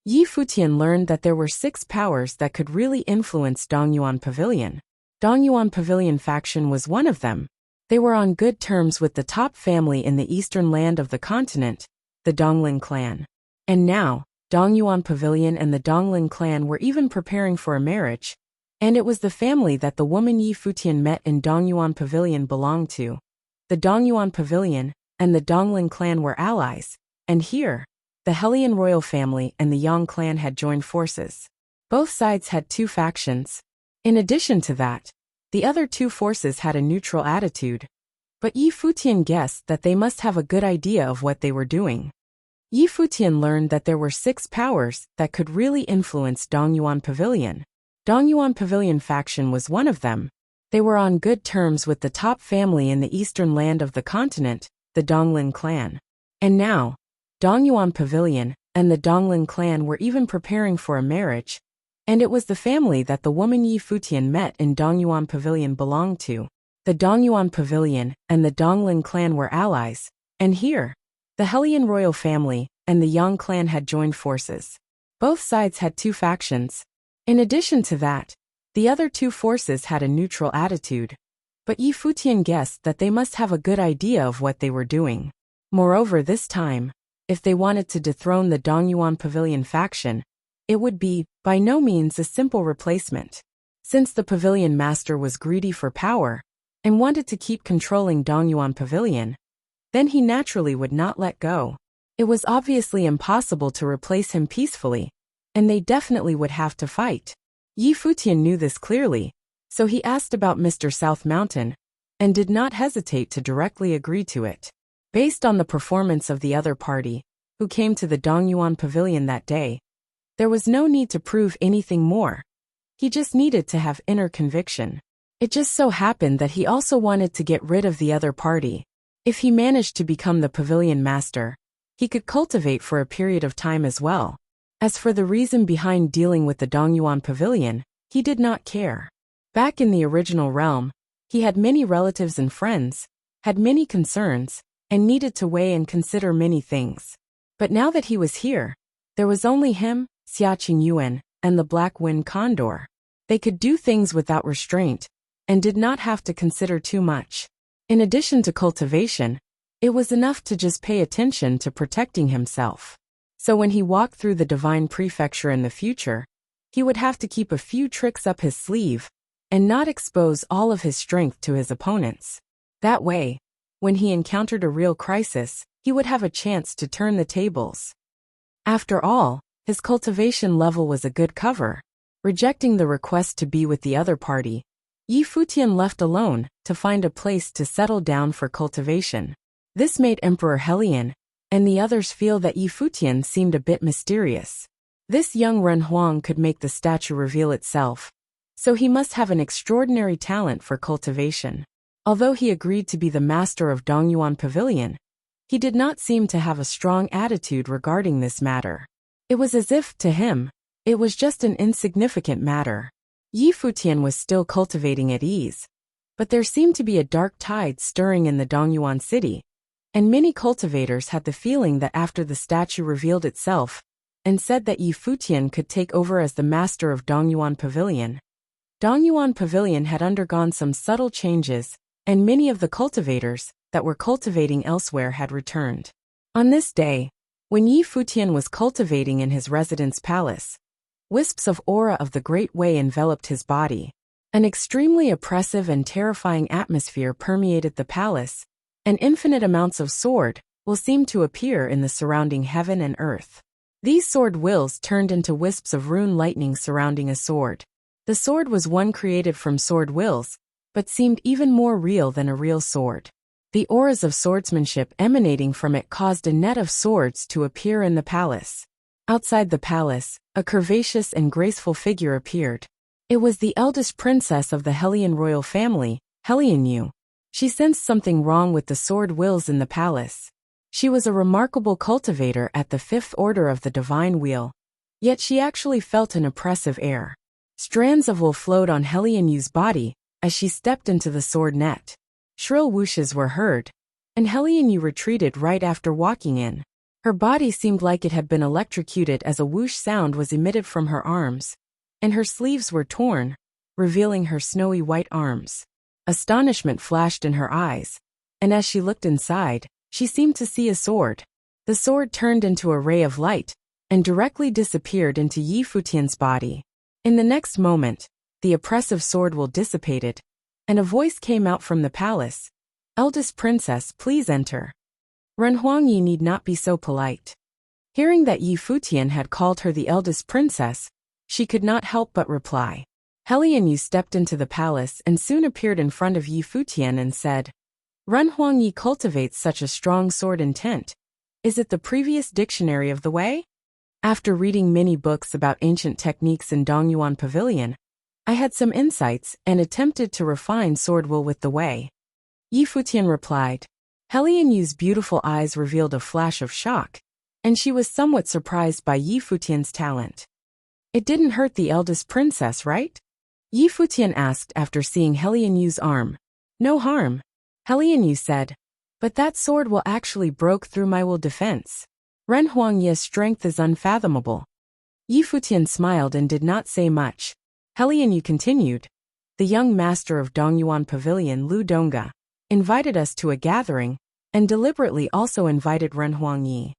Yi Futian learned that there were 6 powers that could really influence Dongyuan Pavilion. Dongyuan Pavilion faction was one of them. They were on good terms with the top family in the eastern land of the continent, the Donglin clan. And now, Dongyuan Pavilion and the Donglin clan were even preparing for a marriage, and it was the family that the woman Yi Futian met in Dongyuan Pavilion belonged to. The Dongyuan Pavilion and the Donglin clan were allies, and here, the Hellion royal family and the Yang clan had joined forces. Both sides had 2 factions. In addition to that, the other 2 forces had a neutral attitude. But Yi Futian guessed that they must have a good idea of what they were doing. Yi Futian learned that there were 6 powers that could really influence Dongyuan Pavilion. Dongyuan Pavilion faction was one of them. They were on good terms with the top family in the eastern land of the continent, the Donglin clan. And now, Dongyuan Pavilion and the Donglin clan were even preparing for a marriage, and it was the family that the woman Yi Futian met in Dongyuan Pavilion belonged to. The Dongyuan Pavilion and the Donglin clan were allies, and here, the Hellion royal family and the Yang clan had joined forces. Both sides had 2 factions. In addition to that, the other 2 forces had a neutral attitude. But Yi Futian guessed that they must have a good idea of what they were doing. Moreover, this time, if they wanted to dethrone the Dongyuan Pavilion faction, it would be, by no means, a simple replacement. Since the Pavilion Master was greedy for power and wanted to keep controlling Dongyuan Pavilion, then he naturally would not let go. It was obviously impossible to replace him peacefully, and they definitely would have to fight. Yi Futian knew this clearly, so he asked about Mr. South Mountain, and did not hesitate to directly agree to it. Based on the performance of the other party, who came to the Dongyuan Pavilion that day, there was no need to prove anything more. He just needed to have inner conviction. It just so happened that he also wanted to get rid of the other party. If he managed to become the Pavilion Master, he could cultivate for a period of time as well. As for the reason behind dealing with the Dongyuan Pavilion, he did not care. Back in the original realm, he had many relatives and friends, had many concerns, and needed to weigh and consider many things. But now that he was here, there was only him, Xia Qingyuan, and the Black Wind Condor. They could do things without restraint, and did not have to consider too much. In addition to cultivation, it was enough to just pay attention to protecting himself. So when he walked through the Divine Prefecture in the future, he would have to keep a few tricks up his sleeve, and not expose all of his strength to his opponents. That way, when he encountered a real crisis, he would have a chance to turn the tables. After all, his cultivation level was a good cover. Rejecting the request to be with the other party, Yi Futian left alone to find a place to settle down for cultivation. This made Emperor Hellion and the others feel that Yi Futian seemed a bit mysterious. This young Ren Huang could make the statue reveal itself, so he must have an extraordinary talent for cultivation. Although he agreed to be the master of Dongyuan Pavilion, he did not seem to have a strong attitude regarding this matter. It was as if, to him, it was just an insignificant matter. Yi Futian was still cultivating at ease, but there seemed to be a dark tide stirring in the Dongyuan city, and many cultivators had the feeling that after the statue revealed itself, and said that Yi Futian could take over as the master of Dongyuan Pavilion. Dongyuan Pavilion had undergone some subtle changes, and many of the cultivators that were cultivating elsewhere had returned. On this day, when Yi Futian was cultivating in his residence palace, wisps of aura of the Great Way enveloped his body. An extremely oppressive and terrifying atmosphere permeated the palace, and infinite amounts of sword will seemed to appear in the surrounding heaven and earth. These sword wills turned into wisps of rune lightning surrounding a sword. The sword was one created from sword wills, but seemed even more real than a real sword. The auras of swordsmanship emanating from it caused a net of swords to appear in the palace. Outside the palace, a curvaceous and graceful figure appeared. It was the eldest princess of the Hellion royal family, Hellion. She sensed something wrong with the sword wills in the palace. She was a remarkable cultivator at the 5th order of the Divine Wheel, yet she actually felt an oppressive air. Strands of wool flowed on Hellion body as she stepped into the sword net. Shrill whooshes were heard, and Hellion retreated right after walking in. Her body seemed like it had been electrocuted as a whoosh sound was emitted from her arms, and her sleeves were torn, revealing her snowy white arms. Astonishment flashed in her eyes, and as she looked inside, she seemed to see a sword. The sword turned into a ray of light and directly disappeared into Yi Futian's body. In the next moment, the oppressive sword will dissipated, and a voice came out from the palace. "Eldest princess, please enter." Ren Huangyi need not be so polite. Hearing that Yi Futian had called her the eldest princess, she could not help but reply. Helianyu stepped into the palace and soon appeared in front of Yi Futian and said, "Ren Huangyi cultivates such a strong sword intent. Is it the previous dictionary of the way? After reading many books about ancient techniques in Dongyuan Pavilion, I had some insights and attempted to refine sword will with the way." Yi Futian replied. Helianyu's beautiful eyes revealed a flash of shock, and she was somewhat surprised by Yi Futian's talent. "It didn't hurt the eldest princess, right?" Yi Futian asked after seeing Helianyu's arm. "No harm," Helianyu said, "but that sword will actually broke through my will defense. Ren Huangyi's strength is unfathomable." Yi Futian smiled and did not say much. Helianyu continued. "The young master of Dongyuan Pavilion, Lu Dongga, invited us to a gathering, and deliberately also invited Ren Huangyi."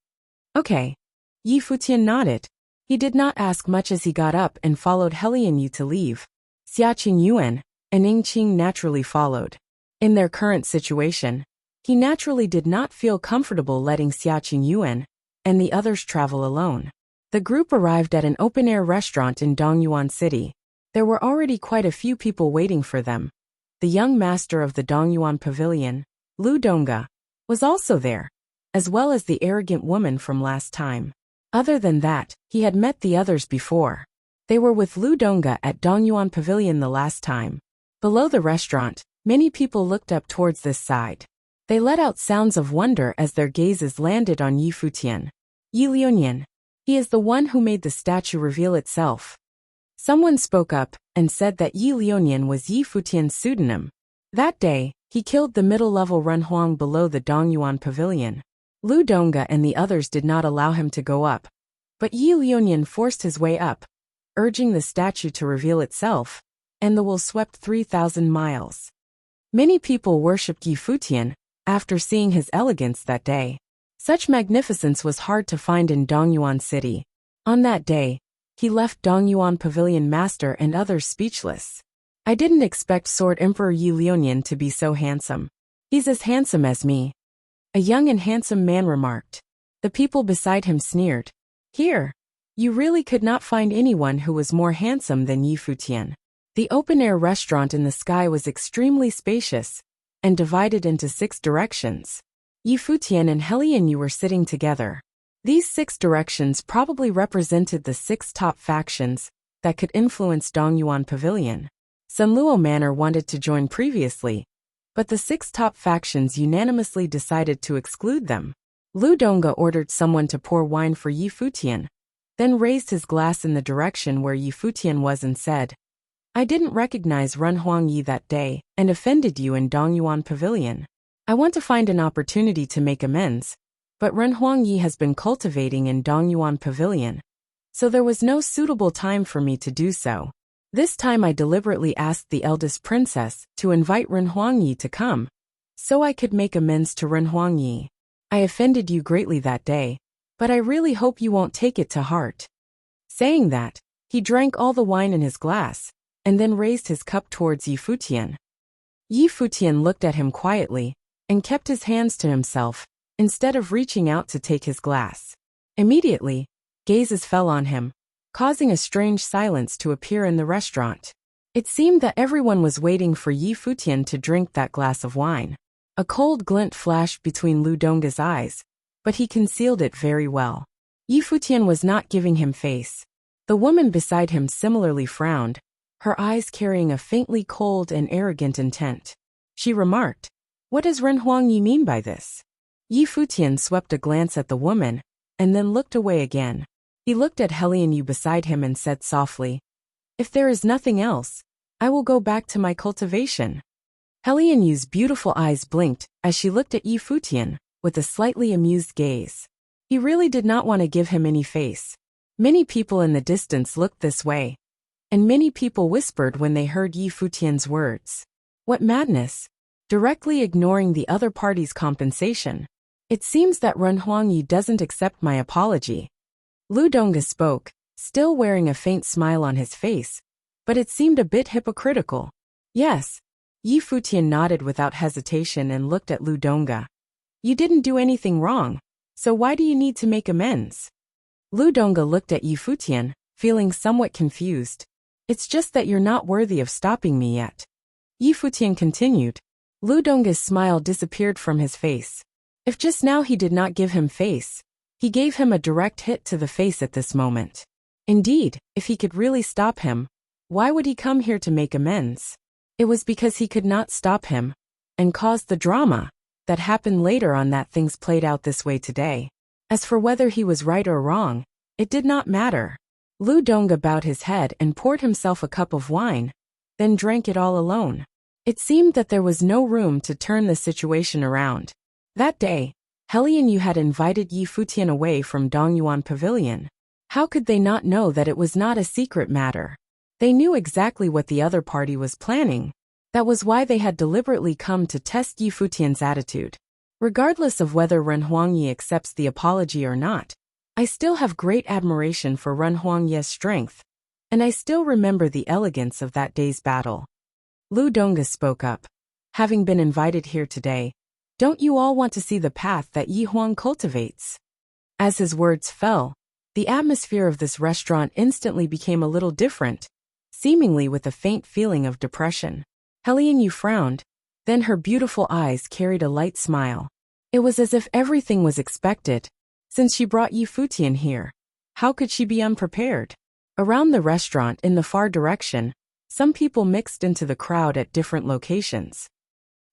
"Okay." Yi Futian nodded. He did not ask much as he got up and followed Helianyu to leave. Xiaqing Yuan and Yingqing naturally followed. In their current situation, he naturally did not feel comfortable letting Xiaqing Yuan and the others travel alone. The group arrived at an open-air restaurant in Dongyuan City. There were already quite a few people waiting for them. The young master of the Dongyuan Pavilion, Lu Dongga, was also there, as well as the arrogant woman from last time. Other than that, he had met the others before. They were with Lu Dongga at Dongyuan Pavilion the last time. Below the restaurant, many people looked up towards this side. They let out sounds of wonder as their gazes landed on Yi Futian. "Yi Lionian. He is the one who made the statue reveal itself." Someone spoke up and said that Yi Lionian was Yi Futian's pseudonym. That day, he killed the middle-level Ren Huang below the Dongyuan Pavilion. Lu Dongga and the others did not allow him to go up, but Yi Lionian forced his way up, urging the statue to reveal itself, and the will swept 3,000 miles. Many people worshipped Yi Futian after seeing his elegance that day. Such magnificence was hard to find in Dongyuan City. On that day, he left Dongyuan Pavilion master and others speechless. "I didn't expect Sword Emperor Yi Lionian to be so handsome. He's as handsome as me," a young and handsome man remarked. The people beside him sneered. "Here, you really could not find anyone who was more handsome than Yi Futian." The open-air restaurant in the sky was extremely spacious and divided into 6 directions. Yi Futian and Helianyu were sitting together. These 6 directions probably represented the 6 top factions that could influence Dongyuan Pavilion. Sunluo Manor wanted to join previously, but the 6 top factions unanimously decided to exclude them. Lu Dongga ordered someone to pour wine for Yi Futian, then raised his glass in the direction where Yi Futian was and said, "I didn't recognize Ren Huangyi that day and offended you in Dongyuan Pavilion. I want to find an opportunity to make amends, but Ren Huangyi has been cultivating in Dongyuan Pavilion, so there was no suitable time for me to do so. This time I deliberately asked the eldest princess to invite Ren Huangyi to come, so I could make amends to Ren Huangyi. I offended you greatly that day, but I really hope you won't take it to heart." Saying that, he drank all the wine in his glass, and then raised his cup towards Yi Futian. Yi Futian looked at him quietly, and kept his hands to himself, instead of reaching out to take his glass. Immediately, gazes fell on him, causing a strange silence to appear in the restaurant. It seemed that everyone was waiting for Yi Futian to drink that glass of wine. A cold glint flashed between Lu Dongga's eyes, but he concealed it very well. Yi Futian was not giving him face. The woman beside him similarly frowned, her eyes carrying a faintly cold and arrogant intent. She remarked, "What does Ren Huangyi mean by this?" Yi Futian swept a glance at the woman, and then looked away again. He looked at Helianyu beside him and said softly, "If there is nothing else, I will go back to my cultivation." Helianyu's beautiful eyes blinked as she looked at Yi Futian with a slightly amused gaze. He really did not want to give him any face. Many people in the distance looked this way, and many people whispered when they heard Yi Futian's words. What madness! Directly ignoring the other party's compensation. It seems that Ren Huangyi doesn't accept my apology. Lu Dongge spoke, still wearing a faint smile on his face, but it seemed a bit hypocritical. Yes. Yi Futian nodded without hesitation and looked at Lu Dongge. You didn't do anything wrong, so why do you need to make amends? Lu Dongge looked at Yi Futian, feeling somewhat confused. It's just that you're not worthy of stopping me yet. Yi Futian continued. Lu Dongge's smile disappeared from his face. If just now he did not give him face, he gave him a direct hit to the face at this moment. Indeed, if he could really stop him, why would he come here to make amends? It was because he could not stop him, and caused the drama that happened later on that things played out this way today. As for whether he was right or wrong, it did not matter. Lu Dongge bowed his head and poured himself a cup of wine, then drank it all alone. It seemed that there was no room to turn the situation around. That day, Helian Yu had invited Yi Futian away from Dongyuan Pavilion. How could they not know that it was not a secret matter? They knew exactly what the other party was planning. That was why they had deliberately come to test Yi Futian's attitude. Regardless of whether Ren Huangyi accepts the apology or not, I still have great admiration for Ren Huangyi's strength, and I still remember the elegance of that day's battle. Lu Dongge spoke up. Having been invited here today, don't you all want to see the path that Yi Huang cultivates? As his words fell, the atmosphere of this restaurant instantly became a little different, seemingly with a faint feeling of depression. Helian Yu frowned, then her beautiful eyes carried a light smile. It was as if everything was expected. Since she brought Yi Futian here, how could she be unprepared? Around the restaurant in the far direction, some people mixed into the crowd at different locations.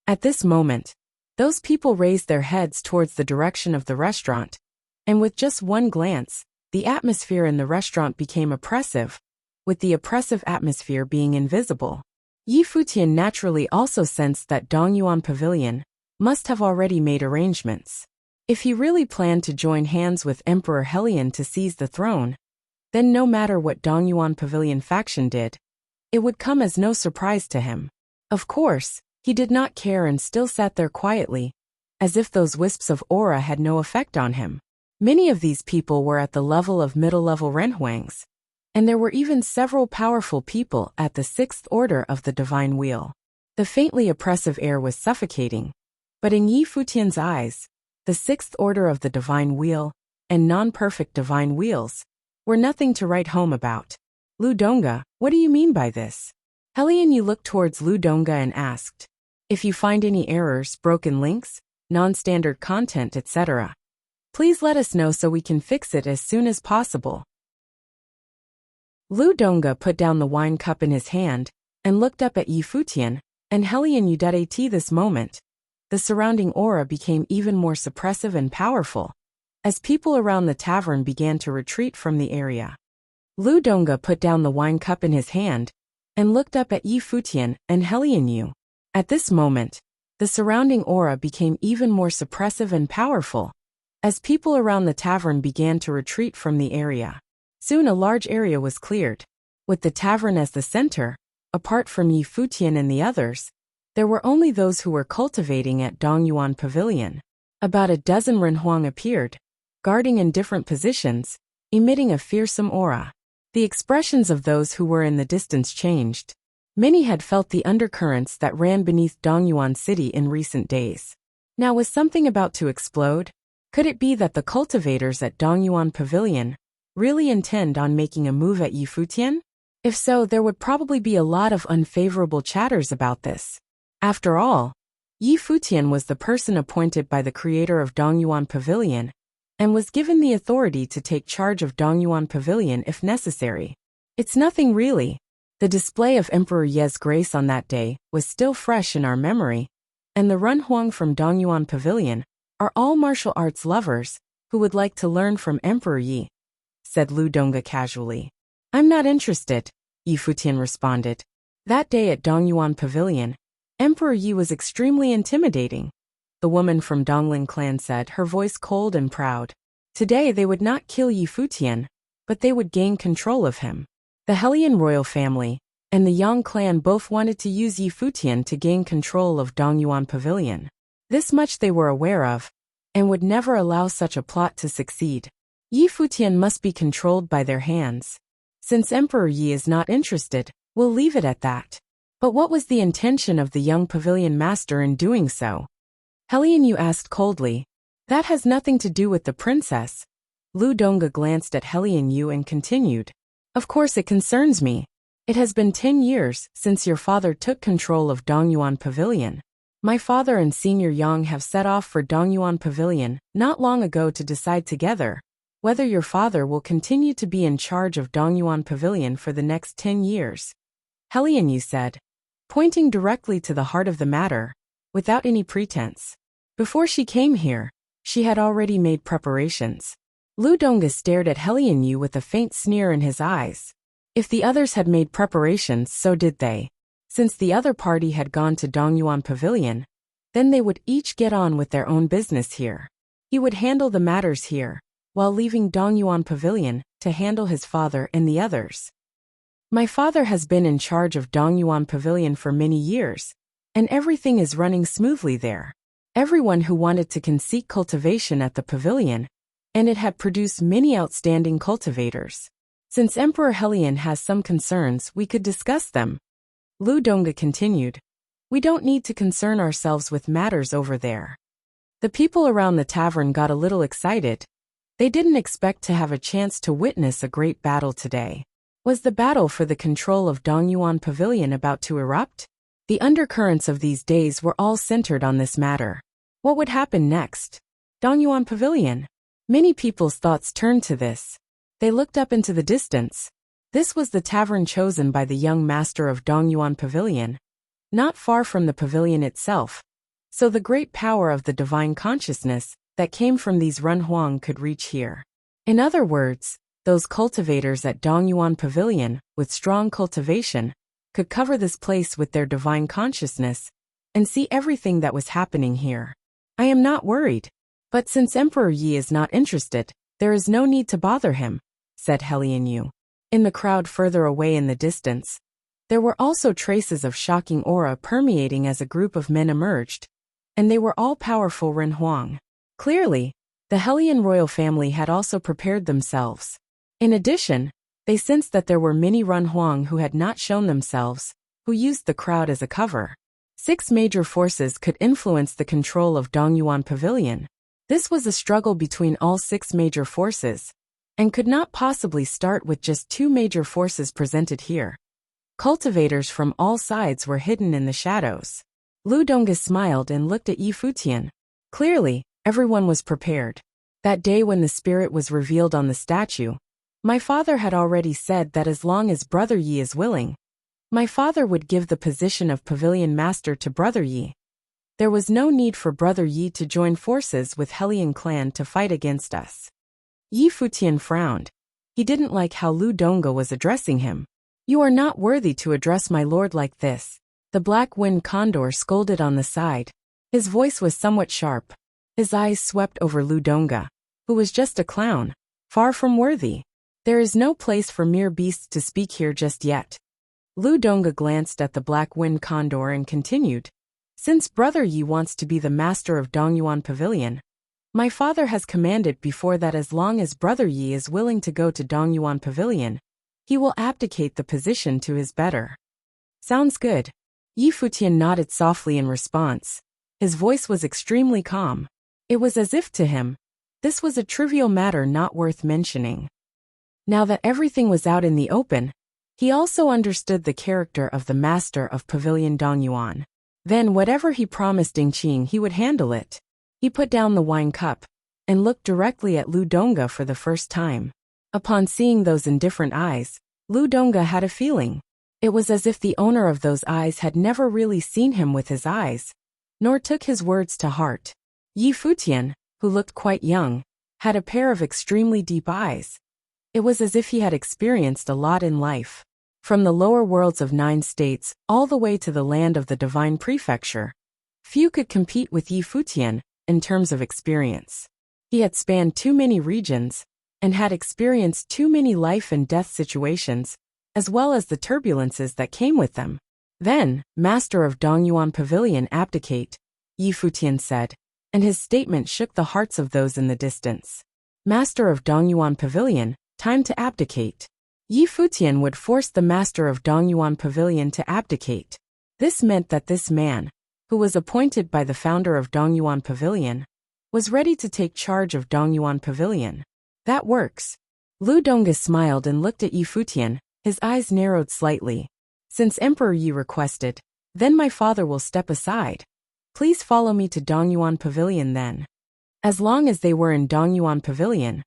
At this moment, those people raised their heads towards the direction of the restaurant, and with just one glance, the atmosphere in the restaurant became oppressive, with the oppressive atmosphere being invisible. Yi Futian naturally also sensed that Dongyuan Pavilion must have already made arrangements. If he really planned to join hands with Emperor Helian to seize the throne, then no matter what Dongyuan Pavilion faction did, it would come as no surprise to him. Of course, he did not care and still sat there quietly, as if those wisps of aura had no effect on him. Many of these people were at the level of middle-level Renhuangs, and there were even several powerful people at the 6th order of the Divine Wheel. The faintly oppressive air was suffocating, but in Yi Futian's eyes, the 6th order of the Divine Wheel and non-perfect Divine Wheels were nothing to write home about. Lu Dongge, what do you mean by this? Helian Yu looked towards Lu Dongge and asked, if you find any errors, broken links, non-standard content, etc., please let us know so we can fix it as soon as possible. Lu Dongge put down the wine cup in his hand and looked up at Yi Futian and Helian Yu. At this moment, the surrounding aura became even more suppressive and powerful, as people around the tavern began to retreat from the area. Lu Dongge put down the wine cup in his hand and looked up at Yi Futian and Helian Yu. At this moment, the surrounding aura became even more suppressive and powerful, as people around the tavern began to retreat from the area. Soon a large area was cleared. With the tavern as the center, apart from Yi Futian and the others, there were only those who were cultivating at Dongyuan Pavilion. About a dozen Renhuang appeared, guarding in different positions, emitting a fearsome aura. The expressions of those who were in the distance changed. Many had felt the undercurrents that ran beneath Dongyuan City in recent days. Now was something about to explode? Could it be that the cultivators at Dongyuan Pavilion really intend on making a move at Yi Futian? If so, there would probably be a lot of unfavorable chatters about this. After all, Yi Futian was the person appointed by the creator of Dongyuan Pavilion, and was given the authority to take charge of Dongyuan Pavilion if necessary. It's nothing really. The display of Emperor Ye's grace on that day was still fresh in our memory, and the Renhuang from Dongyuan Pavilion are all martial arts lovers who would like to learn from Emperor Yi, said Lu Dongge casually. I'm not interested, Yi Futian responded. That day at Dongyuan Pavilion, Emperor Yi was extremely intimidating, the woman from Donglin clan said, her voice cold and proud. Today they would not kill Yi Futian, but they would gain control of him. The Helian royal family and the Yang clan both wanted to use Yi Futian to gain control of Dongyuan Pavilion. This much they were aware of, and would never allow such a plot to succeed. Yi Futian must be controlled by their hands. Since Emperor Yi is not interested, we'll leave it at that. But what was the intention of the young pavilion master in doing so? Helian Yu asked coldly. That has nothing to do with the princess. Lu Dongge glanced at Helian Yu and continued. Of course it concerns me. It has been 10 years since your father took control of Dongyuan Pavilion. My father and Senior Yang have set off for Dongyuan Pavilion not long ago to decide together whether your father will continue to be in charge of Dongyuan Pavilion for the next 10 years. Helian Yu said, pointing directly to the heart of the matter, without any pretense. Before she came here, she had already made preparations. Lu Dongge stared at Helian Yu with a faint sneer in his eyes. If the others had made preparations, so did they. Since the other party had gone to Dongyuan Pavilion, then they would each get on with their own business here. He would handle the matters here, while leaving Dongyuan Pavilion to handle his father and the others. My father has been in charge of Dongyuan Pavilion for many years, and everything is running smoothly there. Everyone who wanted to can seek cultivation at the pavilion, and it had produced many outstanding cultivators. Since Emperor Helian has some concerns, we could discuss them. Lu Dongge continued. We don't need to concern ourselves with matters over there. The people around the tavern got a little excited. They didn't expect to have a chance to witness a great battle today. Was the battle for the control of Dongyuan Pavilion about to erupt? The undercurrents of these days were all centered on this matter. What would happen next? Dongyuan Pavilion? Many people's thoughts turned to this. They looked up into the distance. This was the tavern chosen by the young master of Dongyuan Pavilion, not far from the pavilion itself. So the great power of the divine consciousness that came from these Renhuang could reach here. In other words, those cultivators at Dongyuan Pavilion, with strong cultivation, could cover this place with their divine consciousness and see everything that was happening here. I am not worried. But since Emperor Yi is not interested, there is no need to bother him, said Helian Yu. In the crowd further away in the distance, there were also traces of shocking aura permeating as a group of men emerged, and they were all powerful Renhuang. Clearly, the Helian royal family had also prepared themselves. In addition, they sensed that there were many Renhuang who had not shown themselves, who used the crowd as a cover. 6 major forces could influence the control of Dongyuan Pavilion. This was a struggle between all 6 major forces, and could not possibly start with just 2 major forces presented here. Cultivators from all sides were hidden in the shadows. Lu Dongge smiled and looked at Yi Futian. Clearly, everyone was prepared. That day when the spirit was revealed on the statue, my father had already said that as long as Brother Yi is willing, my father would give the position of pavilion master to Brother Yi. There was no need for Brother Yi to join forces with Helian clan to fight against us. Yi Futian frowned. He didn't like how Lu Dongge was addressing him. You are not worthy to address my lord like this. The black wind condor scolded on the side. His voice was somewhat sharp. His eyes swept over Lu Dongge, who was just a clown, far from worthy. There is no place for mere beasts to speak here just yet. Lu Dongge glanced at the black wind condor and continued. Since Brother Yi wants to be the master of Dongyuan Pavilion, my father has commanded before that as long as Brother Yi is willing to go to Dongyuan Pavilion, he will abdicate the position to his better. Sounds good. Yi Futian nodded softly in response. His voice was extremely calm. It was as if to him, this was a trivial matter not worth mentioning. Now that everything was out in the open, he also understood the character of the master of Pavilion Dongyuan. Then whatever he promised Dingqing, he would handle it. He put down the wine cup and looked directly at Lu Dongge for the first time. Upon seeing those indifferent eyes, Lu Dongge had a feeling. It was as if the owner of those eyes had never really seen him with his eyes, nor took his words to heart. Yi Futian, who looked quite young, had a pair of extremely deep eyes. It was as if he had experienced a lot in life. From the lower worlds of 9 states all the way to the land of the divine prefecture, few could compete with Yi Futian in terms of experience. He had spanned too many regions and had experienced too many life and death situations, as well as the turbulences that came with them. Then, Master of Dongyuan Pavilion, abdicate, Yi Futian said, and his statement shook the hearts of those in the distance. Master of Dongyuan Pavilion, time to abdicate. Yi Futian would force the Master of Dongyuan Pavilion to abdicate. This meant that this man, who was appointed by the founder of Dongyuan Pavilion, was ready to take charge of Dongyuan Pavilion. That works. Lu Dongge smiled and looked at Yi Futian, his eyes narrowed slightly. Since Emperor Yi requested, then my father will step aside. Please follow me to Dongyuan Pavilion then. As long as they were in Dongyuan Pavilion,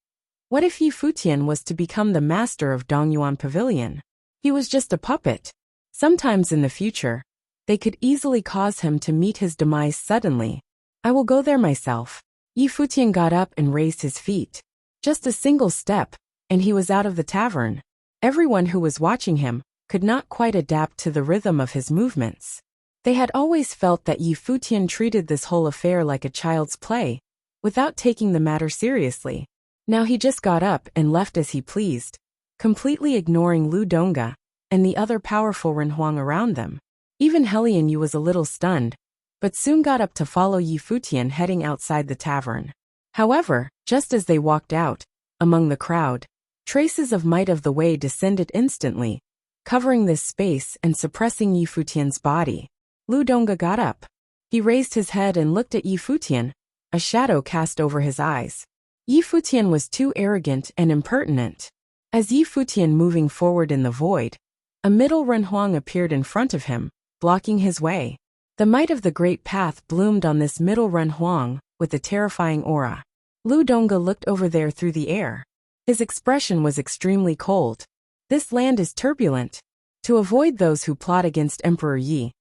what if Yi Futian was to become the master of Dongyuan Pavilion? He was just a puppet. Sometimes in the future, they could easily cause him to meet his demise suddenly. I will go there myself. Yi Futian got up and raised his feet. Just a single step, and he was out of the tavern. Everyone who was watching him could not quite adapt to the rhythm of his movements. They had always felt that Yi Futian treated this whole affair like a child's play, without taking the matter seriously. Now he just got up and left as he pleased, completely ignoring Lu Dongge and the other powerful Renhuang around them. Even Helian Yu was a little stunned, but soon got up to follow Yi Futian heading outside the tavern. However, just as they walked out, among the crowd, traces of Might of the Way descended instantly, covering this space and suppressing Yi Futian's body. Lu Dongge got up. He raised his head and looked at Yi Futian, a shadow cast over his eyes. Yi Futian was too arrogant and impertinent. As Yi Futian moving forward in the void, a middle Renhuang appeared in front of him, blocking his way. The might of the great path bloomed on this middle Renhuang with a terrifying aura. Lu Dongge looked over there through the air. His expression was extremely cold. This land is turbulent. To avoid those who plot against Emperor Yi,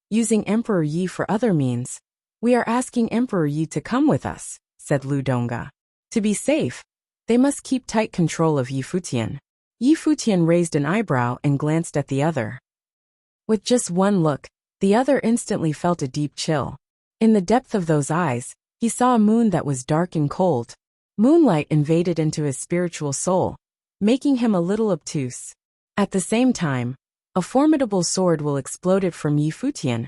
using Emperor Yi for other means, we are asking Emperor Yi to come with us, said Lu Dongge. To be safe, they must keep tight control of Yi Futian. Yi Futian raised an eyebrow and glanced at the other. With just one look, the other instantly felt a deep chill. In the depth of those eyes, he saw a moon that was dark and cold. Moonlight invaded into his spiritual soul, making him a little obtuse. At the same time, a formidable sword will exploded from Yi Futian,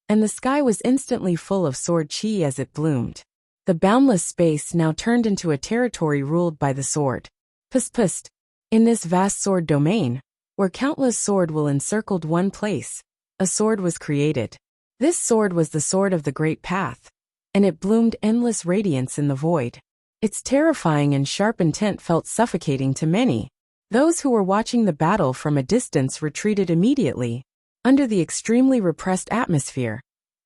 and the sky was instantly full of sword chi as it bloomed. The boundless space now turned into a territory ruled by the sword. Pust. In this vast sword domain, where countless sword will encircled one place, a sword was created. This sword was the sword of the great path, and it bloomed endless radiance in the void. Its terrifying and sharp intent felt suffocating to many. Those who were watching the battle from a distance retreated immediately. Under the extremely repressed atmosphere,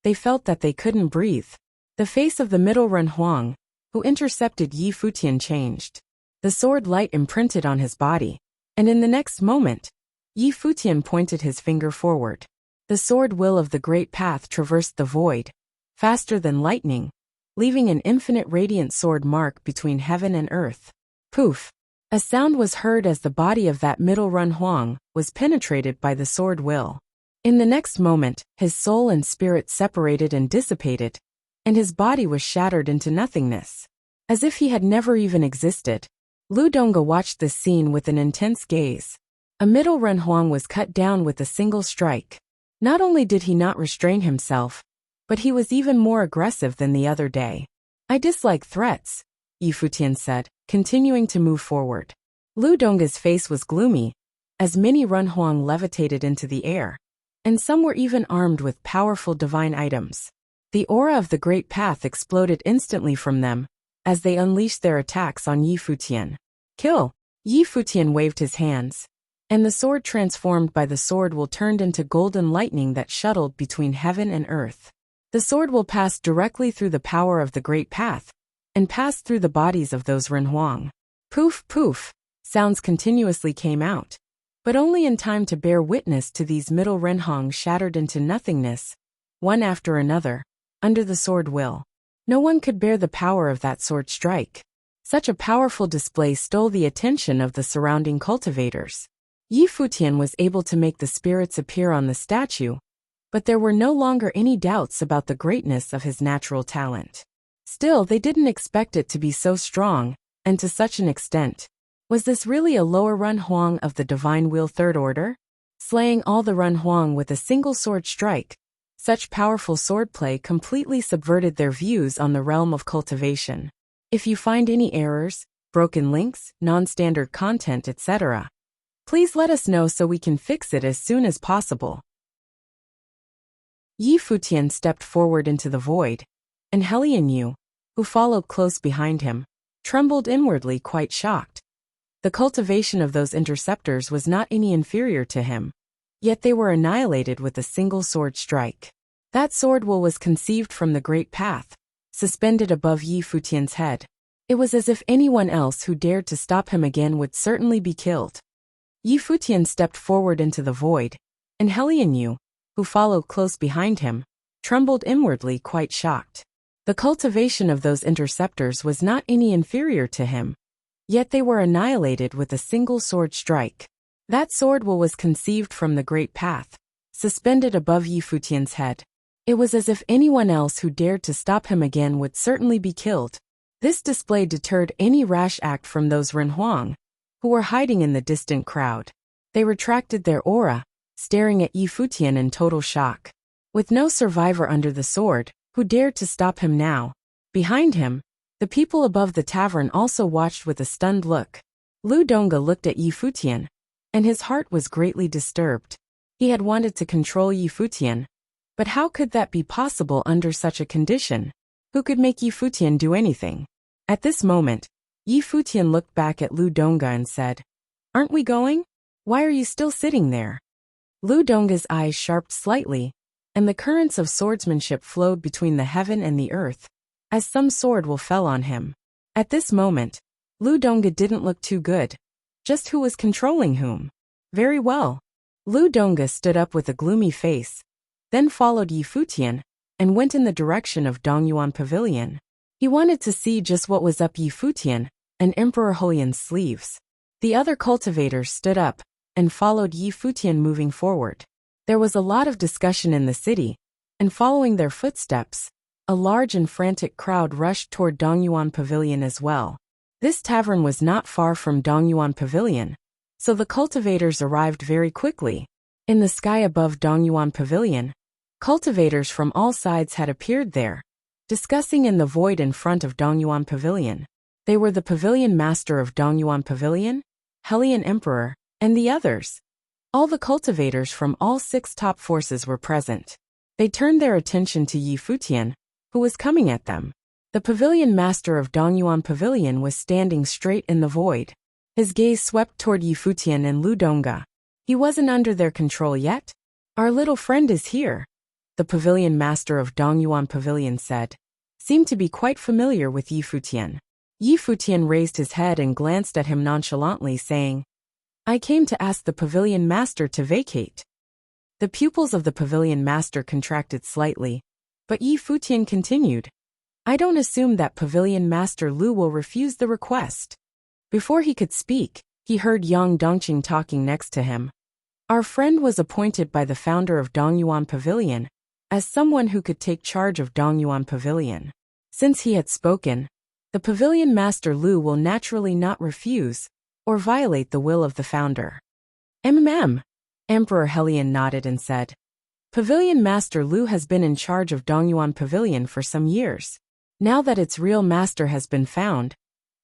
they felt that they couldn't breathe. The face of the middle Renhuang, who intercepted Yi Futian, changed. The sword light imprinted on his body, and in the next moment, Yi Futian pointed his finger forward. The sword will of the great path traversed the void, faster than lightning, leaving an infinite radiant sword mark between heaven and earth. Poof! A sound was heard as the body of that middle Renhuang was penetrated by the sword will. In the next moment, his soul and spirit separated and dissipated, and his body was shattered into nothingness. As if he had never even existed, Lu Dongge watched this scene with an intense gaze. A middle Renhuang was cut down with a single strike. Not only did he not restrain himself, but he was even more aggressive than the other day. I dislike threats, Yi Futian said, continuing to move forward. Lu Dongge's face was gloomy, as many Renhuang levitated into the air, and some were even armed with powerful divine items. The aura of the great path exploded instantly from them, as they unleashed their attacks on Yi Futian. Kill! Yi Futian waved his hands, and the sword transformed by the sword will turned into golden lightning that shuttled between heaven and earth. The sword will pass directly through the power of the great path, and pass through the bodies of those Renhuang. Poof, poof, sounds continuously came out, but only in time to bear witness to these middle Renhuang shattered into nothingness, one after another, under the sword will. No one could bear the power of that sword strike. Such a powerful display stole the attention of the surrounding cultivators. Yi Futian was able to make the spirits appear on the statue, but there were no longer any doubts about the greatness of his natural talent. Still, they didn't expect it to be so strong, and to such an extent. Was this really a lower run Huang of the Divine Wheel Third Order? Slaying all the run Huang with a single sword strike. Such powerful swordplay completely subverted their views on the realm of cultivation. If you find any errors, broken links, non-standard content, etc., please let us know so we can fix it as soon as possible. Yi Futian stepped forward into the void, and Helian Yu, who followed close behind him, trembled inwardly, quite shocked. The cultivation of those interceptors was not any inferior to him, yet they were annihilated with a single sword strike. That sword will was conceived from the great path, suspended above Yi Futian's head. It was as if anyone else who dared to stop him again would certainly be killed. Yi Futian stepped forward into the void, and Helian Yu, who followed close behind him, trembled inwardly, quite shocked. The cultivation of those interceptors was not any inferior to him, yet they were annihilated with a single sword strike. That sword will was conceived from the great path, suspended above Yi Futian's head. It was as if anyone else who dared to stop him again would certainly be killed. This display deterred any rash act from those Ren Huang, who were hiding in the distant crowd. They retracted their aura, staring at Yi Futian in total shock. With no survivor under the sword, who dared to stop him now? Behind him, the people above the tavern also watched with a stunned look. Lu Donga looked at Yi Futian, and his heart was greatly disturbed. He had wanted to control Yi Futian, but how could that be possible under such a condition? Who could make Yi Futian do anything? At this moment, Yi Futian looked back at Lu Donga and said, "Aren't we going? Why are you still sitting there?" Lu Donga's eyes sharpened slightly, and the currents of swordsmanship flowed between the heaven and the earth, as some sword will fell on him. At this moment, Lu Donga didn't look too good. Just who was controlling whom? Very well. Lu Donga stood up with a gloomy face, then followed Yi Futian, and went in the direction of Dongyuan Pavilion. He wanted to see just what was up Yi Futian and Emperor Holian's sleeves. The other cultivators stood up and followed Yi Futian moving forward. There was a lot of discussion in the city, and following their footsteps, a large and frantic crowd rushed toward Dongyuan Pavilion as well. This tavern was not far from Dongyuan Pavilion, so the cultivators arrived very quickly. In the sky above Dongyuan Pavilion, cultivators from all sides had appeared there, discussing in the void in front of Dongyuan Pavilion. They were the Pavilion Master of Dongyuan Pavilion, Helian Emperor, and the others. All the cultivators from all 6 top forces were present. They turned their attention to Yi Futian, who was coming at them. The Pavilion Master of Dongyuan Pavilion was standing straight in the void. His gaze swept toward Yi Futian and Lu Donga. He wasn't under their control yet. "Our little friend is here," the Pavilion Master of Dongyuan Pavilion said, seemed to be quite familiar with Yi Futian. Yi Futian raised his head and glanced at him nonchalantly, saying, "I came to ask the Pavilion Master to vacate." The pupils of the Pavilion Master contracted slightly, but Yi Futian continued, "I don't assume that Pavilion Master Lu will refuse the request." Before he could speak, he heard Yang Dongqing talking next to him. Our friend was appointed by the founder of Dongyuan Pavilion as someone who could take charge of Dongyuan Pavilion. Since he had spoken, the Pavilion Master Lu will naturally not refuse or violate the will of the founder. Emperor Helian nodded and said, "Pavilion Master Lu has been in charge of Dongyuan Pavilion for some years. Now that its real master has been found,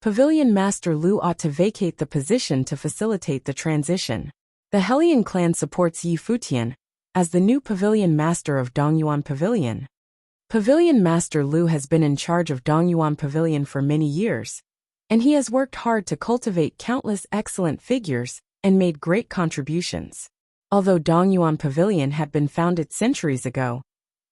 Pavilion Master Lu ought to vacate the position to facilitate the transition." The Helian clan supports Yi Futian as the new Pavilion Master of Dongyuan Pavilion. Pavilion Master Lu has been in charge of Dongyuan Pavilion for many years, and he has worked hard to cultivate countless excellent figures and made great contributions. Although Dongyuan Pavilion had been founded centuries ago,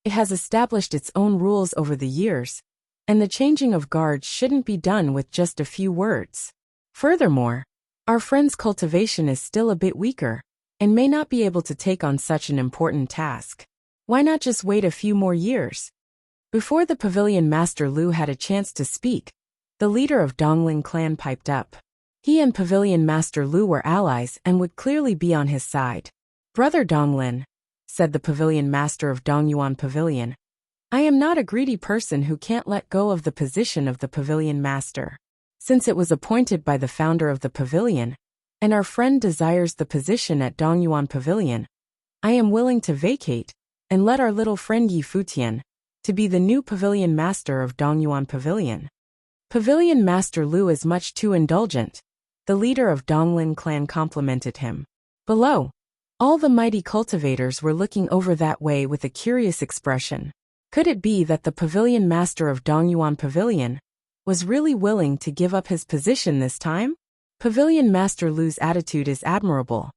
it has established its own rules over the years, and the changing of guards shouldn't be done with just a few words. Furthermore, our friend's cultivation is still a bit weaker, and may not be able to take on such an important task. Why not just wait a few more years? Before the Pavilion Master Lu had a chance to speak, the leader of Donglin clan piped up. He and Pavilion Master Lu were allies and would clearly be on his side. "Brother Donglin," said the Pavilion Master of Dongyuan Pavilion, I am not a greedy person who can't let go of the position of the pavilion master. Since it was appointed by the founder of the pavilion, and our friend desires the position at Dongyuan Pavilion, I am willing to vacate and let our little friend Yi Futian to be the new pavilion master of Dongyuan Pavilion. Pavilion Master Lu is much too indulgent, the leader of Donglin clan complimented him. Below, all the mighty cultivators were looking over that way with a curious expression. Could it be that the pavilion master of Dongyuan Pavilion was really willing to give up his position this time? Pavilion Master Lu's attitude is admirable,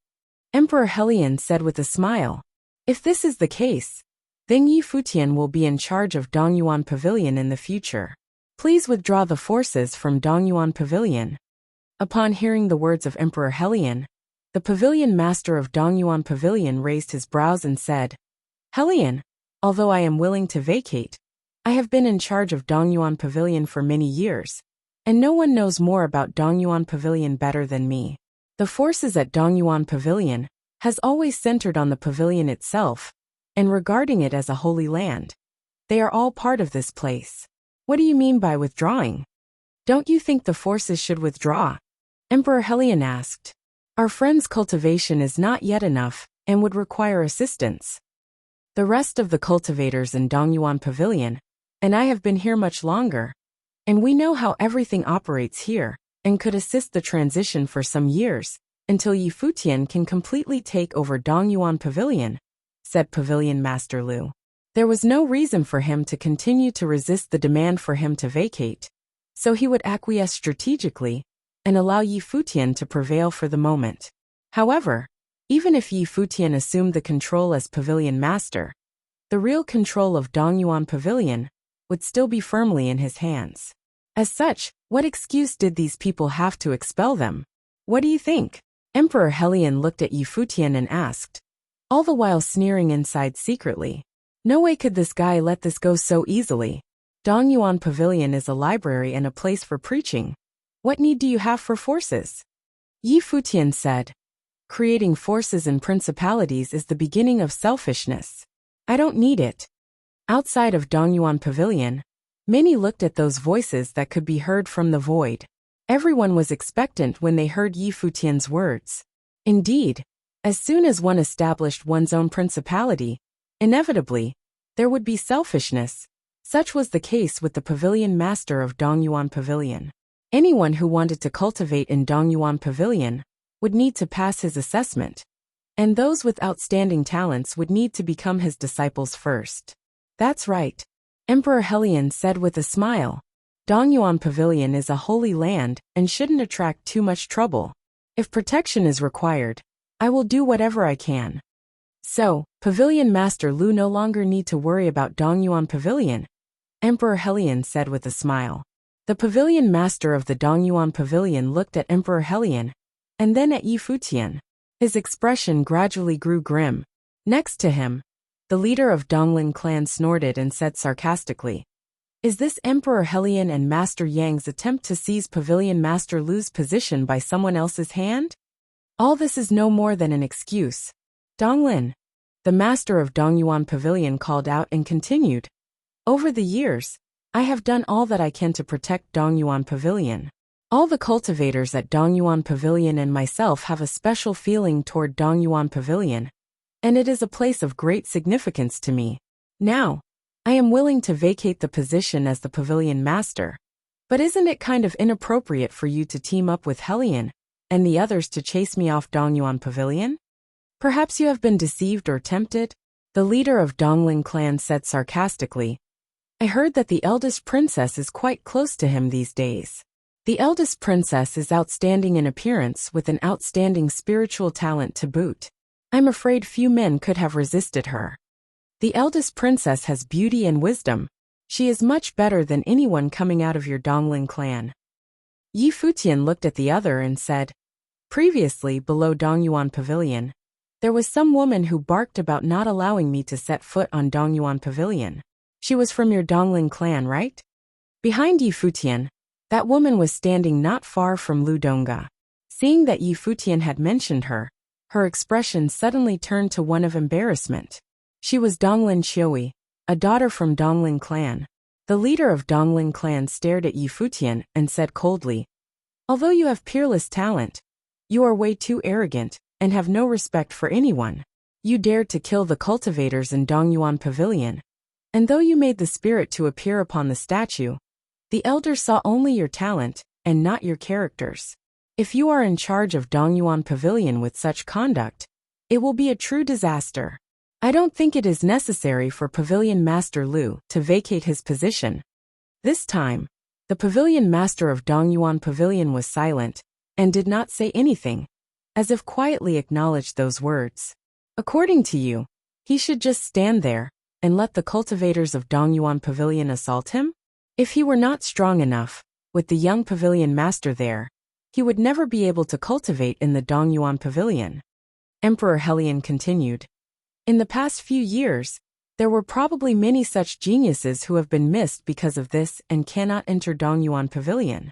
Emperor Helion said with a smile. If this is the case, then Yi Futian will be in charge of Dongyuan Pavilion in the future. Please withdraw the forces from Dongyuan Pavilion. Upon hearing the words of Emperor Helion, the pavilion master of Dongyuan Pavilion raised his brows and said, Helion, although I am willing to vacate, I have been in charge of Dongyuan Pavilion for many years, and no one knows more about Dongyuan Pavilion better than me. The forces at Dongyuan Pavilion has always centered on the pavilion itself, and regarding it as a holy land. They are all part of this place. What do you mean by withdrawing? Don't you think the forces should withdraw? Emperor Helion asked. Our friend's cultivation is not yet enough, and would require assistance. The rest of the cultivators in Dongyuan Pavilion, and I have been here much longer, and we know how everything operates here, and could assist the transition for some years, until Yi Futian can completely take over Dongyuan Pavilion, said Pavilion Master Lu. There was no reason for him to continue to resist the demand for him to vacate, so he would acquiesce strategically, and allow Yi Futian to prevail for the moment. However, even if Yi Futian assumed the control as Pavilion Master, the real control of Dongyuan Pavilion would still be firmly in his hands. As such, what excuse did these people have to expel them? What do you think? Emperor Helion looked at Yi Futian and asked, all the while sneering inside secretly. No way could this guy let this go so easily. Dongyuan Pavilion is a library and a place for preaching. What need do you have for forces? Yi Futian said, creating forces and principalities is the beginning of selfishness. I don't need it. Outside of Dongyuan Pavilion, many looked at those voices that could be heard from the void. Everyone was expectant when they heard Yi Futian's words. Indeed, as soon as one established one's own principality, inevitably, there would be selfishness. Such was the case with the pavilion master of Dongyuan Pavilion. Anyone who wanted to cultivate in Dongyuan Pavilion would need to pass his assessment, and those with outstanding talents would need to become his disciples first. That's right, Emperor Helion said with a smile. Dongyuan Pavilion is a holy land and shouldn't attract too much trouble. If protection is required, I will do whatever I can. So, Pavilion Master Lu no longer need to worry about Dongyuan Pavilion, Emperor Helion said with a smile. The Pavilion Master of the Dongyuan Pavilion looked at Emperor Helion, and then at Yi Futian. His expression gradually grew grim. Next to him, the leader of Donglin clan snorted and said sarcastically, is this Emperor Helion and Master Yang's attempt to seize Pavilion Master Lu's position by someone else's hand? All this is no more than an excuse. Donglin, the master of Dongyuan Pavilion, called out and continued, over the years, I have done all that I can to protect Dongyuan Pavilion. All the cultivators at Dongyuan Pavilion and myself have a special feeling toward Dongyuan Pavilion, and it is a place of great significance to me. Now, I am willing to vacate the position as the pavilion master. But isn't it kind of inappropriate for you to team up with Helion and the others to chase me off Dongyuan Pavilion? Perhaps you have been deceived or tempted? The leader of Donglin clan said sarcastically. I heard that the eldest princess is quite close to him these days. The eldest princess is outstanding in appearance with an outstanding spiritual talent to boot. I'm afraid few men could have resisted her. The eldest princess has beauty and wisdom. She is much better than anyone coming out of your Donglin clan. Yi Futian looked at the other and said, previously below Dongyuan Pavilion, there was some woman who barked about not allowing me to set foot on Dongyuan Pavilion. She was from your Donglin clan, right? Behind Yi Futian, that woman was standing not far from Lu Dongga. Seeing that Yi Futian had mentioned her, her expression suddenly turned to one of embarrassment. She was Donglin Qiui, a daughter from Dongling clan. The leader of Dongling clan stared at Yi Futian and said coldly, "Although you have peerless talent, you are way too arrogant and have no respect for anyone. You dared to kill the cultivators in Dongyuan Pavilion. And though you made the spirit to appear upon the statue, the elders saw only your talent and not your characters. If you are in charge of Dongyuan Pavilion with such conduct, it will be a true disaster. I don't think it is necessary for Pavilion Master Lu to vacate his position." This time, the Pavilion Master of Dongyuan Pavilion was silent and did not say anything, as if quietly acknowledged those words. "According to you, he should just stand there and let the cultivators of Dongyuan Pavilion assault him? If he were not strong enough, with the young Pavilion Master there, he would never be able to cultivate in the Dongyuan Pavilion." Emperor Helion continued, "In the past few years, there were probably many such geniuses who have been missed because of this and cannot enter Dongyuan Pavilion.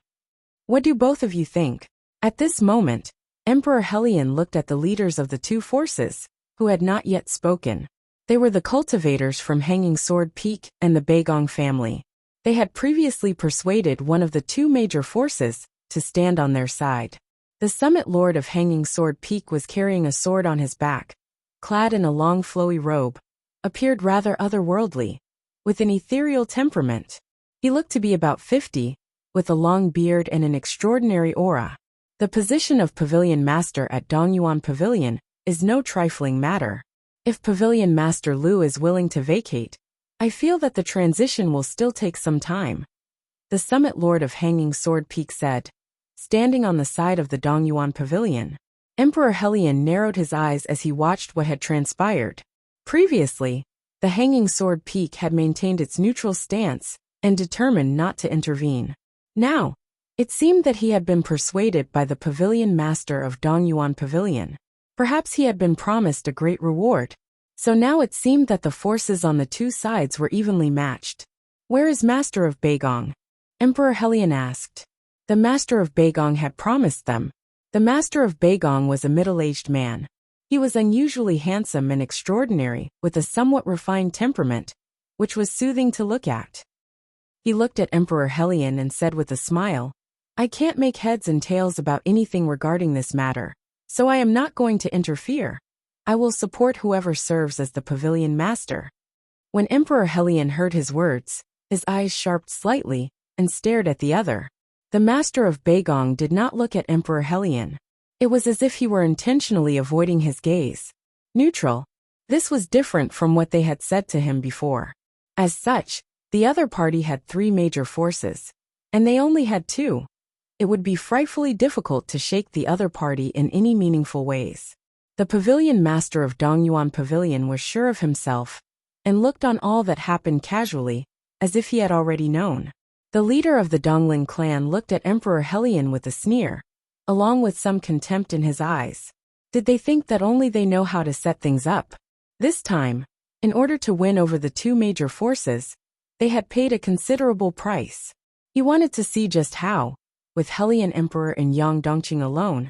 What do both of you think?" At this moment, Emperor Helion looked at the leaders of the two forces, who had not yet spoken. They were the cultivators from Hanging Sword Peak and the Beigong family. They had previously persuaded one of the two major forces to stand on their side. The summit lord of Hanging Sword Peak was carrying a sword on his back, clad in a long flowy robe, appeared rather otherworldly, with an ethereal temperament. He looked to be about 50, with a long beard and an extraordinary aura. The position of Pavilion Master at Dongyuan Pavilion is no trifling matter. If Pavilion Master Lu is willing to vacate, I feel that the transition will still take some time," the summit lord of Hanging Sword Peak said, standing on the side of the Dongyuan Pavilion. Emperor Helion narrowed his eyes as he watched what had transpired. Previously, the Hanging Sword Peak had maintained its neutral stance and determined not to intervene. Now, it seemed that he had been persuaded by the Pavilion Master of Dongyuan Pavilion. Perhaps he had been promised a great reward, so now it seemed that the forces on the two sides were evenly matched. "Where is Master of Beigong?" Emperor Helion asked. The Master of Beigong had promised them. The Master of Beigong was a middle-aged man. He was unusually handsome and extraordinary, with a somewhat refined temperament, which was soothing to look at. He looked at Emperor Helion and said with a smile, "I can't make heads and tails about anything regarding this matter, so I am not going to interfere. I will support whoever serves as the Pavilion Master." When Emperor Helion heard his words, his eyes sharpened slightly and stared at the other. The Master of Beigong did not look at Emperor Helion. It was as if he were intentionally avoiding his gaze. Neutral. This was different from what they had said to him before. As such, the other party had three major forces, and they only had two. It would be frightfully difficult to shake the other party in any meaningful ways. The Pavilion Master of Dongyuan Pavilion was sure of himself, and looked on all that happened casually, as if he had already known. The leader of the Dongling clan looked at Emperor Helion with a sneer, along with some contempt in his eyes. Did they think that only they know how to set things up? This time, in order to win over the two major forces, they had paid a considerable price. He wanted to see just how, with Helion Emperor and Yang Dongqing alone,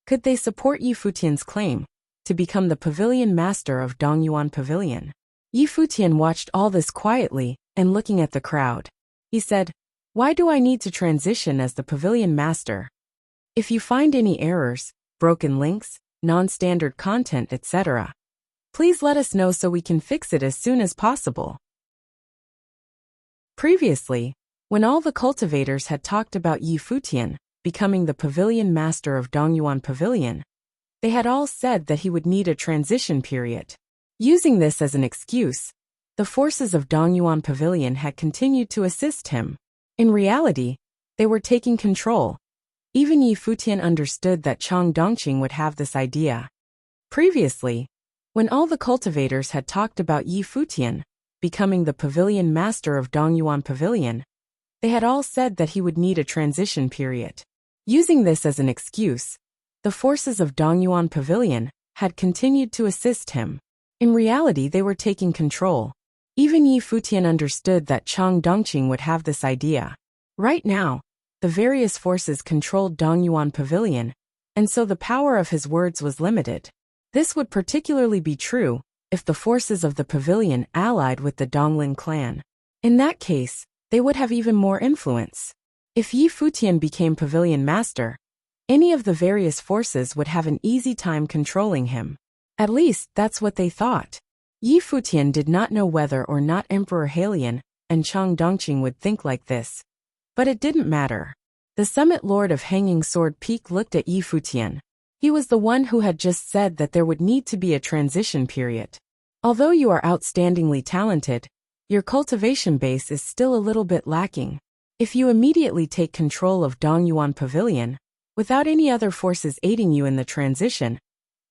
could they support Yi Futian's claim to become the Pavilion Master of Dongyuan Pavilion. Yi Futian watched all this quietly and looking at the crowd. He said, "Why do I need to transition as the Pavilion Master? If you find any errors, broken links, non-standard content, etc., please let us know so we can fix it as soon as possible." Previously, when all the cultivators had talked about Yi Futian becoming the Pavilion Master of Dongyuan Pavilion, they had all said that he would need a transition period. Using this as an excuse, the forces of Dongyuan Pavilion had continued to assist him. In reality, they were taking control. Even Yi Futian understood that Chang Dongqing would have this idea. Previously, when all the cultivators had talked about Yi Futian becoming the Pavilion Master of Dongyuan Pavilion, they had all said that he would need a transition period. Using this as an excuse, the forces of Dongyuan Pavilion had continued to assist him. In reality, they were taking control. Even Yi Futian understood that Chang Dongqing would have this idea. Right now, the various forces controlled Dongyuan Pavilion, and so the power of his words was limited. This would particularly be true if the forces of the pavilion allied with the Donglin clan. In that case, they would have even more influence. If Yi Futian became pavilion master, any of the various forces would have an easy time controlling him. At least, that's what they thought. Yi Futian did not know whether or not Emperor Halian and Chang Dongqing would think like this. But it didn't matter. The Summit Lord of Hanging Sword Peak looked at Yi Futian. He was the one who had just said that there would need to be a transition period. Although you are outstandingly talented, your cultivation base is still a little bit lacking. If you immediately take control of Dongyuan Pavilion, without any other forces aiding you in the transition,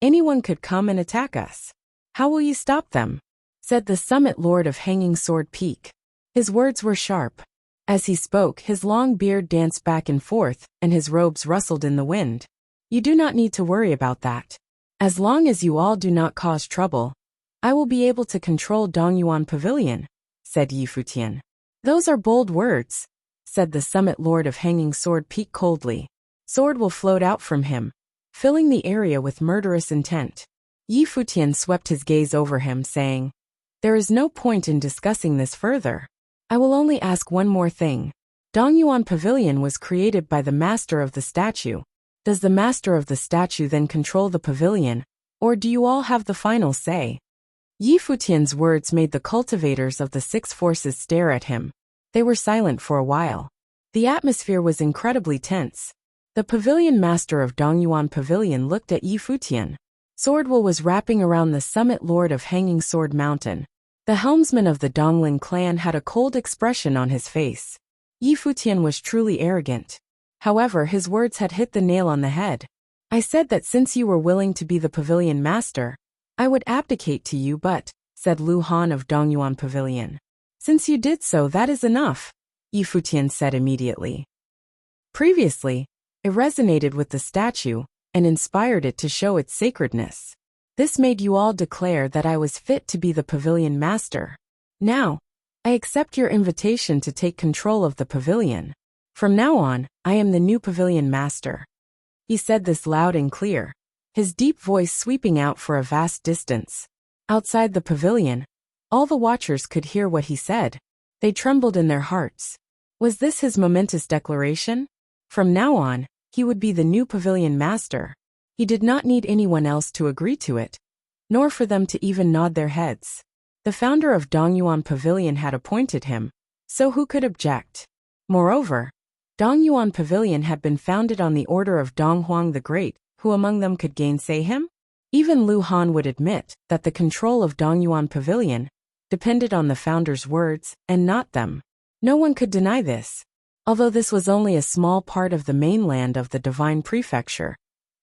anyone could come and attack us. How will you stop them? Said the Summit Lord of Hanging Sword Peak. His words were sharp. As he spoke, his long beard danced back and forth, and his robes rustled in the wind. You do not need to worry about that. As long as you all do not cause trouble, I will be able to control Dongyuan Pavilion, said Yi Futian. Those are bold words, said the Summit Lord of Hanging Sword Peak coldly. Sword will float out from him, filling the area with murderous intent. Yi Futian swept his gaze over him, saying, There is no point in discussing this further. I will only ask one more thing. Dongyuan Pavilion was created by the master of the statue. Does the master of the statue then control the pavilion, or do you all have the final say? Yi Futian's words made the cultivators of the six forces stare at him. They were silent for a while. The atmosphere was incredibly tense. The pavilion master of Dongyuan Pavilion looked at Yi Futian. Swordwell was wrapping around the Summit Lord of Hanging Sword Mountain. The helmsman of the Donglin clan had a cold expression on his face. Yi Futian was truly arrogant. However, his words had hit the nail on the head. I said that since you were willing to be the pavilion master, I would abdicate to you, but, said Lu Han of Dongyuan Pavilion. Since you did so, that is enough, Yi Futian said immediately. Previously, it resonated with the statue and inspired it to show its sacredness. This made you all declare that I was fit to be the pavilion master. Now, I accept your invitation to take control of the pavilion. From now on, I am the new pavilion master. He said this loud and clear, his deep voice sweeping out for a vast distance. Outside the pavilion, all the watchers could hear what he said. They trembled in their hearts. Was this his momentous declaration? From now on, he would be the new pavilion master. He did not need anyone else to agree to it, nor for them to even nod their heads. The founder of Dongyuan Pavilion had appointed him, so who could object? Moreover, Dongyuan Pavilion had been founded on the order of Donghuang the Great, who among them could gainsay him? Even Lu Han would admit that the control of Dongyuan Pavilion depended on the founder's words and not them. No one could deny this. Although this was only a small part of the mainland of the Divine Prefecture,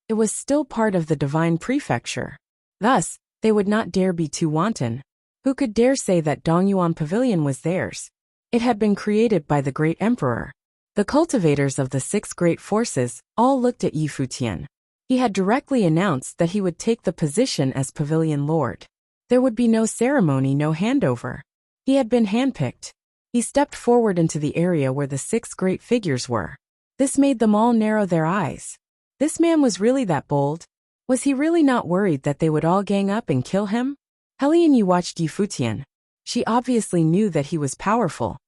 it was still part of the Divine Prefecture. Thus, they would not dare be too wanton. Who could dare say that Dongyuan Pavilion was theirs? It had been created by the great emperor. The cultivators of the six great forces all looked at Yi Futian. He had directly announced that he would take the position as pavilion lord. There would be no ceremony, no handover. He had been handpicked. He stepped forward into the area where the six great figures were. This made them all narrow their eyes. This man was really that bold? Was he really not worried that they would all gang up and kill him? Helian watched Yi Futian. She obviously knew that he was powerful,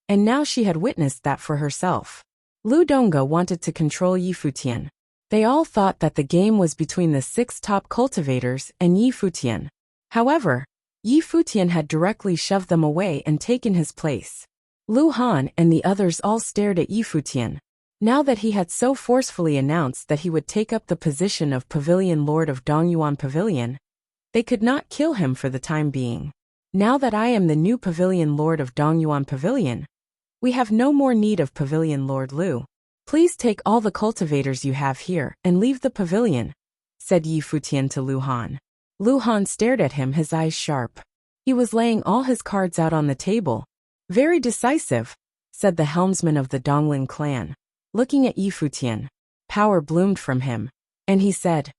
and now she had witnessed that for herself. Lu Dongge wanted to control Yi Futian. They all thought that the game was between the six top cultivators and Yi Futian. However, Yi Futian had directly shoved them away and taken his place. Lu Han and the others all stared at Yi Futian. Now that he had so forcefully announced that he would take up the position of Pavilion Lord of Dongyuan Pavilion, they could not kill him for the time being. Now that I am the new Pavilion Lord of Dongyuan Pavilion, we have no more need of Pavilion Lord Lu. Please take all the cultivators you have here and leave the pavilion, said Yi Futian to Lu Han. Lu Han stared at him, his eyes sharp. He was laying all his cards out on the table. Very decisive, said the helmsman of the Donglin clan. Looking at Yi Futian, power bloomed from him, and he said,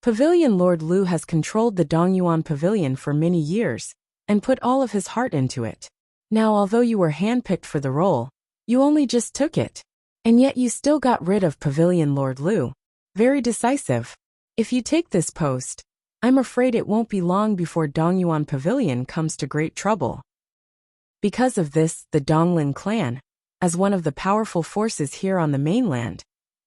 Pavilion Lord Lu has controlled the Dongyuan Pavilion for many years, and put all of his heart into it. Now, although you were handpicked for the role, you only just took it. And yet you still got rid of Pavilion Lord Lu. Very decisive. If you take this post, I'm afraid it won't be long before Dongyuan Pavilion comes to great trouble. Because of this, the Donglin clan, as one of the powerful forces here on the mainland,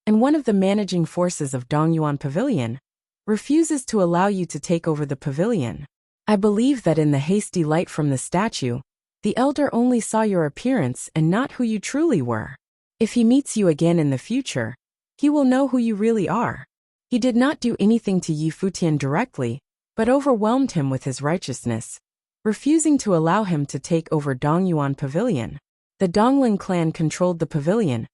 and one of the managing forces of Dongyuan Pavilion, refuses to allow you to take over the pavilion. I believe that in the hasty light from the statue, the elder only saw your appearance and not who you truly were. If he meets you again in the future, he will know who you really are. He did not do anything to Yi Futian directly, but overwhelmed him with his righteousness, refusing to allow him to take over Dongyuan Pavilion. The Donglin clan controlled the pavilion,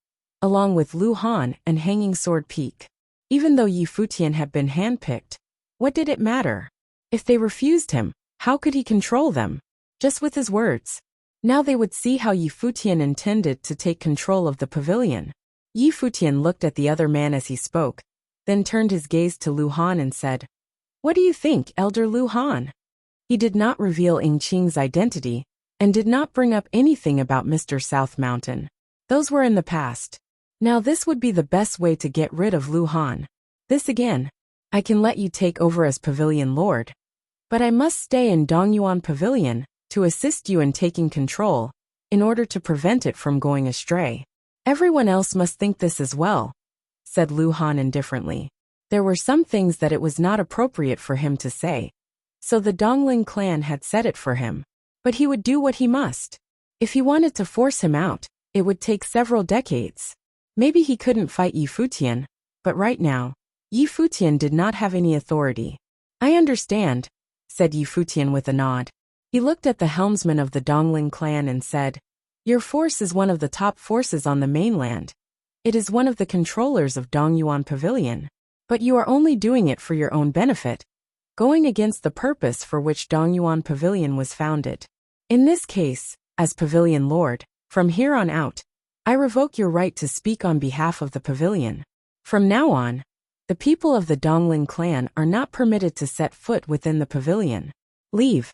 along with Lu Han and Hanging Sword Peak. Even though Yi Futian had been handpicked, what did it matter? If they refused him, how could he control them? Just with his words. Now they would see how Yi Futian intended to take control of the pavilion. Yi Futian looked at the other man as he spoke, then turned his gaze to Lu Han and said, "What do you think, Elder Lu Han?" He did not reveal Ing Qing's identity, and did not bring up anything about Mr. South Mountain. Those were in the past. Now this would be the best way to get rid of Lu Han. This again. I can let you take over as Pavilion Lord, but I must stay in Dongyuan Pavilion to assist you in taking control, in order to prevent it from going astray. Everyone else must think this as well, said Lu Han indifferently. There were some things that it was not appropriate for him to say, so the Donglin clan had said it for him. But he would do what he must. If he wanted to force him out, it would take several decades. Maybe he couldn't fight Yi Futian, but right now, Yi Futian did not have any authority. I understand, said Yi Futian with a nod. He looked at the helmsman of the Donglin clan and said, "Your force is one of the top forces on the mainland. It is one of the controllers of Dongyuan Pavilion. But you are only doing it for your own benefit, going against the purpose for which Dongyuan Pavilion was founded. In this case, as Pavilion Lord, from here on out, I revoke your right to speak on behalf of the pavilion. From now on, the people of the Donglin clan are not permitted to set foot within the pavilion. Leave."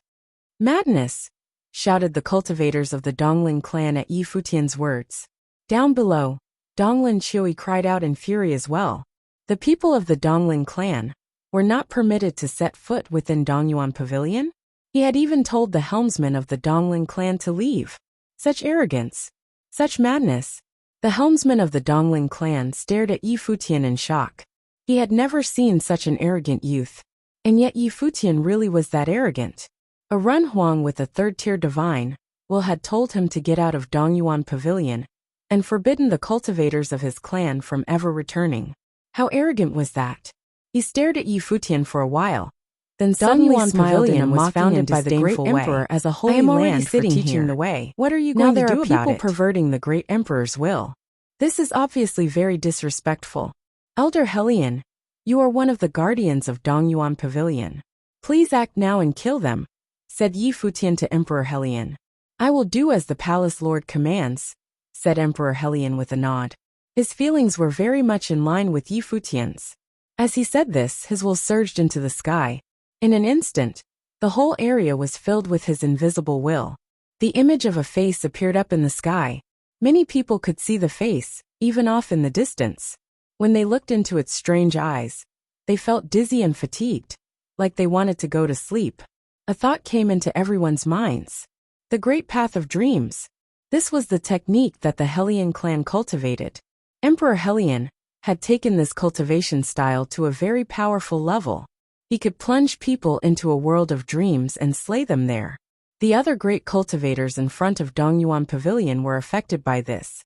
"Madness!" shouted the cultivators of the Donglin clan at Yi Futian's words. Down below, Donglin Chui cried out in fury as well. The people of the Donglin clan were not permitted to set foot within Dongyuan Pavilion? He had even told the helmsman of the Donglin clan to leave. Such arrogance! Such madness! The helmsman of the Donglin clan stared at Yi Futian in shock. He had never seen such an arrogant youth. And yet Yi Futian really was that arrogant. A Run Huang with a third-tier divine will had told him to get out of Dongyuan Pavilion and forbidden the cultivators of his clan from ever returning. How arrogant was that? He stared at Yi Futian for a while, then suddenly smiled and was founded by the great emperor as a holy land for teaching the way. What are you going to do about it? Now there are people perverting the great emperor's will. This is obviously very disrespectful. Elder Helion, you are one of the guardians of Dongyuan Pavilion. Please act now and kill them, said Yi Futian to Emperor Helion. I will do as the palace lord commands, said Emperor Helion with a nod. His feelings were very much in line with Yi Futian's. As he said this, his will surged into the sky. In an instant, the whole area was filled with his invisible will. The image of a face appeared up in the sky. Many people could see the face, even off in the distance. When they looked into its strange eyes, they felt dizzy and fatigued, like they wanted to go to sleep. A thought came into everyone's minds. The Great Path of Dreams. This was the technique that the Helion clan cultivated. Emperor Helion had taken this cultivation style to a very powerful level. He could plunge people into a world of dreams and slay them there. The other great cultivators in front of Dongyuan Pavilion were affected by this,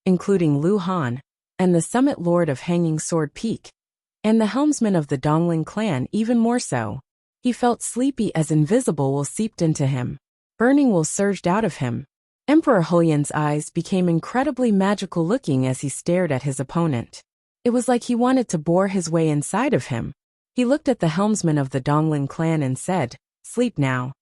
including Lu Han, and the summit lord of Hanging Sword Peak, and the helmsman of the Donglin clan even more so. He felt sleepy as invisible will seeped into him. Burning will surged out of him. Emperor Hulian's eyes became incredibly magical looking as he stared at his opponent. It was like he wanted to bore his way inside of him. He looked at the helmsman of the Donglin clan and said, "Sleep now."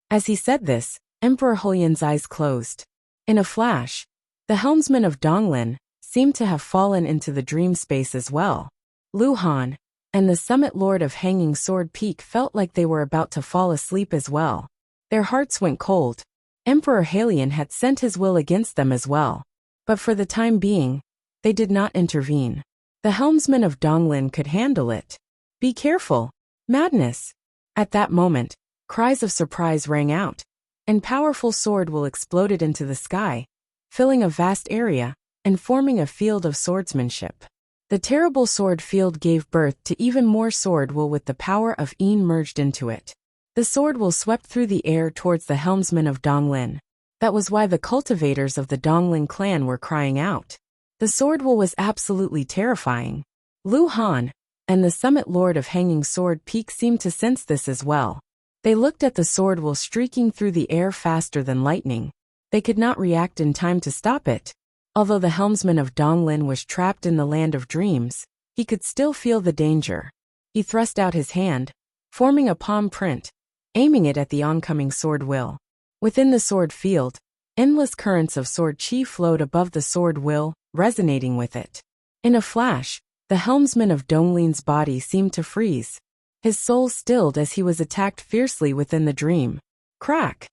As he said this, Emperor Hulian's eyes closed. In a flash, the helmsman of Donglin seemed to have fallen into the dream space as well. Lu Han and the summit lord of Hanging Sword Peak felt like they were about to fall asleep as well. Their hearts went cold. Emperor Helion had sent his will against them as well. But for the time being, they did not intervene. The helmsman of Donglin could handle it. Be careful. Madness. At that moment, cries of surprise rang out, and powerful sword will exploded into the sky, filling a vast area and forming a field of swordsmanship. The terrible sword field gave birth to even more sword will with the power of Een merged into it. The sword will swept through the air towards the helmsman of Donglin. That was why the cultivators of the Donglin clan were crying out. The sword will was absolutely terrifying. Lu Han and the summit lord of Hanging Sword Peak seemed to sense this as well. They looked at the sword will streaking through the air faster than lightning. They could not react in time to stop it. Although the helmsman of Donglin was trapped in the land of dreams, he could still feel the danger. He thrust out his hand, forming a palm print, aiming it at the oncoming sword will. Within the sword field, endless currents of sword chi flowed above the sword will, resonating with it. In a flash, the helmsman of Donglin's body seemed to freeze. His soul stilled as he was attacked fiercely within the dream. Crack!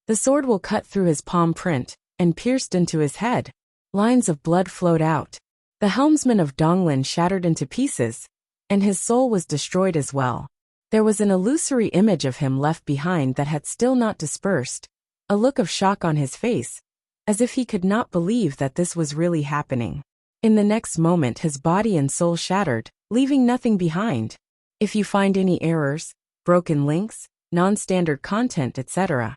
The sword will cut through his palm print and pierced into his head. Lines of blood flowed out. The helmsman of Donglin shattered into pieces, and his soul was destroyed as well. There was an illusory image of him left behind that had still not dispersed, a look of shock on his face, as if he could not believe that this was really happening. In the next moment his body and soul shattered, leaving nothing behind. If you find any errors, broken links, non-standard content, etc.,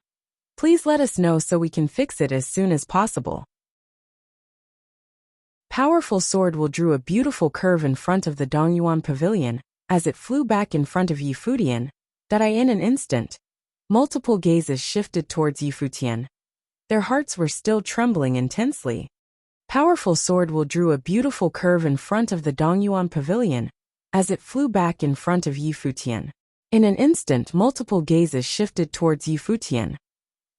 please let us know so we can fix it as soon as possible. Powerful sword will drew a beautiful curve in front of the Dongyuan pavilion, as it flew back in front of Yi Futian, that in an instant, multiple gazes shifted towards Yi Futian. Their hearts were still trembling intensely. Powerful sword will drew a beautiful curve in front of the Dongyuan pavilion, as it flew back in front of Yi Futian. In an instant multiple gazes shifted towards Yi Futian.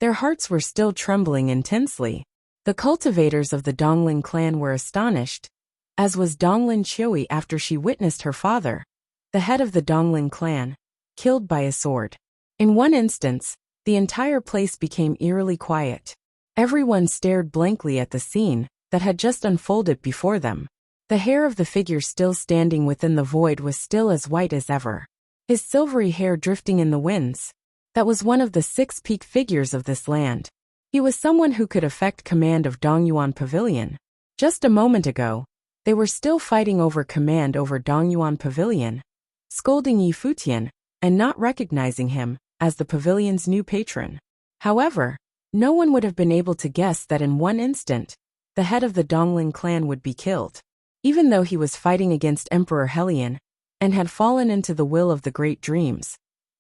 Their hearts were still trembling intensely. The cultivators of the Donglin clan were astonished, as was Donglin Chiui after she witnessed her father, the head of the Donglin clan, killed by a sword. In one instance, the entire place became eerily quiet. Everyone stared blankly at the scene that had just unfolded before them. The hair of the figure still standing within the void was still as white as ever, his silvery hair drifting in the winds. That was one of the 6 peak figures of this land. He was someone who could effect command of Dongyuan Pavilion. Just a moment ago, they were still fighting over command over Dongyuan Pavilion, scolding Yi Futian, and not recognizing him as the pavilion's new patron. However, no one would have been able to guess that in one instant, the head of the Donglin clan would be killed. Even though he was fighting against Emperor Helion, and had fallen into the will of the great dreams,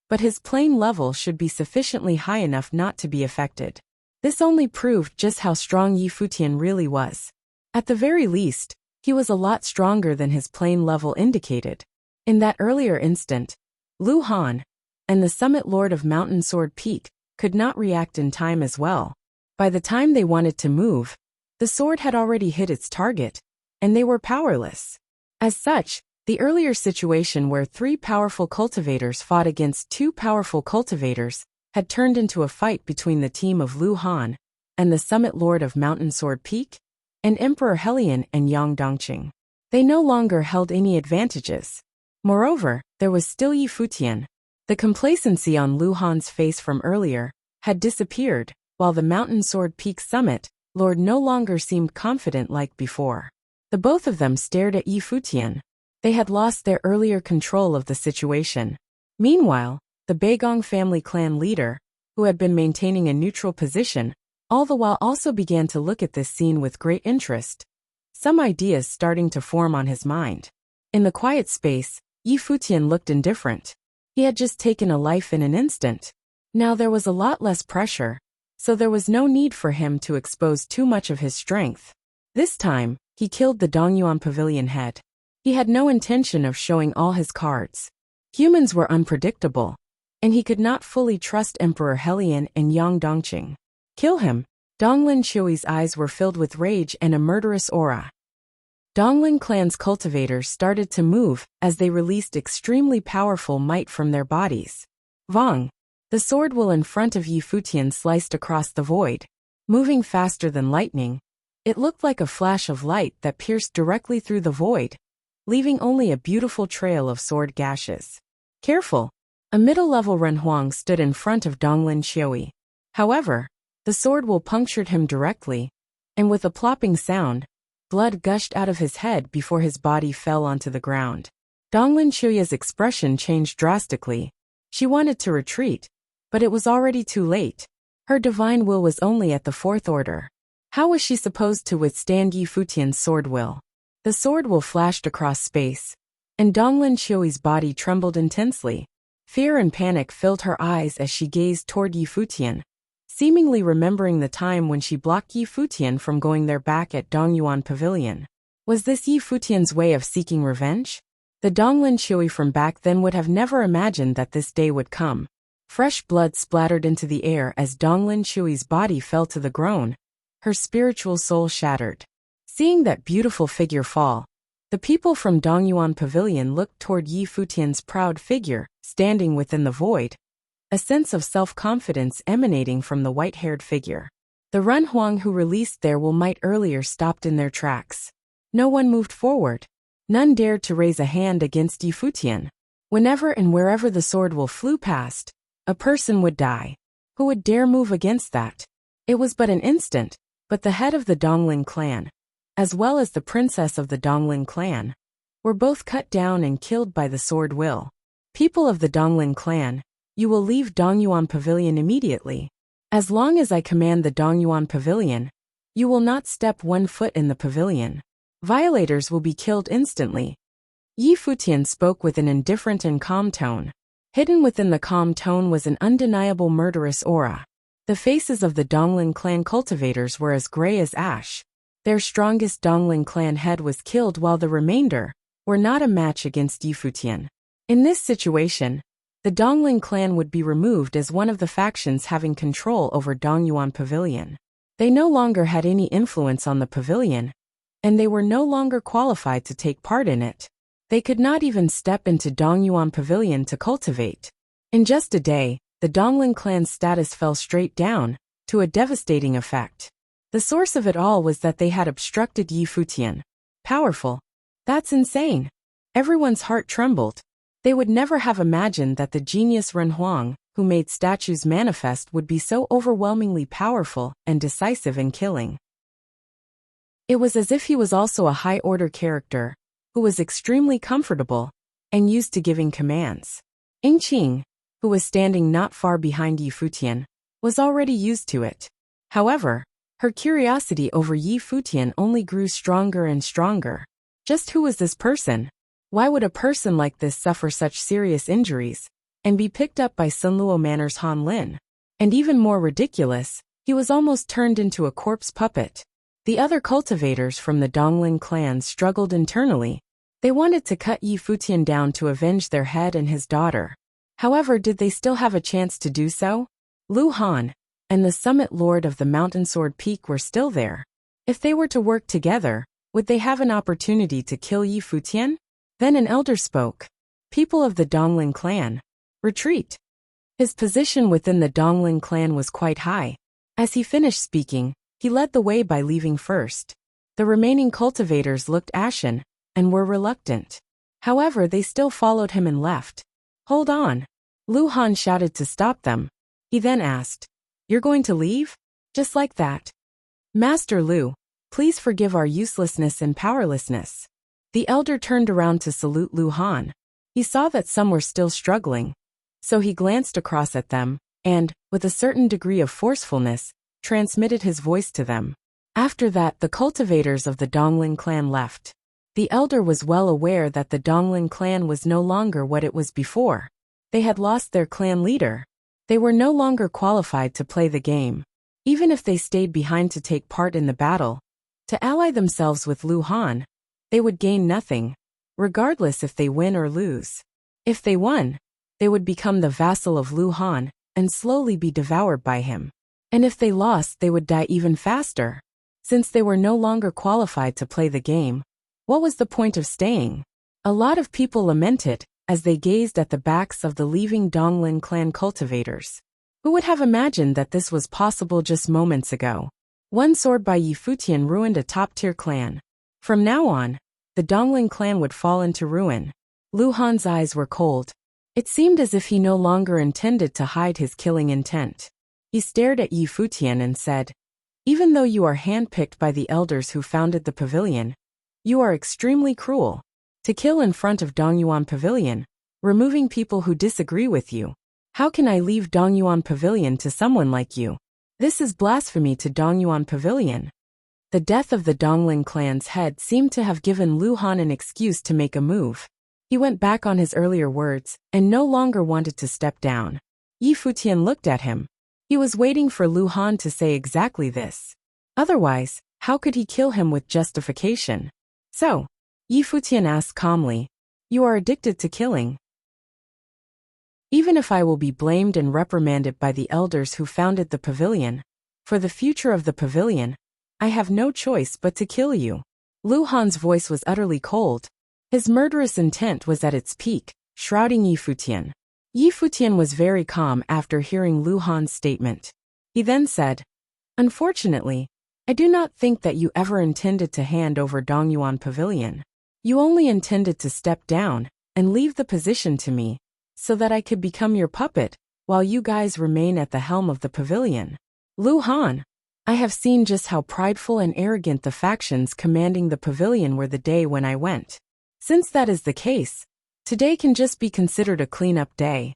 but his plane level should be sufficiently high enough not to be affected. This only proved just how strong Yi Futian really was. At the very least, he was a lot stronger than his plane level indicated. In that earlier instant, Lu Han and the summit lord of Mountain Sword Peak could not react in time as well. By the time they wanted to move, the sword had already hit its target, and they were powerless. As such, the earlier situation where 3 powerful cultivators fought against 2 powerful cultivators had turned into a fight between the team of Lu Han and the summit lord of Mountain Sword Peak, and Emperor Helion and Yang Dongqing. They no longer held any advantages. Moreover, there was still Yi Futian. The complacency on Lu Han's face from earlier had disappeared, while the Mountain Sword Peak summit lord no longer seemed confident like before. The both of them stared at Yi Futian. They had lost their earlier control of the situation. Meanwhile, the Beigong family clan leader, who had been maintaining a neutral position, all the while also began to look at this scene with great interest, some ideas starting to form on his mind. In the quiet space, Yi Futian looked indifferent. He had just taken a life in an instant. Now there was a lot less pressure, so there was no need for him to expose too much of his strength. This time, he killed the Dongyuan Pavilion head. He had no intention of showing all his cards. Humans were unpredictable, and he could not fully trust Emperor Helion and Yang Dongqing. Kill him. Donglin Chiui's eyes were filled with rage and a murderous aura. Donglin clan's cultivators started to move as they released extremely powerful might from their bodies. Vong. The sword will in front of Yi Futian sliced across the void. Moving faster than lightning, it looked like a flash of light that pierced directly through the void, leaving only a beautiful trail of sword gashes. Careful! A middle-level Renhuang stood in front of Donglin Xiui. However, the sword will punctured him directly, and with a plopping sound, blood gushed out of his head before his body fell onto the ground. Donglin Xiui's expression changed drastically. She wanted to retreat, but it was already too late. Her divine will was only at the fourth order. How was she supposed to withstand Yi Futian's sword will? The sword will flashed across space, and Donglin Xiui's body trembled intensely. Fear and panic filled her eyes as she gazed toward Yi Futian, seemingly remembering the time when she blocked Yi Futian from going there back at Dongyuan Pavilion. Was this Yi Futian's way of seeking revenge? The Donglin Xiui from back then would have never imagined that this day would come. Fresh blood splattered into the air as Donglin Xiui's body fell to the ground, her spiritual soul shattered. Seeing that beautiful figure fall, the people from Dongyuan Pavilion looked toward Yi Futian's proud figure, standing within the void, a sense of self-confidence emanating from the white-haired figure. The Renhuang who released their will might earlier stopped in their tracks. No one moved forward. None dared to raise a hand against Yi Futian. Whenever and wherever the sword will flew past, a person would die. Who would dare move against that? It was but an instant, but the head of the Donglin clan, as well as the princess of the Donglin clan, were both cut down and killed by the sword will. People of the Donglin clan, you will leave Dongyuan Pavilion immediately. As long as I command the Dongyuan Pavilion, you will not step 1 foot in the pavilion. Violators will be killed instantly. Yi Futian spoke with an indifferent and calm tone. Hidden within the calm tone was an undeniable murderous aura. The faces of the Donglin clan cultivators were as gray as ash. Their strongest Donglin clan head was killed while the remainder were not a match against Yi Futian. In this situation, the Donglin clan would be removed as one of the factions having control over Dongyuan Pavilion. They no longer had any influence on the pavilion, and they were no longer qualified to take part in it. They could not even step into Dongyuan Pavilion to cultivate. In just a day, the Donglin clan's status fell straight down, to a devastating effect. The source of it all was that they had obstructed Yi Futian. Powerful. That's insane. Everyone's heart trembled. They would never have imagined that the genius Renhuang, who made statues manifest, would be so overwhelmingly powerful and decisive in killing. It was as if he was also a high-order character, who was extremely comfortable and used to giving commands. Qing, who was standing not far behind Yi Futian, was already used to it. However, her curiosity over Yi Futian only grew stronger and stronger. Just who was this person? Why would a person like this suffer such serious injuries and be picked up by Sunluo Manor's Han Lin? And even more ridiculous, he was almost turned into a corpse puppet. The other cultivators from the Donglin clan struggled internally. They wanted to cut Yi Futian down to avenge their head and his daughter. However, did they still have a chance to do so? Lu Han and the summit lord of the Mountain Sword Peak were still there. If they were to work together, would they have an opportunity to kill Yi Futian? Then an elder spoke. People of the Donglin clan, retreat. His position within the Donglin clan was quite high. As he finished speaking, he led the way by leaving first. The remaining cultivators looked ashen and were reluctant. However, they still followed him and left. Hold on. Lu Han shouted to stop them. He then asked, "You're going to leave?" Just like that. Master Lu, please forgive our uselessness and powerlessness. The elder turned around to salute Lu Han. He saw that some were still struggling, so he glanced across at them and, with a certain degree of forcefulness, transmitted his voice to them. After that, the cultivators of the Donglin clan left. The elder was well aware that the Donglin clan was no longer what it was before. They had lost their clan leader. They were no longer qualified to play the game. Even if they stayed behind to take part in the battle, to ally themselves with Lu Han, they would gain nothing, regardless if they win or lose. If they won, they would become the vassal of Lu Han and slowly be devoured by him. And if they lost, they would die even faster. Since they were no longer qualified to play the game, what was the point of staying? A lot of people lamented as they gazed at the backs of the leaving Donglin clan cultivators. Who would have imagined that this was possible just moments ago? One sword by Yi Futian ruined a top-tier clan. From now on, the Donglin clan would fall into ruin. Lu Han's eyes were cold. It seemed as if he no longer intended to hide his killing intent. He stared at Yi Futian and said, "Even though you are handpicked by the elders who founded the pavilion, you are extremely cruel. To kill in front of Dongyuan Pavilion, removing people who disagree with you. How can I leave Dongyuan Pavilion to someone like you? This is blasphemy to Dongyuan Pavilion." The death of the Dongling clan's head seemed to have given Lu Han an excuse to make a move. He went back on his earlier words and no longer wanted to step down. Yi Futian looked at him. He was waiting for Lu Han to say exactly this. Otherwise, how could he kill him with justification? "So," Yi Futian asked calmly, "you are addicted to killing?" "Even if I will be blamed and reprimanded by the elders who founded the pavilion, for the future of the pavilion, I have no choice but to kill you." Lu Han's voice was utterly cold. His murderous intent was at its peak, shrouding Yi Futian. Yi Futian was very calm after hearing Lu Han's statement. He then said, "Unfortunately, I do not think that you ever intended to hand over Dongyuan Pavilion. You only intended to step down and leave the position to me, so that I could become your puppet, while you guys remain at the helm of the pavilion. Lu Han, I have seen just how prideful and arrogant the factions commanding the pavilion were the day when I went. Since that is the case, today can just be considered a cleanup day.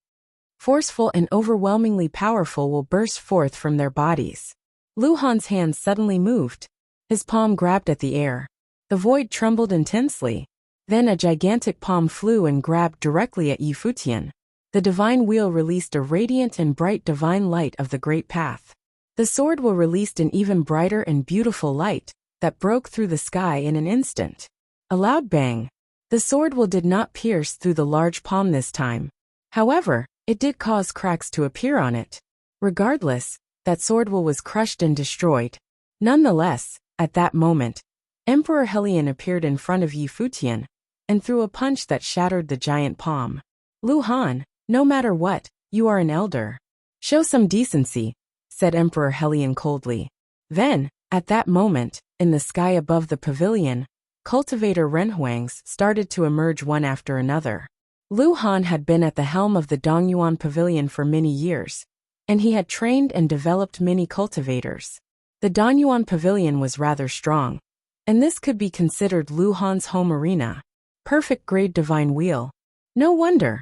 Forceful and overwhelmingly powerful will burst forth from their bodies." Lu Han's hand suddenly moved. His palm grabbed at the air. The void trembled intensely. Then a gigantic palm flew and grabbed directly at Yi Futian. The divine wheel released a radiant and bright divine light of the great path. The sword will released an even brighter and beautiful light that broke through the sky in an instant. A loud bang. The sword will did not pierce through the large palm this time. However, it did cause cracks to appear on it. Regardless, that sword will was crushed and destroyed. Nonetheless, at that moment, Emperor Helion appeared in front of Yi Futian and threw a punch that shattered the giant palm. "Lu Han, no matter what, you are an elder. Show some decency," said Emperor Helion coldly. Then, at that moment, in the sky above the pavilion, cultivator renhuangs started to emerge one after another. Lu Han had been at the helm of the Dongyuan Pavilion for many years, and he had trained and developed many cultivators. The Dongyuan Pavilion was rather strong, and this could be considered Lu Han's home arena. Perfect grade divine wheel. No wonder.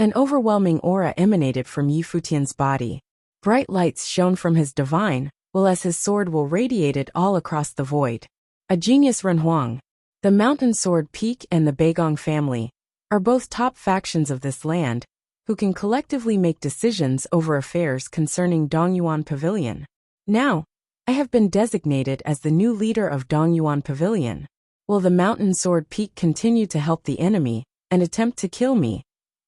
An overwhelming aura emanated from Yi Futian's body. Bright lights shone from his divine, while as his sword will radiated all across the void. A genius renhuang. The Mountain Sword Peak and the Beigong family are both top factions of this land, who can collectively make decisions over affairs concerning Dongyuan Pavilion. Now, I have been designated as the new leader of Dongyuan Pavilion. Will the Mountain Sword Peak continue to help the enemy and attempt to kill me,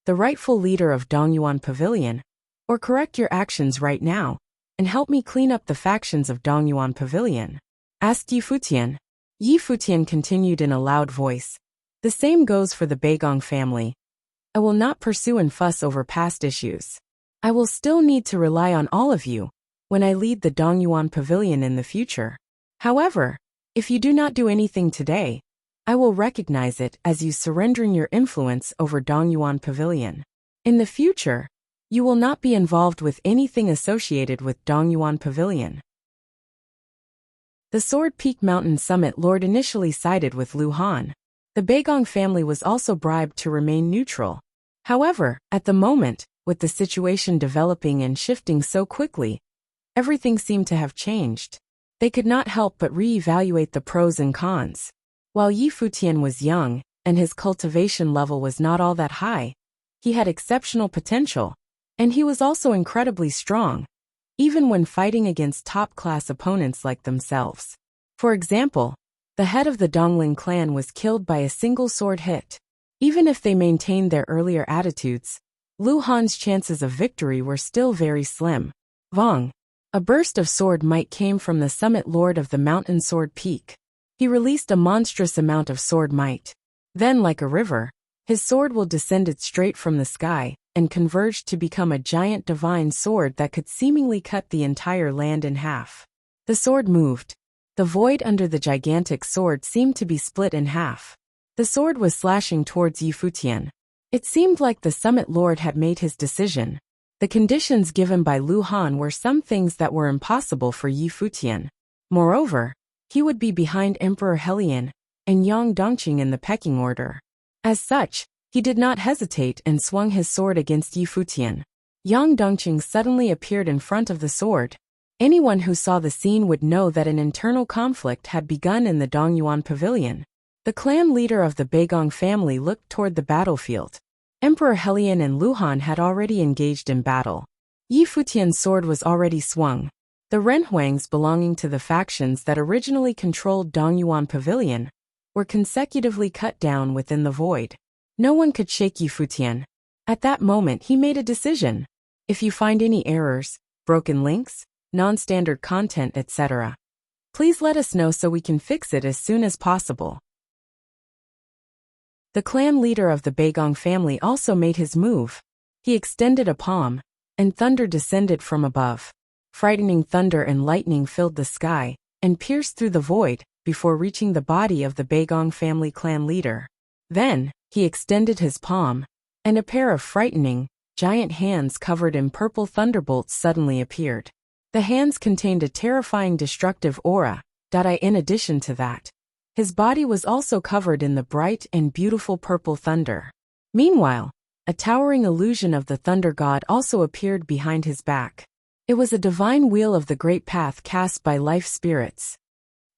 the rightful leader of Dongyuan Pavilion, or correct your actions right now and help me clean up the factions of Dongyuan Pavilion?" asked Yi Futian. Yi Futian continued in a loud voice. "The same goes for the Beigong family. I will not pursue and fuss over past issues. I will still need to rely on all of you when I lead the Dongyuan Pavilion in the future. However, if you do not do anything today, I will recognize it as you surrendering your influence over Dongyuan Pavilion. In the future, you will not be involved with anything associated with Dongyuan Pavilion." The Sword Peak Mountain Summit Lord initially sided with Lu Han. The Beigong family was also bribed to remain neutral. However, at the moment, with the situation developing and shifting so quickly, everything seemed to have changed. They could not help but re-evaluate the pros and cons. While Yi Futian was young, and his cultivation level was not all that high, he had exceptional potential, and he was also incredibly strong, even when fighting against top-class opponents like themselves. For example, the head of the Dongling clan was killed by a single sword hit. Even if they maintained their earlier attitudes, Lu Han's chances of victory were still very slim. Vong. A burst of sword might came from the summit lord of the Mountain Sword Peak. He released a monstrous amount of sword might. Then, like a river, his sword will descended straight from the sky and converged to become a giant divine sword that could seemingly cut the entire land in half. The sword moved. The void under the gigantic sword seemed to be split in half. The sword was slashing towards Yi Futian. It seemed like the Summit Lord had made his decision. The conditions given by Lu Han were some things that were impossible for Yi Futian. Moreover, he would be behind Emperor Helian and Yang Dongqing in the pecking order. As such, he did not hesitate and swung his sword against Yi Futian. Yang Dongqing suddenly appeared in front of the sword. Anyone who saw the scene would know that an internal conflict had begun in the Dongyuan Pavilion. The clan leader of the Beigong family looked toward the battlefield. Emperor Helian and Lu Han had already engaged in battle. Yi Futian's sword was already swung. The Renhuangs belonging to the factions that originally controlled Dongyuan Pavilion were consecutively cut down within the void. No one could shake Yi Futian. At that moment he made a decision. If you find any errors, broken links, non-standard content, etc., please let us know so we can fix it as soon as possible. The clan leader of the Beigong family also made his move. He extended a palm, and thunder descended from above. Frightening thunder and lightning filled the sky and pierced through the void before reaching the body of the Beigong family clan leader. Then, he extended his palm, and a pair of frightening, giant hands covered in purple thunderbolts suddenly appeared. The hands contained a terrifying destructive aura. In addition to that, his body was also covered in the bright and beautiful purple thunder. Meanwhile, a towering illusion of the thunder god also appeared behind his back. It was a divine wheel of the great path cast by life spirits.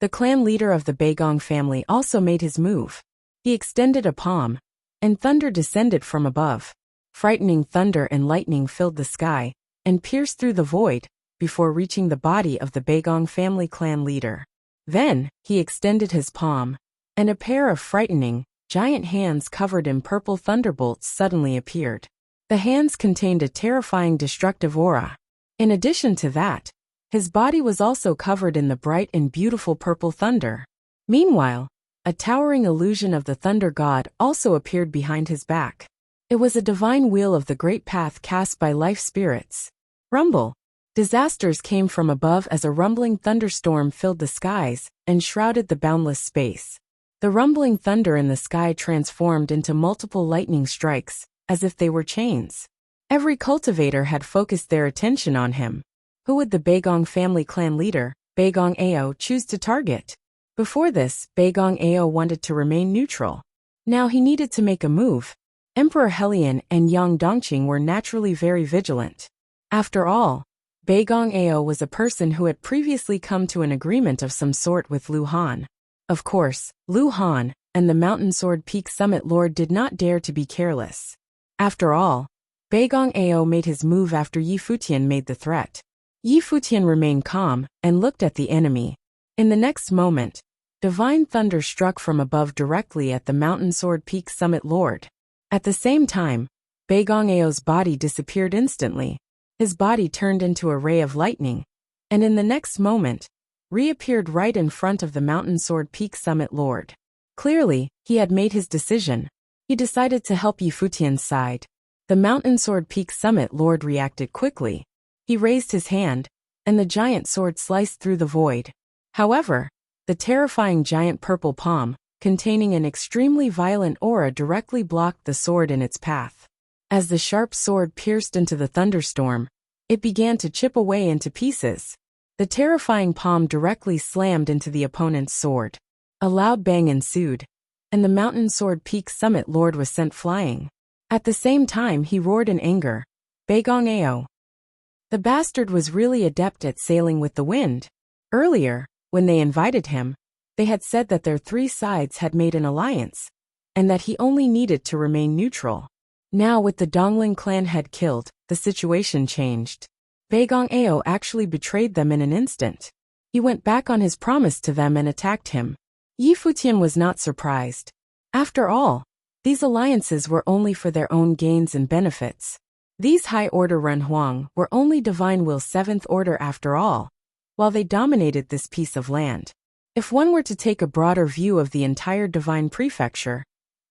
The clan leader of the Beigong family also made his move. He extended a palm, and thunder descended from above. Frightening thunder and lightning filled the sky and pierced through the void before reaching the body of the Beigong family clan leader. Then, he extended his palm, and a pair of frightening, giant hands covered in purple thunderbolts suddenly appeared. The hands contained a terrifying destructive aura. In addition to that, his body was also covered in the bright and beautiful purple thunder. Meanwhile, a towering illusion of the thunder god also appeared behind his back. It was a divine wheel of the great path cast by life spirits. Rumble. Disasters came from above as a rumbling thunderstorm filled the skies and shrouded the boundless space. The rumbling thunder in the sky transformed into multiple lightning strikes, as if they were chains. Every cultivator had focused their attention on him. Who would the Beigong family clan leader, Beigong Ao, choose to target? Before this, Beigong Ao wanted to remain neutral. Now he needed to make a move. Emperor Helian and Yang Dongqing were naturally very vigilant. After all, Beigong Ao was a person who had previously come to an agreement of some sort with Lu Han. Of course, Lu Han and the Mountain Sword Peak Summit Lord did not dare to be careless. After all, Beigong Ao made his move after Yi Futian made the threat. Yi Futian remained calm and looked at the enemy. In the next moment, divine thunder struck from above directly at the Mountain Sword Peak Summit Lord. At the same time, Beigong Ao's body disappeared instantly. His body turned into a ray of lightning, and in the next moment, reappeared right in front of the Mountain Sword Peak Summit Lord. Clearly, he had made his decision. He decided to help Yi Futian's side. The Mountain Sword Peak Summit Lord reacted quickly. He raised his hand, and the giant sword sliced through the void. However, the terrifying giant purple palm, containing an extremely violent aura, directly blocked the sword in its path. As the sharp sword pierced into the thunderstorm, it began to chip away into pieces. The terrifying palm directly slammed into the opponent's sword. A loud bang ensued, and the Mountain Sword Peak Summit Lord was sent flying. At the same time he roared in anger, "Beigong Ao!" The bastard was really adept at sailing with the wind. Earlier, when they invited him, they had said that their three sides had made an alliance, and that he only needed to remain neutral. Now with the Dongling clan head killed, the situation changed. Beigong Ao actually betrayed them in an instant. He went back on his promise to them and attacked him. Yi Futian was not surprised. After all, these alliances were only for their own gains and benefits. These high-order Renhuang were only Divine Will 7th Order after all, while they dominated this piece of land. If one were to take a broader view of the entire Divine Prefecture,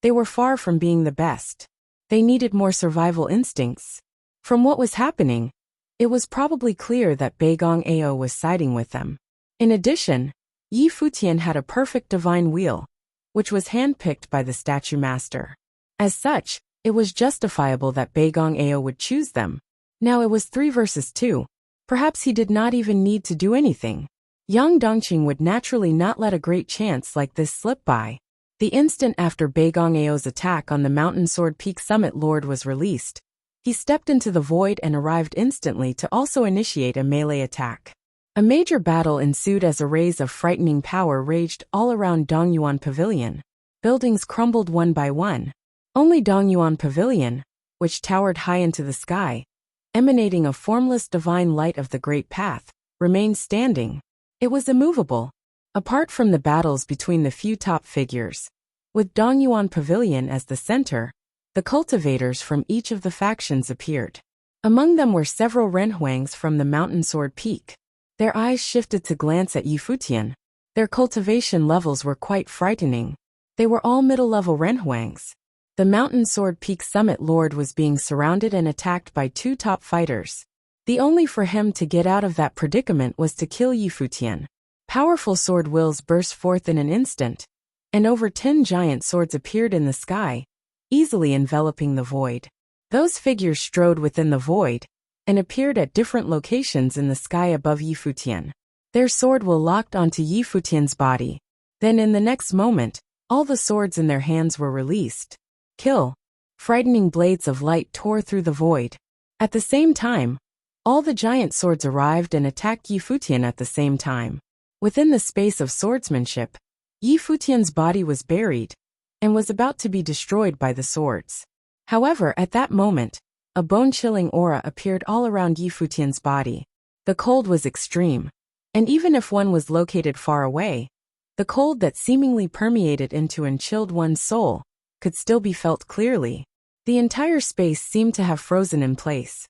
they were far from being the best. They needed more survival instincts. From what was happening, it was probably clear that Beigong Ao was siding with them. In addition, Yi Futian had a perfect divine wheel, which was handpicked by the statue master. As such, It was justifiable that Beigong Ao would choose them. Now it was 3 versus 2. Perhaps he did not even need to do anything. Yang Dongqing would naturally not let a great chance like this slip by. The instant after Beigong Ao's attack on the Mountain Sword Peak Summit Lord was released, he stepped into the void and arrived instantly to also initiate a melee attack. A major battle ensued as arrays of frightening power raged all around Dongyuan Pavilion. Buildings crumbled one by one. Only Dongyuan Pavilion, which towered high into the sky, emanating a formless divine light of the Great Path, remained standing. It was immovable, apart from the battles between the few top figures. With Dongyuan Pavilion as the center, the cultivators from each of the factions appeared. Among them were several renhuangs from the Mountain Sword Peak. Their eyes shifted to glance at Yi Futian. Their cultivation levels were quite frightening. They were all middle-level renhuangs. The Mountain Sword Peak Summit Lord was being surrounded and attacked by 2 top fighters. The only for him to get out of that predicament was to kill Yi Futian. Powerful sword wills burst forth in an instant, and over 10 giant swords appeared in the sky, easily enveloping the void. Those figures strode within the void, and appeared at different locations in the sky above Yi Futian. Their sword will locked onto Yi Futian's body. Then in the next moment, all the swords in their hands were released. Kill! Frightening blades of light tore through the void. At the same time, all the giant swords arrived and attacked Yi Futian at the same time. Within the space of swordsmanship, Yi Futian's body was buried, and was about to be destroyed by the swords. However, at that moment, a bone-chilling aura appeared all around Yi Futian's body. The cold was extreme, and even if one was located far away, the cold that seemingly permeated into and chilled one's soul could still be felt clearly. The entire space seemed to have frozen in place.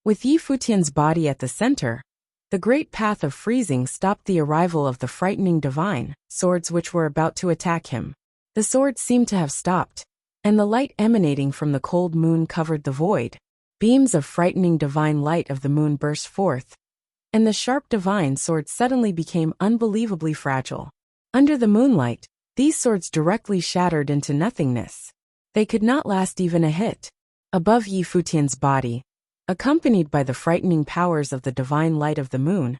With Yi Futian's body at the center, the great path of freezing stopped the arrival of the frightening divine swords which were about to attack him. The swords seemed to have stopped, and the light emanating from the cold moon covered the void. Beams of frightening divine light of the moon burst forth, and the sharp divine swords suddenly became unbelievably fragile. Under the moonlight, these swords directly shattered into nothingness. They could not last even a hit. Above Yi Futian's body, accompanied by the frightening powers of the divine light of the moon,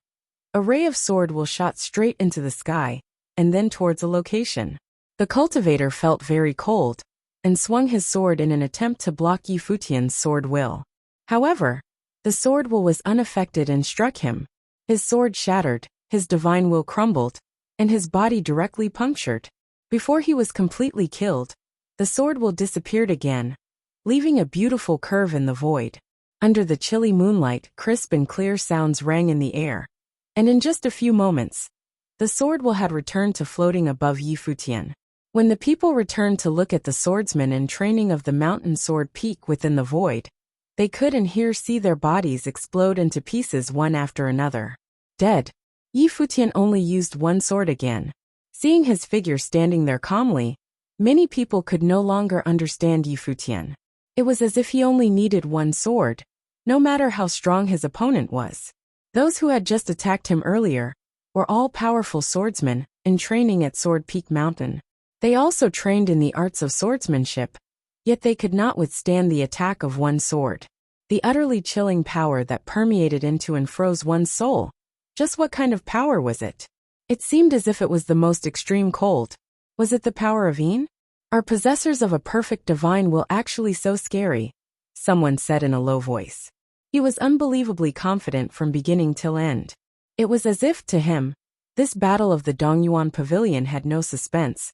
a ray of sword will shot straight into the sky, and then towards a location. The cultivator felt very cold, and swung his sword in an attempt to block Yi Futian's sword will. However, the sword will was unaffected and struck him. His sword shattered, his divine will crumbled, and his body directly punctured. Before he was completely killed, the sword will disappeared again, leaving a beautiful curve in the void. Under the chilly moonlight, crisp and clear sounds rang in the air, and in just a few moments, the sword will had returned to floating above Yi Futian. When the people returned to look at the swordsmen in training of the Mountain Sword Peak within the void, they could and here see their bodies explode into pieces one after another. Dead. Yi Futian only used one sword again. Seeing his figure standing there calmly, many people could no longer understand Yi Futian. It was as if he only needed one sword, no matter how strong his opponent was. Those who had just attacked him earlier were all powerful swordsmen in training at Sword Peak Mountain. They also trained in the arts of swordsmanship, yet they could not withstand the attack of one sword. The utterly chilling power that permeated into and froze one's soul. Just what kind of power was it? It seemed as if it was the most extreme cold. Was it the power of Yin? Are possessors of a perfect divine will actually so scary? Someone said in a low voice. He was unbelievably confident from beginning till end. It was as if, to him, this battle of the Dongyuan Pavilion had no suspense,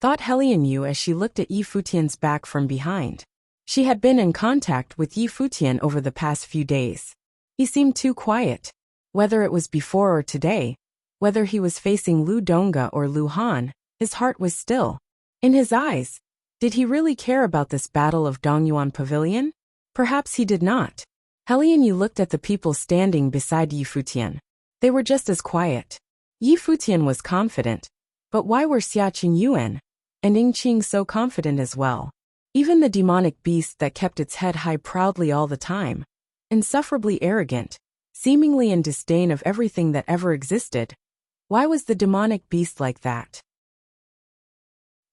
thought Helian Yu as she looked at Yi Futian's back from behind. She had been in contact with Yi Futian over the past few days. He seemed too quiet. Whether it was before or today, whether he was facing Lu Donga or Lu Han, his heart was still. In his eyes, did he really care about this battle of Dongyuan Pavilion? Perhaps he did not. Helian Yu looked at the people standing beside Yi Futian. They were just as quiet. Yi Futian was confident, but why were Xiaqing Yuan and Ying Qing so confident as well? Even the demonic beast that kept its head high proudly all the time, insufferably arrogant, seemingly in disdain of everything that ever existed. Why was the demonic beast like that?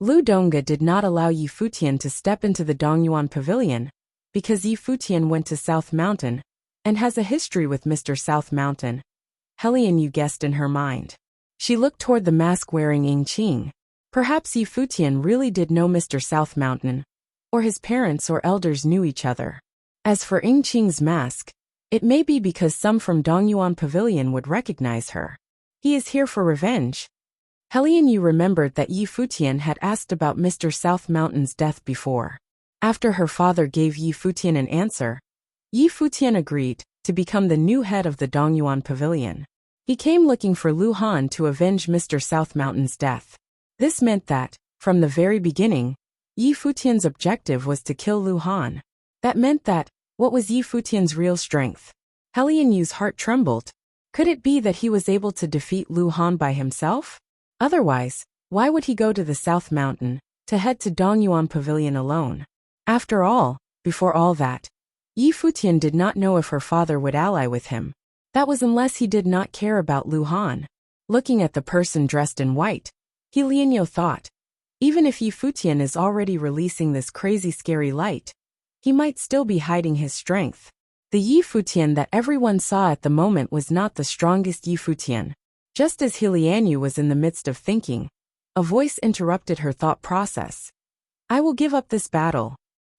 Lu Donga did not allow Yi Futian to step into the Dongyuan Pavilion, because Yi Futian went to South Mountain, and has a history with Mr. South Mountain. Helian Yu guessed in her mind. She looked toward the mask-wearing Ying Qing. Perhaps Yi Futian really did know Mr. South Mountain, or his parents or elders knew each other. As for Ying Qing's mask, it may be because some from Dongyuan Pavilion would recognize her. He is here for revenge. Helian Yu remembered that Yi Futian had asked about Mr. South Mountain's death before. After her father gave Yi Futian an answer, Yi Futian agreed to become the new head of the Dongyuan Pavilion. He came looking for Lu Han to avenge Mr. South Mountain's death. This meant that, from the very beginning, Yi Futian's objective was to kill Lu Han. That meant that, what was Yi Futian's real strength? Helian Yu's heart trembled. Could it be that he was able to defeat Lu Han by himself? Otherwise, why would he go to the South Mountain, to head to Dongyuan Pavilion alone? After all, before all that, Yi Futian did not know if her father would ally with him. That was unless he did not care about Lu Han. Looking at the person dressed in white, Helian Yu thought, even if Yi Futian is already releasing this crazy scary light, he might still be hiding his strength. The Yi Futian that everyone saw at the moment was not the strongest Yi Futian. Just as Helian Yu was in the midst of thinking, a voice interrupted her thought process. I will give up this battle.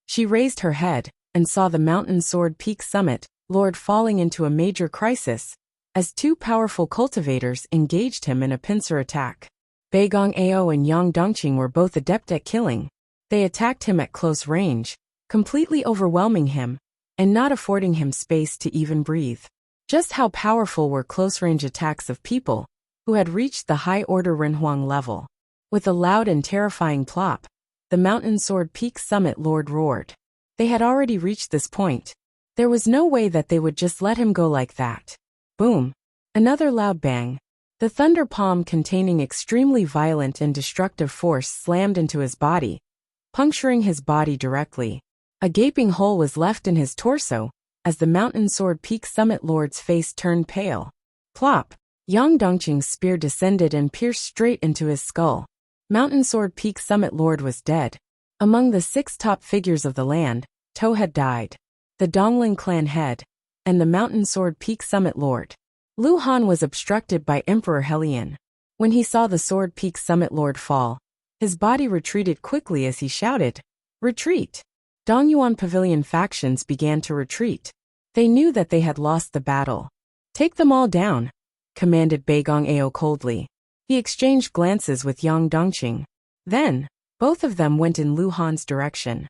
She raised her head and saw the mountain sword peak summit, Lord, falling into a major crisis, as two powerful cultivators engaged him in a pincer attack. Beigong Ao and Yang Dongqing were both adept at killing. They attacked him at close range, completely overwhelming him, and not affording him space to even breathe. Just how powerful were close-range attacks of people who had reached the high-order Renhuang level. With a loud and terrifying plop, the mountain sword peak summit lord roared. They had already reached this point. There was no way that they would just let him go like that. Boom! Another loud bang. The thunder palm containing extremely violent and destructive force slammed into his body, puncturing his body directly. A gaping hole was left in his torso, as the mountain sword peak summit lord's face turned pale. Plop! Yang Dongqing's spear descended and pierced straight into his skull. Mountain sword peak summit lord was dead. Among the 6 top figures of the land, To had died. The Donglin clan head, and the mountain sword peak summit lord. Lu Han was obstructed by Emperor Helian. When he saw the sword peak summit lord fall, his body retreated quickly as he shouted, "Retreat!" Dongyuan Pavilion factions began to retreat. They knew that they had lost the battle. Take them all down, commanded Beigong Ao coldly. He exchanged glances with Yang Dongqing. Then, both of them went in Lu Han's direction.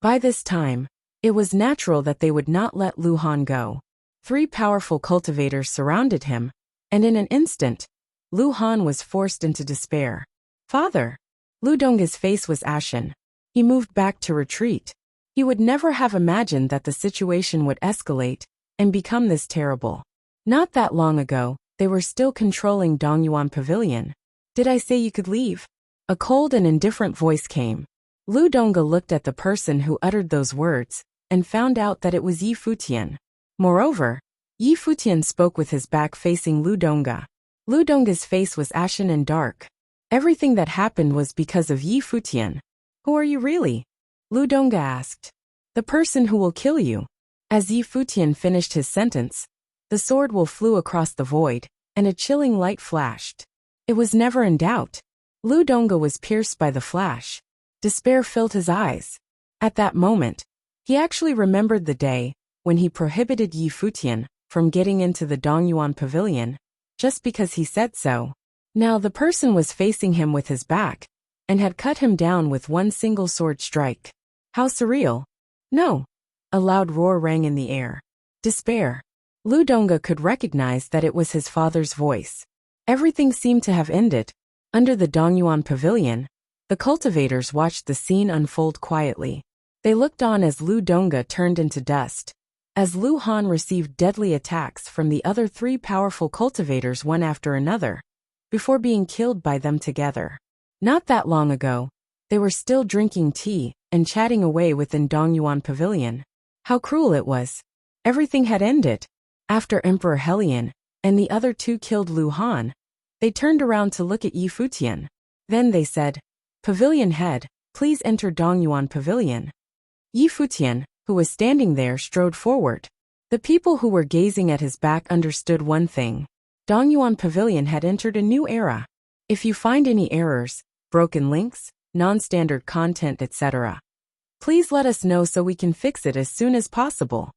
By this time, it was natural that they would not let Lu Han go. 3 powerful cultivators surrounded him, and in an instant, Lu Han was forced into despair. Father! Lu Donga's face was ashen. He moved back to retreat. He would never have imagined that the situation would escalate and become this terrible. Not that long ago, they were still controlling Dongyuan Pavilion. Did I say you could leave? A cold and indifferent voice came. Lu Donga looked at the person who uttered those words, and found out that it was Yi Futian. Moreover, Yi Futian spoke with his back facing Lu Donga. Lu Donga's face was ashen and dark. Everything that happened was because of Yi Futian. Who are you really? Lu Donga asked. The person who will kill you. As Yi Futian finished his sentence, the sword flew across the void, and a chilling light flashed. It was never in doubt. Lu Donga was pierced by the flash. Despair filled his eyes. At that moment, he actually remembered the day when he prohibited Yi Futian from getting into the Dongyuan Pavilion, just because he said so. Now the person was facing him with his back, and had cut him down with one single sword strike. How surreal. No. A loud roar rang in the air. Despair. Lu Donga could recognize that it was his father's voice. Everything seemed to have ended. Under the Dongyuan Pavilion, the cultivators watched the scene unfold quietly. They looked on as Lu Donga turned into dust. As Lu Han received deadly attacks from the other 3 powerful cultivators one after another, before being killed by them together. Not that long ago, they were still drinking tea and chatting away within Dongyuan Pavilion. How cruel it was. Everything had ended. After Emperor Helian and the other 2 killed Lu Han, they turned around to look at Yi Futian. Then they said, Pavilion head, please enter Dongyuan Pavilion. Yi Futian, who was standing there, strode forward. The people who were gazing at his back understood one thing. Dongyuan Pavilion had entered a new era. If you find any errors, broken links, non-standard content, etc., please let us know so we can fix it as soon as possible.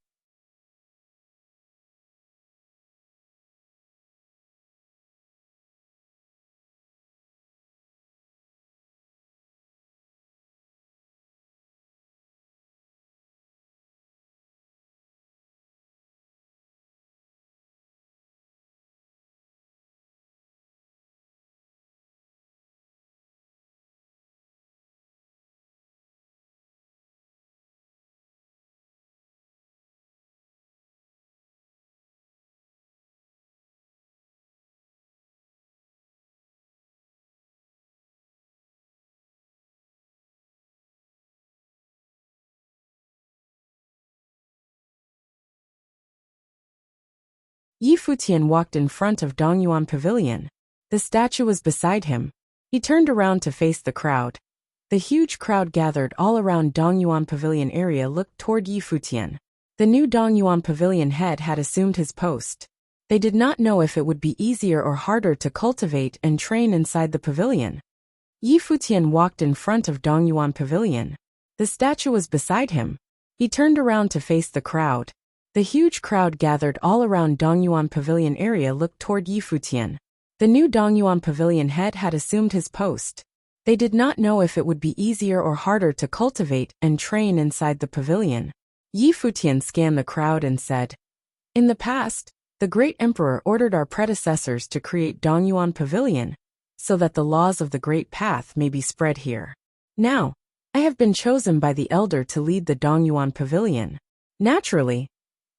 Yi Futian walked in front of Dongyuan Pavilion. The statue was beside him. He turned around to face the crowd. The huge crowd gathered all around Dongyuan Pavilion area looked toward Yi Futian. The new Dongyuan Pavilion head had assumed his post. They did not know if it would be easier or harder to cultivate and train inside the pavilion. Yi Futian walked in front of Dongyuan Pavilion. The statue was beside him. He turned around to face the crowd. The huge crowd gathered all around Dongyuan Pavilion area looked toward Yi Futian. The new Dongyuan Pavilion head had assumed his post. They did not know if it would be easier or harder to cultivate and train inside the pavilion. Yi Futian scanned the crowd and said, "In the past, the great emperor ordered our predecessors to create Dongyuan Pavilion, so that the laws of the Great Path may be spread here. Now, I have been chosen by the elder to lead the Dongyuan Pavilion. Naturally,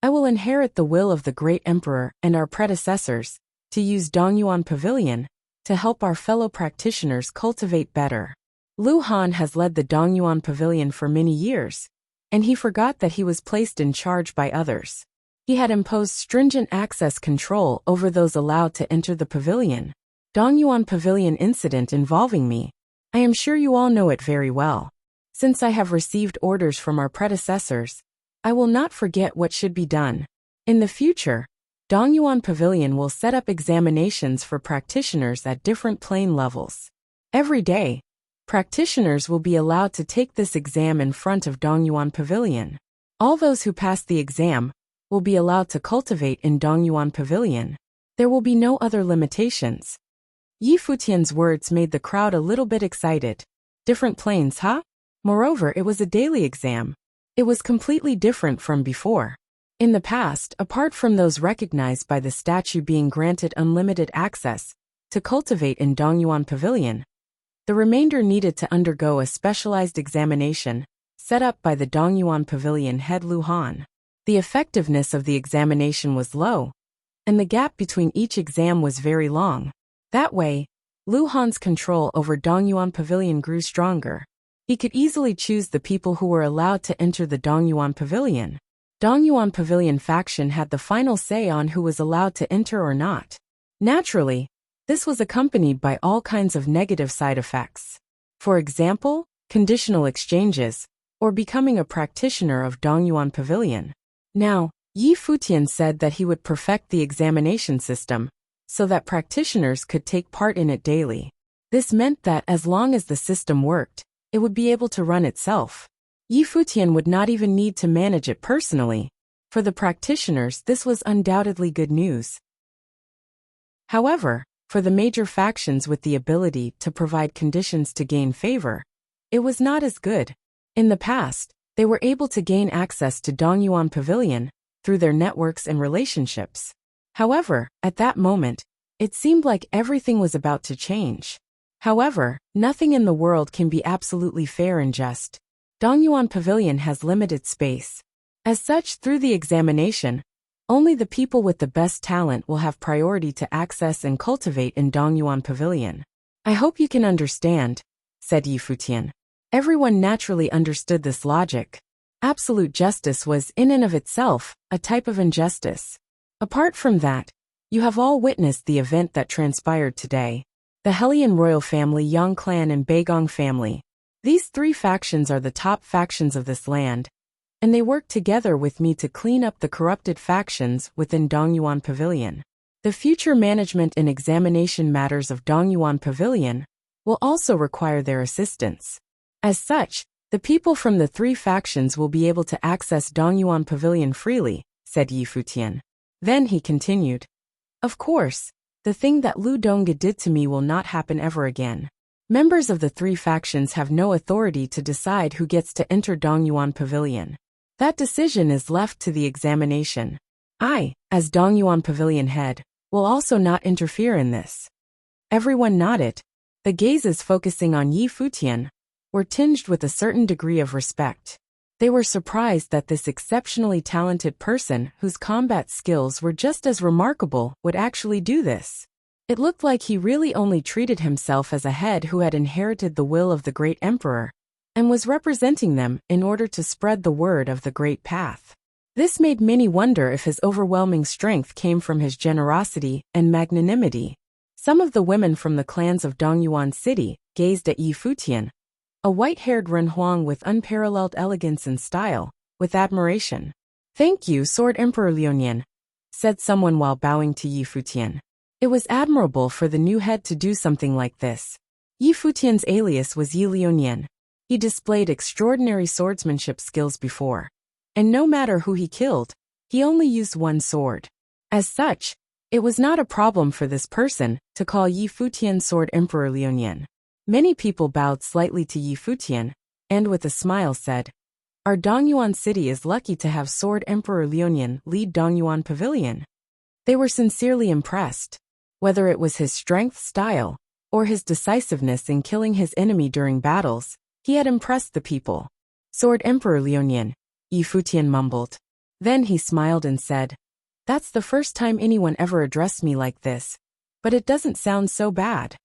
I will inherit the will of the great emperor and our predecessors to use Dongyuan Pavilion to help our fellow practitioners cultivate better." Lu Han has led the Dongyuan Pavilion for many years, and he forgot that he was placed in charge by others. He had imposed stringent access control over those allowed to enter the pavilion. Dongyuan Pavilion incident involving me. I am sure you all know it very well. Since I have received orders from our predecessors, I will not forget what should be done. In the future, Dongyuan Pavilion will set up examinations for practitioners at different plane levels. Every day, practitioners will be allowed to take this exam in front of Dongyuan Pavilion. All those who pass the exam will be allowed to cultivate in Dongyuan Pavilion. There will be no other limitations. Yi Futian's words made the crowd a little bit excited. Different planes, huh? Moreover, it was a daily exam. It was completely different from before. In the past, apart from those recognized by the statue being granted unlimited access to cultivate in Dongyuan Pavilion, the remainder needed to undergo a specialized examination set up by the Dongyuan Pavilion head Lu Han. The effectiveness of the examination was low, and the gap between each exam was very long. That way, Lu Han's control over Dongyuan Pavilion grew stronger. He could easily choose the people who were allowed to enter the Dongyuan Pavilion. Dongyuan Pavilion faction had the final say on who was allowed to enter or not. Naturally, this was accompanied by all kinds of negative side effects. For example, conditional exchanges, or becoming a practitioner of Dongyuan Pavilion. Now, Yi Futian said that he would perfect the examination system, so that practitioners could take part in it daily. This meant that as long as the system worked, it would be able to run itself. Yi Futian would not even need to manage it personally. For the practitioners, this was undoubtedly good news. However, for the major factions with the ability to provide conditions to gain favor, it was not as good. In the past, they were able to gain access to Dongyuan Pavilion through their networks and relationships. However, at that moment, it seemed like everything was about to change. However, nothing in the world can be absolutely fair and just. Dongyuan Pavilion has limited space. As such, through the examination, only the people with the best talent will have priority to access and cultivate in Dongyuan Pavilion. I hope you can understand, said Yi Futian. Everyone naturally understood this logic. Absolute justice was, in and of itself, a type of injustice. Apart from that, you have all witnessed the event that transpired today. the Helian royal family, Yang clan, and Beigong family. These three factions are the top factions of this land, and they work together with me to clean up the corrupted factions within Dongyuan Pavilion. The future management and examination matters of Dongyuan Pavilion will also require their assistance. As such, the people from the three factions will be able to access Dongyuan Pavilion freely, said Yi Futian. Then he continued. Of course, the thing that Lu Dongge did to me will not happen ever again. Members of the three factions have no authority to decide who gets to enter Dongyuan Pavilion. That decision is left to the examination. I, as Dongyuan Pavilion head, will also not interfere in this. Everyone nodded. The gazes focusing on Yi Futian were tinged with a certain degree of respect. They were surprised that this exceptionally talented person whose combat skills were just as remarkable would actually do this. It looked like he really only treated himself as a head who had inherited the will of the great emperor and was representing them in order to spread the word of the great path. This made many wonder if his overwhelming strength came from his generosity and magnanimity. Some of the women from the clans of Dongyuan City gazed at Yi Futian, a white-haired Renhuang with unparalleled elegance and style, with admiration. Thank you, Sword Emperor Liuanian, said someone while bowing to Yi Futian. It was admirable for the new head to do something like this. Yi Futian's alias was Yi Liuanian. He displayed extraordinary swordsmanship skills before, and no matter who he killed, he only used one sword. As such, it was not a problem for this person to call Yi Futian Sword Emperor Liuanian. Many people bowed slightly to Yi Futian, and with a smile said, Our Dongyuan city is lucky to have Sword Emperor Liuanian lead Dongyuan Pavilion. They were sincerely impressed. Whether it was his strength, style, or his decisiveness in killing his enemy during battles, he had impressed the people. Sword Emperor Liuanian, Yi Futian mumbled. Then he smiled and said, That's the first time anyone ever addressed me like this, but it doesn't sound so bad.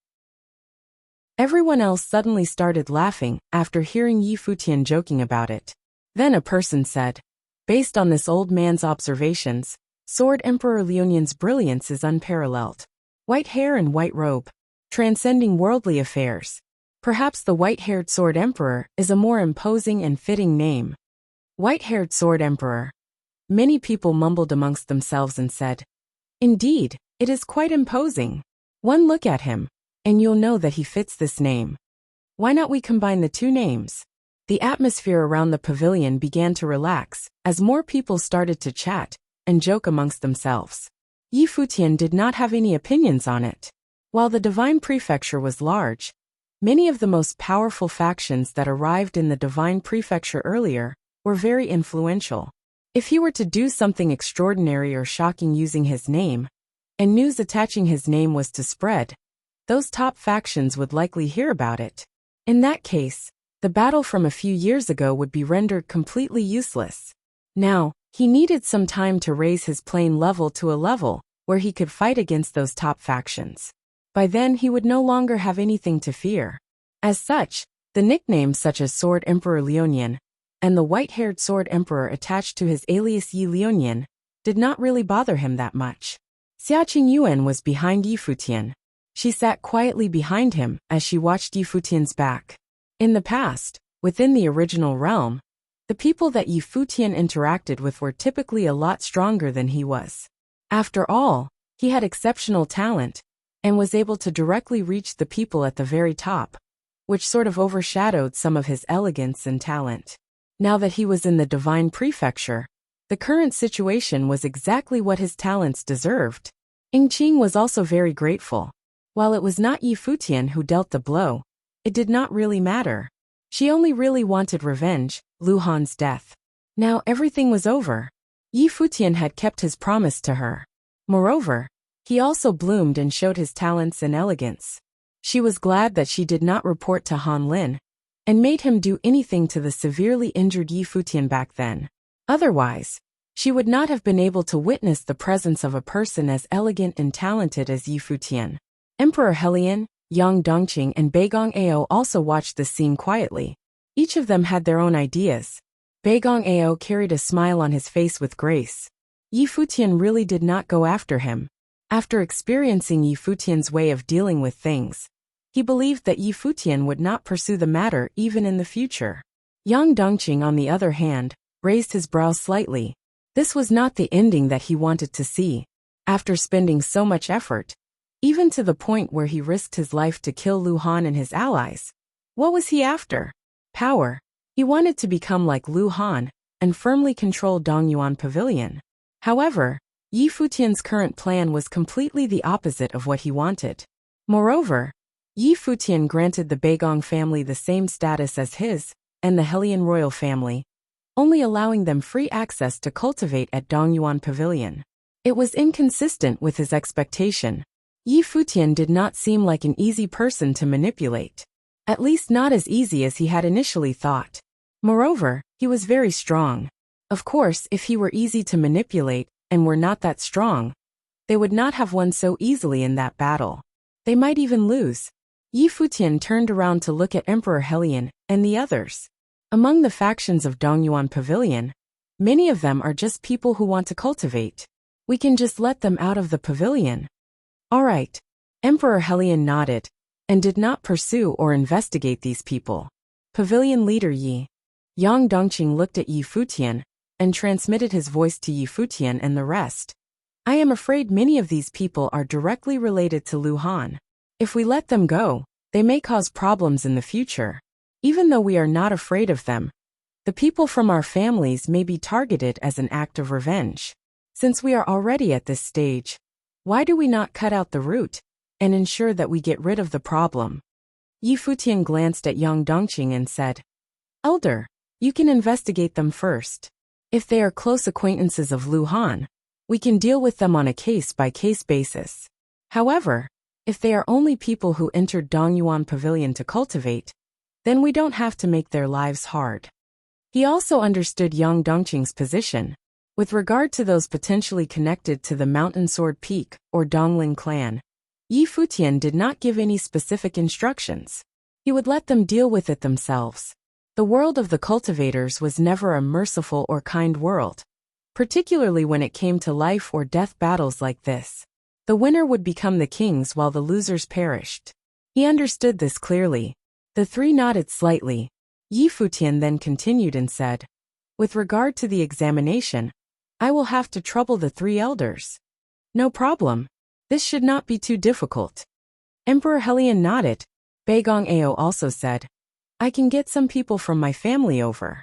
Everyone else suddenly started laughing after hearing Yi Futian joking about it. Then a person said, Based on this old man's observations, Sword Emperor Liuanian's brilliance is unparalleled. White hair and white robe, transcending worldly affairs. Perhaps the white-haired Sword Emperor is a more imposing and fitting name. White-haired Sword Emperor. Many people mumbled amongst themselves and said, Indeed, it is quite imposing. One look at him, and you'll know that he fits this name. Why not we combine the two names? The atmosphere around the pavilion began to relax as more people started to chat and joke amongst themselves. Yi Futian did not have any opinions on it. While the Divine Prefecture was large, many of the most powerful factions that arrived in the Divine Prefecture earlier were very influential. If he were to do something extraordinary or shocking using his name, and news attaching his name was to spread, those top factions would likely hear about it. In that case, the battle from a few years ago would be rendered completely useless. Now, he needed some time to raise his playing level to a level where he could fight against those top factions. By then he would no longer have anything to fear. As such, the nicknames such as Sword Emperor Liuanian and the white-haired Sword Emperor attached to his alias Yi Liuanian did not really bother him that much. Xia Qingyuan was behind Yi Futian. She sat quietly behind him as she watched Yi Futian's back. In the past, within the original realm, the people that Yi Futian interacted with were typically a lot stronger than he was. After all, he had exceptional talent and was able to directly reach the people at the very top, which sort of overshadowed some of his elegance and talent. Now that he was in the Divine Prefecture, the current situation was exactly what his talents deserved. Yingqing was also very grateful. While it was not Yi Futian who dealt the blow, it did not really matter. She only really wanted revenge, Lu Han's death. Now everything was over. Yi Futian had kept his promise to her. Moreover, he also bloomed and showed his talents and elegance. She was glad that she did not report to Han Lin, and made him do anything to the severely injured Yi Futian back then. Otherwise, she would not have been able to witness the presence of a person as elegant and talented as Yi Futian. Emperor Helian, Yang Dongqing and Beigong Ao also watched this scene quietly. Each of them had their own ideas. Beigong Ao carried a smile on his face with grace. Yi Futian really did not go after him. After experiencing Yi Futian's way of dealing with things, he believed that Yi Futian would not pursue the matter even in the future. Yang Dongqing, on the other hand, raised his brow slightly. This was not the ending that he wanted to see. After spending so much effort, even to the point where he risked his life to kill Lu Han and his allies, what was he after? Power. He wanted to become like Lu Han and firmly control Dongyuan Pavilion. However, Yi Futian's current plan was completely the opposite of what he wanted. Moreover, Yi Futian granted the Beigong family the same status as his and the Helian royal family, only allowing them free access to cultivate at Dongyuan Pavilion. It was inconsistent with his expectation. Yi Futian did not seem like an easy person to manipulate. At least not as easy as he had initially thought. Moreover, he was very strong. Of course, if he were easy to manipulate and were not that strong, they would not have won so easily in that battle. They might even lose. Yi Futian turned around to look at Emperor Helian and the others. Among the factions of Dongyuan Pavilion, many of them are just people who want to cultivate. We can just let them out of the pavilion. All right. Emperor Helian nodded and did not pursue or investigate these people. Pavilion leader Yi. Yang Dongqing looked at Yi Futian and transmitted his voice to Yi Futian and the rest. I am afraid many of these people are directly related to Lu Han. If we let them go, they may cause problems in the future. Even though we are not afraid of them, the people from our families may be targeted as an act of revenge. Since we are already at this stage, why do we not cut out the root and ensure that we get rid of the problem? Yi Futian glanced at Yang Dongqing and said, Elder, you can investigate them first. If they are close acquaintances of Lu Han, we can deal with them on a case-by-case basis. However, if they are only people who entered Dongyuan Pavilion to cultivate, then we don't have to make their lives hard. He also understood Yang Dongqing's position. With regard to those potentially connected to the Mountain Sword Peak or Donglin clan, Yi Futian did not give any specific instructions. He would let them deal with it themselves. The world of the cultivators was never a merciful or kind world, particularly when it came to life or death battles like this. The winner would become the kings while the losers perished. He understood this clearly. The three nodded slightly. Yi Futian then continued and said, With regard to the examination, I will have to trouble the three elders. No problem. This should not be too difficult. Emperor Helian nodded. Beigong Ao also said, I can get some people from my family over.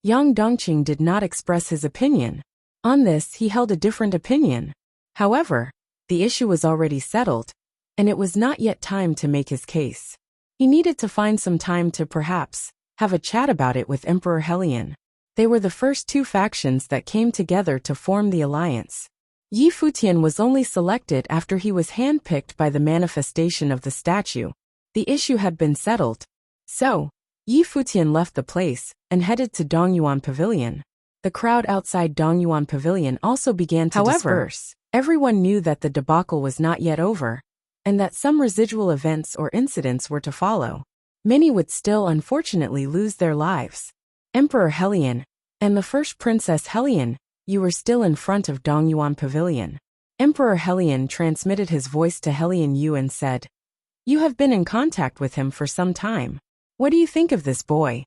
Yang Dongqing did not express his opinion. On this, he held a different opinion. However, the issue was already settled, and it was not yet time to make his case. He needed to find some time to perhaps have a chat about it with Emperor Helian. They were the first two factions that came together to form the alliance. Yi Futian was only selected after he was handpicked by the manifestation of the statue. The issue had been settled. So, Yi Futian left the place and headed to Dongyuan Pavilion. The crowd outside Dongyuan Pavilion also began to disperse. Everyone knew that the debacle was not yet over, and that some residual events or incidents were to follow. Many would still unfortunately lose their lives. Emperor Helian and the first Princess Helian, you were still in front of Dongyuan Pavilion. Emperor Helian transmitted his voice to Helian Yu and said, You have been in contact with him for some time. What do you think of this boy?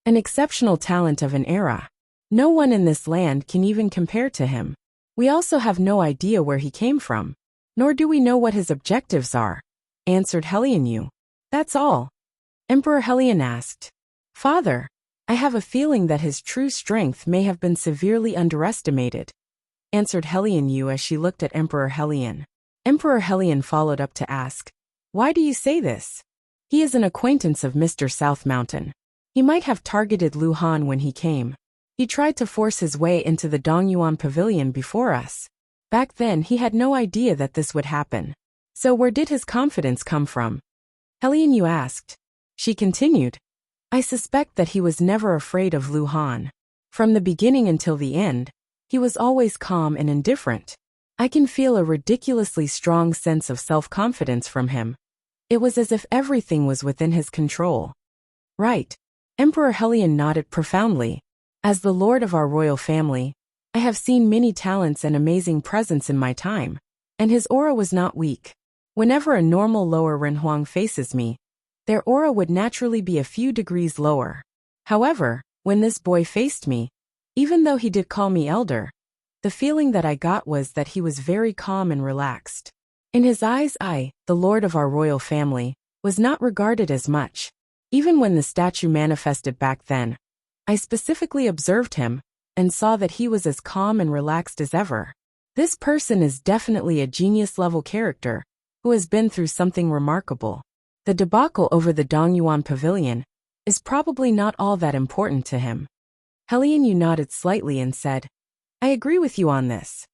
An exceptional talent of an era. No one in this land can even compare to him. We also have no idea where he came from, nor do we know what his objectives are, answered Helian Yu. That's all. Emperor Helian asked, Father, I have a feeling that his true strength may have been severely underestimated, answered Helian Yu as she looked at Emperor Helian. Emperor Helian followed up to ask, Why do you say this? He is an acquaintance of Mr. South Mountain. He might have targeted Lu Han when he came. He tried to force his way into the Dongyuan Pavilion before us. Back then he had no idea that this would happen. So where did his confidence come from? Helian Yu asked. She continued, I suspect that he was never afraid of Lu Han. From the beginning until the end, he was always calm and indifferent. I can feel a ridiculously strong sense of self-confidence from him. It was as if everything was within his control. Right. Emperor Helian nodded profoundly. As the lord of our royal family, I have seen many talents and amazing presence in my time. And his aura was not weak. Whenever a normal lower Renhuang faces me, their aura would naturally be a few degrees lower. However, when this boy faced me, even though he did call me elder, the feeling that I got was that he was very calm and relaxed. In his eyes, I, the lord of our royal family, was not regarded as much. Even when the statue manifested back then, I specifically observed him and saw that he was as calm and relaxed as ever. This person is definitely a genius-level character who has been through something remarkable. The debacle over the Dongyuan Pavilion is probably not all that important to him. Helian Yu nodded slightly and said, I agree with you on this.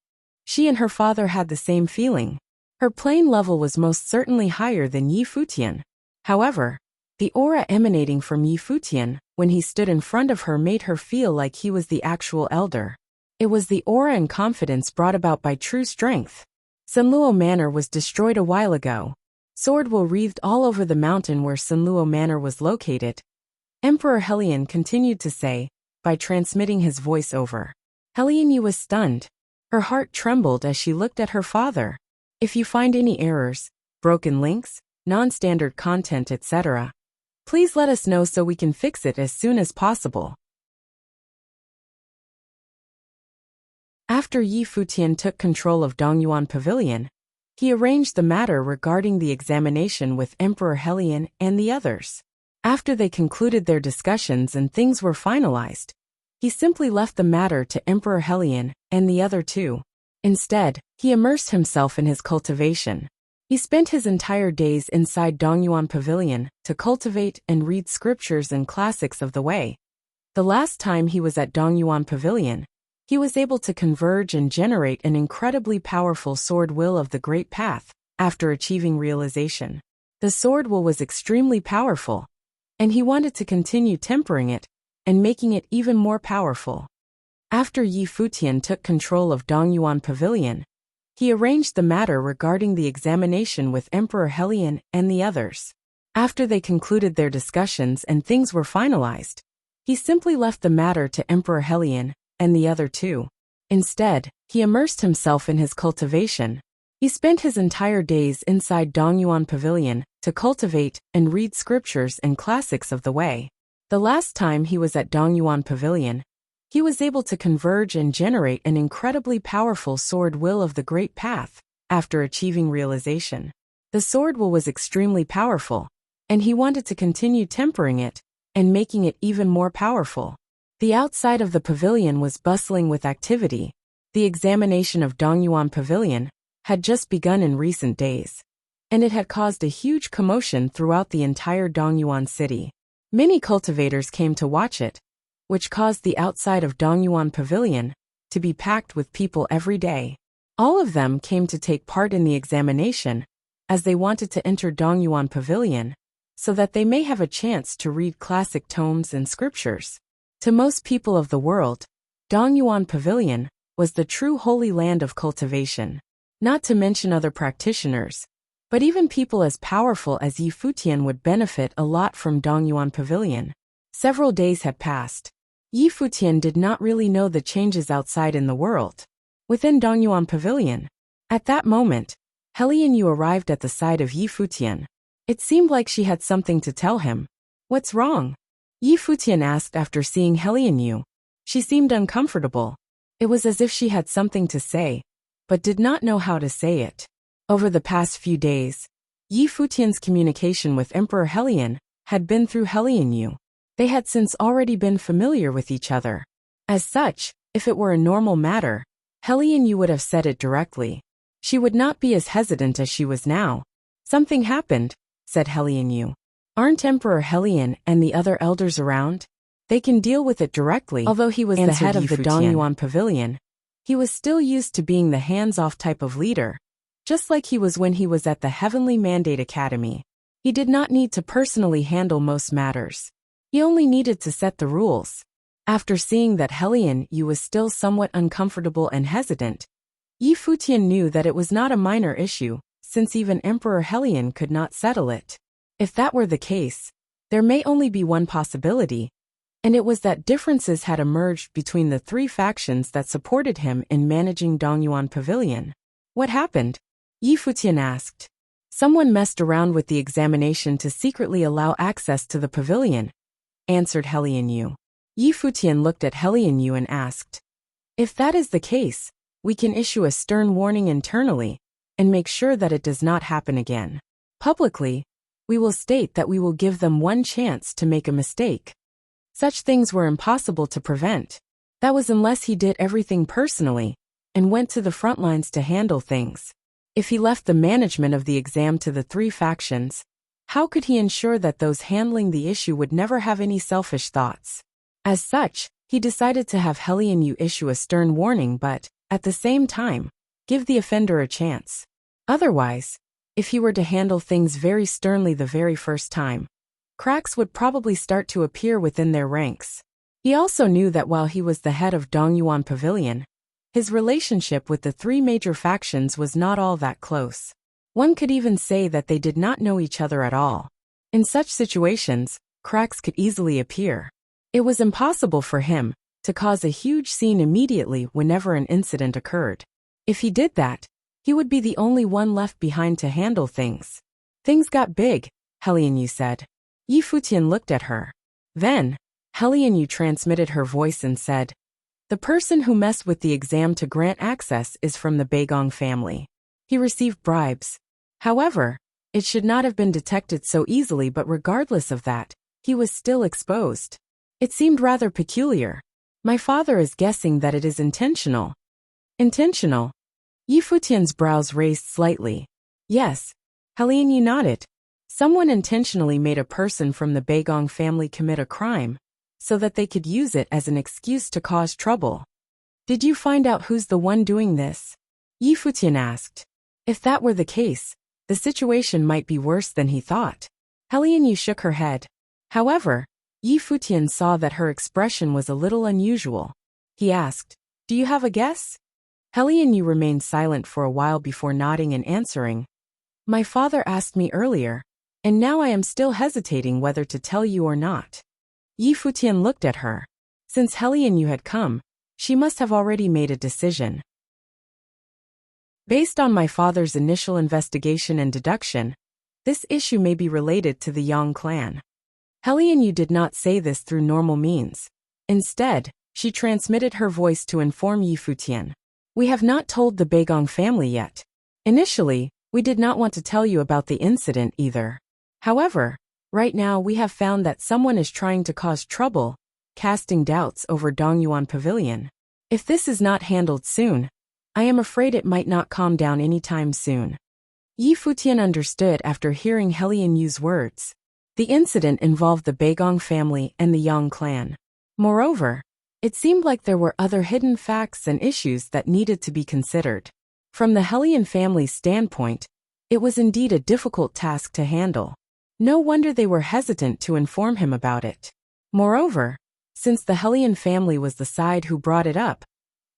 She and her father had the same feeling. Her plane level was most certainly higher than Yi Futian. However, the aura emanating from Yi Futian when he stood in front of her made her feel like he was the actual elder. It was the aura and confidence brought about by true strength. Sunluo Manor was destroyed a while ago. Sword will wreathed all over the mountain where Sunluo Manor was located. Emperor Helian continued to say, by transmitting his voice over. Helian Yu was stunned. Her heart trembled as she looked at her father. If you find any errors, broken links, non-standard content, etc., please let us know so we can fix it as soon as possible. After Yi Futian took control of Dongyuan Pavilion, he arranged the matter regarding the examination with Emperor Helian and the others. After they concluded their discussions and things were finalized, he simply left the matter to Emperor Helian and the other two. Instead, he immersed himself in his cultivation. He spent his entire days inside Dongyuan Pavilion to cultivate and read scriptures and classics of the way. The last time he was at Dongyuan Pavilion, he was able to converge and generate an incredibly powerful sword will of the Great Path after achieving realization. The sword will was extremely powerful, and he wanted to continue tempering it and making it even more powerful. After Yi Futian took control of Dongyuan Pavilion, he arranged the matter regarding the examination with Emperor Helian and the others. After they concluded their discussions and things were finalized, he simply left the matter to Emperor Helian and the other two. Instead, he immersed himself in his cultivation. He spent his entire days inside Dongyuan Pavilion to cultivate and read scriptures and classics of the way. The last time he was at Dongyuan Pavilion, he was able to converge and generate an incredibly powerful sword will of the Great Path after achieving realization. The sword will was extremely powerful, and he wanted to continue tempering it and making it even more powerful. The outside of the pavilion was bustling with activity. The examination of Dongyuan Pavilion had just begun in recent days, and it had caused a huge commotion throughout the entire Dongyuan city. Many cultivators came to watch it, which caused the outside of Dongyuan Pavilion to be packed with people every day. All of them came to take part in the examination, as they wanted to enter Dongyuan Pavilion, so that they may have a chance to read classic tomes and scriptures. To most people of the world, Dongyuan Pavilion was the true holy land of cultivation. Not to mention other practitioners, but even people as powerful as Yi Futian would benefit a lot from Dongyuan Pavilion. Several days had passed. Yi Futian did not really know the changes outside in the world. Within Dongyuan Pavilion, at that moment, Helian Yu arrived at the side of Yi Futian. It seemed like she had something to tell him. What's wrong? Yi Futian asked after seeing Helian Yu. She seemed uncomfortable. It was as if she had something to say, but did not know how to say it. Over the past few days, Yi Futian's communication with Emperor Helian had been through Helian Yu. They had since already been familiar with each other. As such, if it were a normal matter, Helian Yu would have said it directly. She would not be as hesitant as she was now. Something happened, said Helian Yu. Aren't Emperor Helian and the other elders around? They can deal with it directly. Although he was the head of the Dongyuan Pavilion, he was still used to being the hands-off type of leader, just like he was when he was at the Heavenly Mandate Academy. He did not need to personally handle most matters. He only needed to set the rules. After seeing that Helian Yu was still somewhat uncomfortable and hesitant, Yi Futian knew that it was not a minor issue, since even Emperor Helian could not settle it. If that were the case, there may only be one possibility, and it was that differences had emerged between the three factions that supported him in managing Dongyuan Pavilion. What happened? Yi Futian asked. Someone messed around with the examination to secretly allow access to the pavilion, answered Helian Yu. Yi Futian looked at Helian Yu and asked, if that is the case, we can issue a stern warning internally and make sure that it does not happen again. Publicly, we will state that we will give them one chance to make a mistake. Such things were impossible to prevent. That was unless he did everything personally and went to the front lines to handle things. If he left the management of the exam to the three factions, how could he ensure that those handling the issue would never have any selfish thoughts? As such, he decided to have Helian Yu issue a stern warning but, at the same time, give the offender a chance. Otherwise, if he were to handle things very sternly the very first time, cracks would probably start to appear within their ranks. He also knew that while he was the head of Dongyuan Pavilion, his relationship with the three major factions was not all that close. One could even say that they did not know each other at all. In such situations, cracks could easily appear. It was impossible for him to cause a huge scene immediately whenever an incident occurred. If he did that, he would be the only one left behind to handle things. Things got big, Helian Yu said. Yi Futian looked at her. Then, Helian Yu transmitted her voice and said, the person who messed with the exam to grant access is from the Beigong family. He received bribes. However, it should not have been detected so easily, but regardless of that, he was still exposed. It seemed rather peculiar. My father is guessing that it is intentional. Intentional? Yi Futian's brows raised slightly. Yes. Helian Yu nodded. Someone intentionally made a person from the Beigong family commit a crime, so that they could use it as an excuse to cause trouble. Did you find out who's the one doing this? Yi Futian asked. If that were the case, the situation might be worse than he thought. Helian Yu shook her head. However, Yi Futian saw that her expression was a little unusual. He asked, do you have a guess? Helian Yu remained silent for a while before nodding and answering. My father asked me earlier, and now I am still hesitating whether to tell you or not. Yi Futian looked at her. Since Helian Yu had come, she must have already made a decision. Based on my father's initial investigation and deduction, this issue may be related to the Yang clan. Helian Yu did not say this through normal means. Instead, she transmitted her voice to inform Yi Futian. We have not told the Beigong family yet. Initially, we did not want to tell you about the incident either. However, right now we have found that someone is trying to cause trouble, casting doubts over Dongyuan Pavilion. If this is not handled soon, I am afraid it might not calm down anytime soon. Yi Futian understood after hearing Helian Yu's words. The incident involved the Beigong family and the Yang clan. Moreover, it seemed like there were other hidden facts and issues that needed to be considered. From the Helian family's standpoint, it was indeed a difficult task to handle. No wonder they were hesitant to inform him about it. Moreover, since the Helian family was the side who brought it up,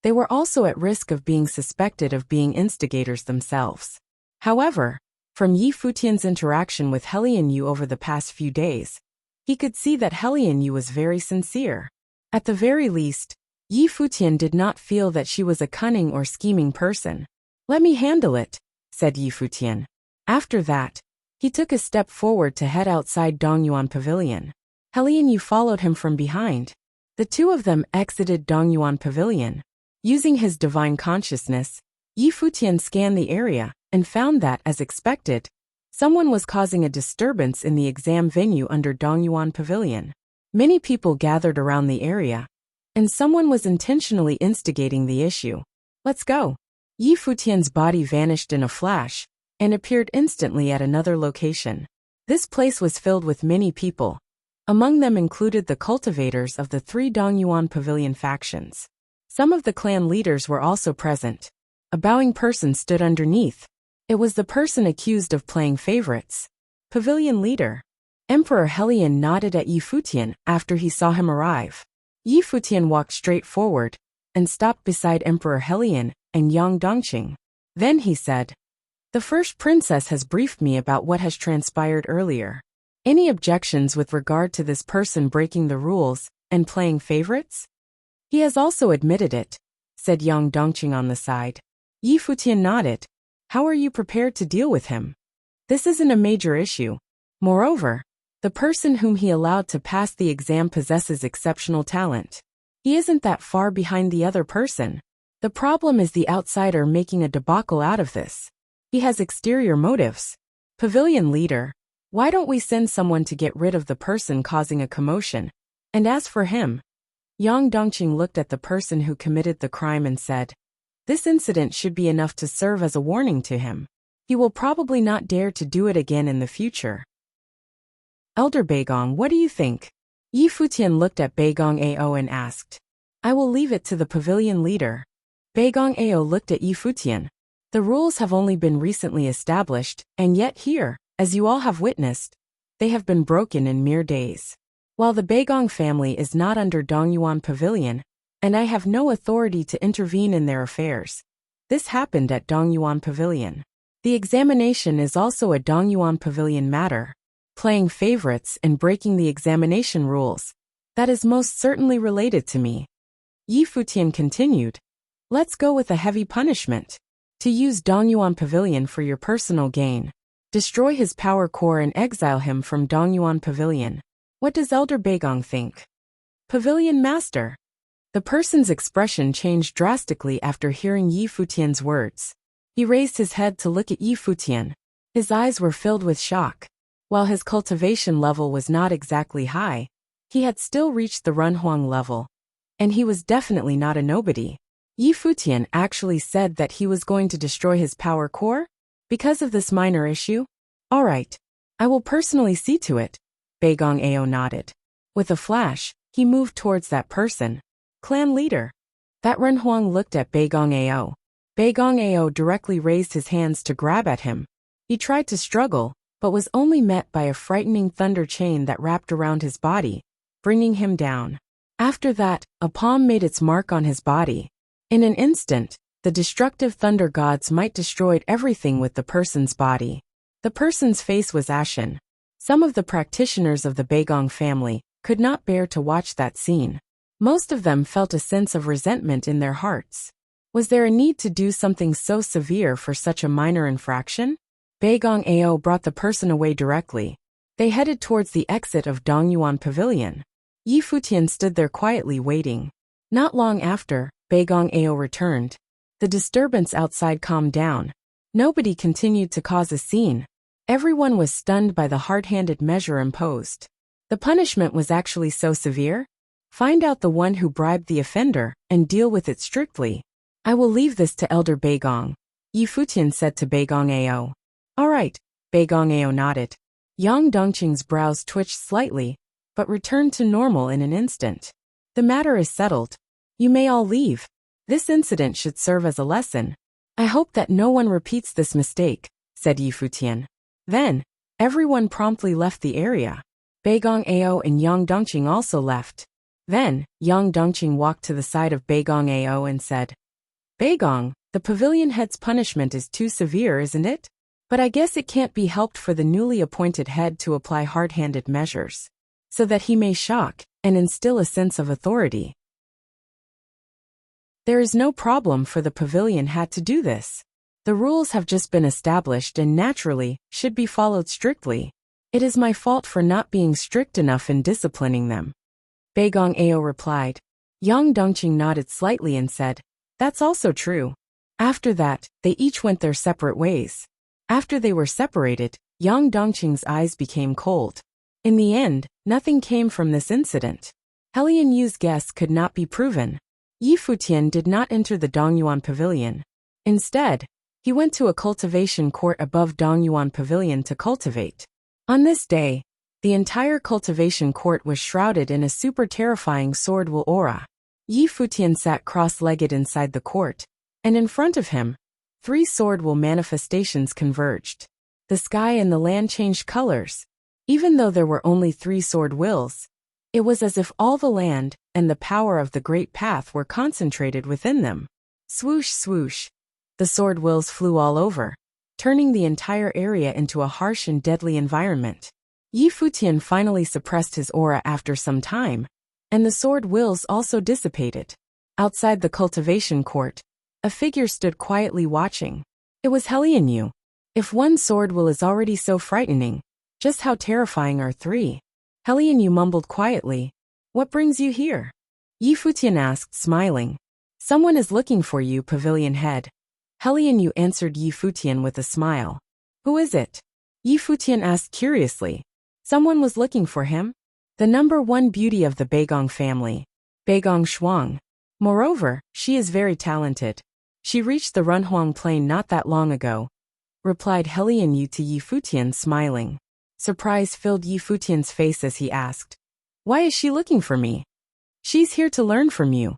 they were also at risk of being suspected of being instigators themselves. However, from Yi Futian's interaction with Helian Yu over the past few days, he could see that Helian Yu was very sincere. At the very least, Yi Futian did not feel that she was a cunning or scheming person. Let me handle it, said Yi Futian. After that, he took a step forward to head outside Dongyuan Pavilion. Helian Yu followed him from behind. The two of them exited Dongyuan Pavilion. Using his divine consciousness, Yi Futian scanned the area and found that, as expected, someone was causing a disturbance in the exam venue under Dongyuan Pavilion. Many people gathered around the area, and someone was intentionally instigating the issue. Let's go. Yi Futian's body vanished in a flash and appeared instantly at another location. This place was filled with many people. Among them included the cultivators of the three Dongyuan Pavilion factions. Some of the clan leaders were also present. A bowing person stood underneath. It was the person accused of playing favorites. Pavilion leader. Emperor Helian nodded at Yi Futian after he saw him arrive. Yi Futian walked straight forward and stopped beside Emperor Helian and Yang Dongqing. Then he said, the first princess has briefed me about what has transpired earlier. Any objections with regard to this person breaking the rules and playing favorites? He has also admitted it, said Yang Dongqing on the side. Yi Futian nodded. How are you prepared to deal with him? This isn't a major issue. Moreover, the person whom he allowed to pass the exam possesses exceptional talent. He isn't that far behind the other person. The problem is the outsider making a debacle out of this. He has exterior motives. Pavilion leader, why don't we send someone to get rid of the person causing a commotion? And as for him, Yang Dongqing looked at the person who committed the crime and said, this incident should be enough to serve as a warning to him. He will probably not dare to do it again in the future. Elder Beigong, what do you think? Yi Futian looked at Beigong Ao and asked. I will leave it to the pavilion leader. Beigong Ao looked at Yi Futian. The rules have only been recently established, and yet here, as you all have witnessed, they have been broken in mere days. While the Beigong family is not under Dongyuan Pavilion, and I have no authority to intervene in their affairs, this happened at Dongyuan Pavilion. The examination is also a Dongyuan Pavilion matter. Playing favorites and breaking the examination rules, that is most certainly related to me. Yi Futian continued. Let's go with a heavy punishment. To use Dongyuan Pavilion for your personal gain. Destroy his power core and exile him from Dongyuan Pavilion. What does Elder Beigong think? Pavilion Master. The person's expression changed drastically after hearing Yi Futian's words. He raised his head to look at Yi Futian. His eyes were filled with shock. While his cultivation level was not exactly high, he had still reached the Runhuang level. And he was definitely not a nobody. Yi Futian actually said that he was going to destroy his power core? Because of this minor issue? Alright. I will personally see to it. Beigong Ao nodded. With a flash, he moved towards that person. Clan leader. That Runhuang looked at Beigong Ao. Beigong Ao directly raised his hands to grab at him. He tried to struggle, but was only met by a frightening thunder chain that wrapped around his body, bringing him down. After that, a palm made its mark on his body. In an instant, the destructive thunder gods might destroyed everything with the person's body. The person's face was ashen. Some of the practitioners of the Beigong family could not bear to watch that scene. Most of them felt a sense of resentment in their hearts. Was there a need to do something so severe for such a minor infraction? Beigong Ao brought the person away directly. They headed towards the exit of Dongyuan Pavilion. Yi Futian stood there quietly waiting. Not long after, Beigong Ao returned. The disturbance outside calmed down. Nobody continued to cause a scene. Everyone was stunned by the hard-handed measure imposed. The punishment was actually so severe? Find out the one who bribed the offender, and deal with it strictly. I will leave this to Elder Beigong. Yi Futian said to Beigong Ao. Alright, Beigong Ao nodded. Yang Dongqing's brows twitched slightly, but returned to normal in an instant. The matter is settled. You may all leave. This incident should serve as a lesson. I hope that no one repeats this mistake, said Yi Futian. Then, everyone promptly left the area. Beigong Ao and Yang Dongqing also left. Then, Yang Dongqing walked to the side of Beigong Ao and said, Beigong, the pavilion head's punishment is too severe, isn't it? But I guess it can't be helped for the newly appointed head to apply hard-handed measures, so that he may shock and instill a sense of authority. There is no problem for the pavilion head to do this. The rules have just been established and naturally should be followed strictly. It is my fault for not being strict enough in disciplining them. Beigong Ao replied. Yang Dongqing nodded slightly and said, That's also true. After that, they each went their separate ways. After they were separated, Yang Dongqing's eyes became cold. In the end, nothing came from this incident. Helian Yu's guess could not be proven. Yi Futian did not enter the Dongyuan Pavilion. Instead, he went to a cultivation court above Dongyuan Pavilion to cultivate. On this day, the entire cultivation court was shrouded in a super terrifying sword wool aura. Yi Futian sat cross-legged inside the court, and in front of him, 3 sword wool manifestations converged. The sky and the land changed colors. Even though there were only 3 sword wills, it was as if all the land and the power of the great path were concentrated within them. Swoosh, swoosh. The sword wills flew all over, turning the entire area into a harsh and deadly environment. Yi Futian finally suppressed his aura after some time, and the sword wills also dissipated. Outside the cultivation court, a figure stood quietly watching. It was Helianyu. If one sword will is already so frightening, just how terrifying are three? Helianyu mumbled quietly. What brings you here? Yi Futian asked, smiling. Someone is looking for you, pavilion head. Helianyu answered Yi Futian with a smile. Who is it? Yi Futian asked curiously. Someone was looking for him? The number one beauty of the Beigong family, Beigong Shuang. Moreover, she is very talented. She reached the Runhuang Plain not that long ago, replied Helianyu to Yi Futian, smiling. Surprise filled Yi Futian's face as he asked, Why is she looking for me? She's here to learn from you,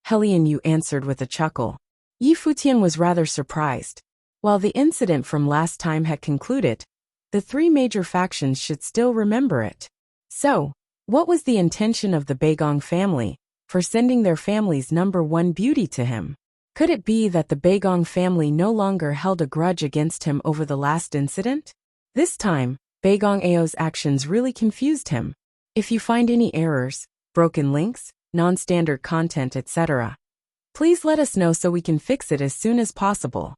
Helianyu answered with a chuckle. Yi Futian was rather surprised. While the incident from last time had concluded, the three major factions should still remember it. So, what was the intention of the Beigong family for sending their family's number one beauty to him? Could it be that the Beigong family no longer held a grudge against him over the last incident? This time, Beigong Ao's actions really confused him. If you find any errors, broken links, non-standard content, etc., please let us know so we can fix it as soon as possible.